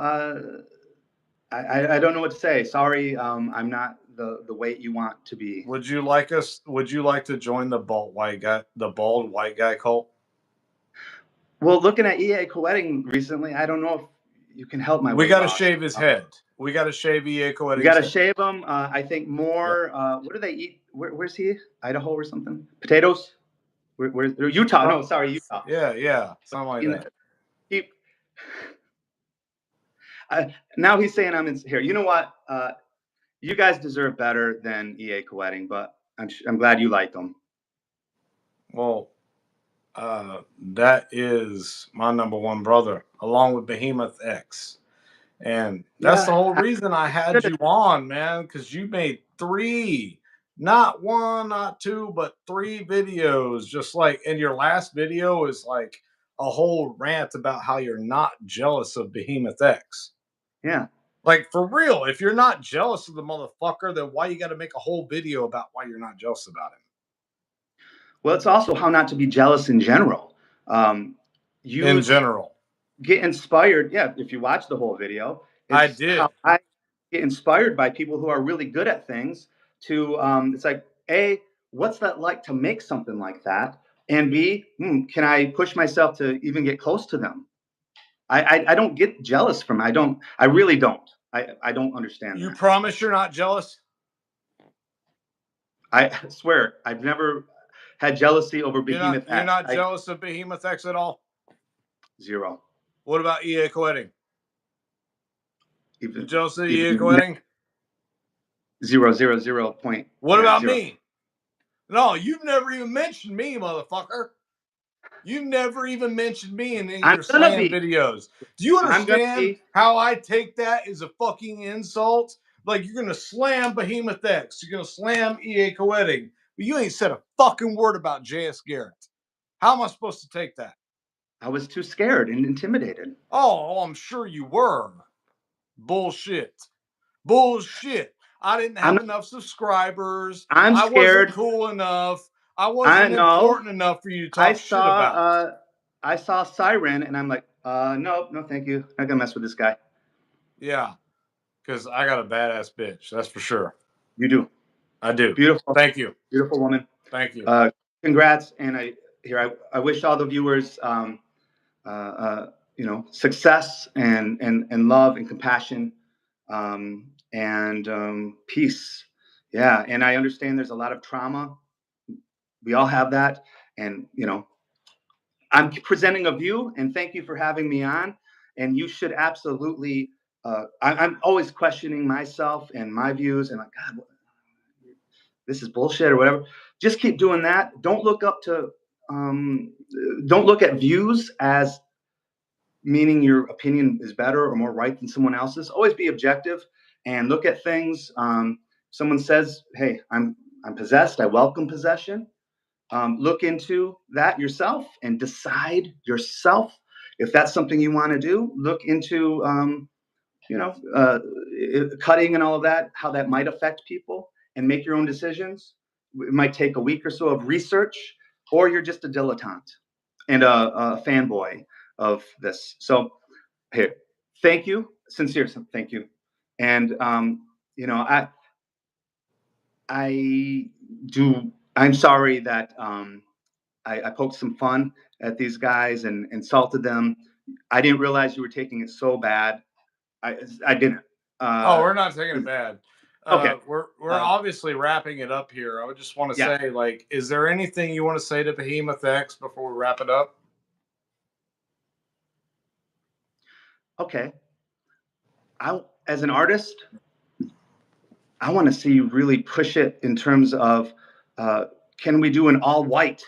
I don't know what to say. Sorry, I'm not the weight you want to be. Would you like to join the bald white guy cult? Well, looking at E.A. Koetting recently, I don't know if you can help my We weight got to loss. shave his head. We got to shave E.A. Koetting's You got to head. shave him. I think more. What do they eat? Where's he? Idaho or something? Potatoes? Where's Utah? No, sorry, Utah. Yeah, something like that. Now he's saying I'm in here. You know what? You guys deserve better than E.A. Koetting, but I'm glad you like them. Well, that is my number one brother, along with Behemoth X. And that's the whole reason I had you on, man, because you made 3, not 1, not 2, but 3 videos. Just like, and your last video is like a whole rant about how you're not jealous of Behemoth X. Yeah. Like, for real, if you're not jealous of the motherfucker, then why you got to make a whole video about why you're not jealous about him? Well, it's also how not to be jealous in general. In general. Get inspired. Yeah, if you watch the whole video, I did. How I get inspired by people who are really good at things to, it's like, A, what's that like to make something like that? And B, can I push myself to even get close to them? I don't get jealous from, I really don't. I don't understand You that. promise you're not jealous? I swear, I've never had jealousy over Behemoth X. You're not jealous of Behemoth X at all? 0. What about E.A. Koetting? You jealous of E.A. even Koetting? 0.0 point. What about me? No, you've never even mentioned me, motherfucker. You never even mentioned me in any of your slam videos. Do you understand how I take that as a fucking insult? Like, you're gonna slam Behemoth X, you're gonna slam E.A. Koetting, but you ain't said a fucking word about J.S. Garrett. How am I supposed to take that? I was too scared and intimidated. Oh, I'm sure you were. Bullshit. Bullshit. I didn't have enough subscribers. I'm scared. I wasn't cool enough. I wasn't important enough for you to talk shit about. I saw Siren and I'm like, no, thank you. Not gonna mess with this guy. Yeah, because I got a badass bitch. That's for sure. You do. I do. Beautiful. Thank you. Beautiful woman. Thank you. Congrats. And I wish all the viewers, success and love and compassion, and peace. Yeah. And I understand there's a lot of trauma. We all have that. And, I'm presenting a view, and thank you for having me on. And you should absolutely, I'm always questioning myself and my views and like, God, this is bullshit or whatever. Just keep doing that. Don't look at views as meaning your opinion is better or more right than someone else's. Always be objective and look at things. Someone says, hey, I'm possessed. I welcome possession. Look into that yourself and decide yourself if that's something you want to do. Look into, cutting and all of that, how that might affect people, and make your own decisions. It might take a week or so of research, or you're just a dilettante and a fanboy of this. So, here, thank you, sincere thank you, and I'm sorry that I poked some fun at these guys and insulted them. I didn't realize you were taking it so bad. I didn't. We're not taking it bad. Okay. We're obviously wrapping it up here. I would just want to say, like, is there anything you want to say to Behemoth X before we wrap it up? Okay. As an artist, I want to see you really push it in terms of can we do an all white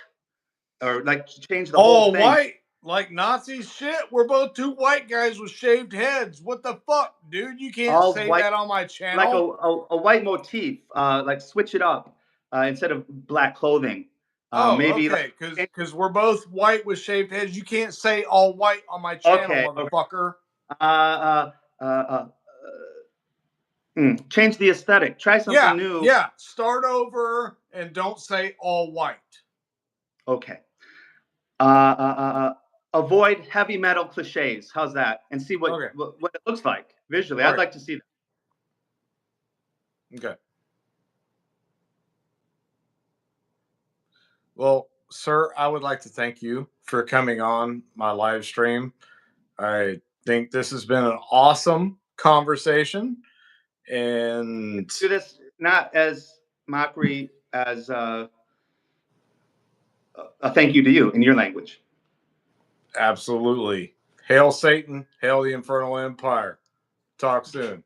or like change the whole All thing? white, like Nazi shit. We're both two white guys with shaved heads. What the fuck, dude? You can't All say white, that on my like channel. a white motif, like switch it up instead of black clothing. Oh, Maybe like, okay, because we're both white with shaved heads. You can't say all white on my channel, okay, okay. motherfucker. Uh, uh, uh, uh, change the aesthetic. Try something Yeah, new. yeah. Start over and don't say all white. Okay. Avoid heavy metal cliches. How's that? And see Okay, what it looks like visually. I'd okay, like to see that. okay. Well, sir, I would like to thank you for coming on my live stream. I think this has been an awesome conversation. And Do this not as mockery, as a thank you to you in your language. absolutely, hail Satan, hail the Infernal Empire. Talk soon.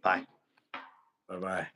Bye. Bye bye.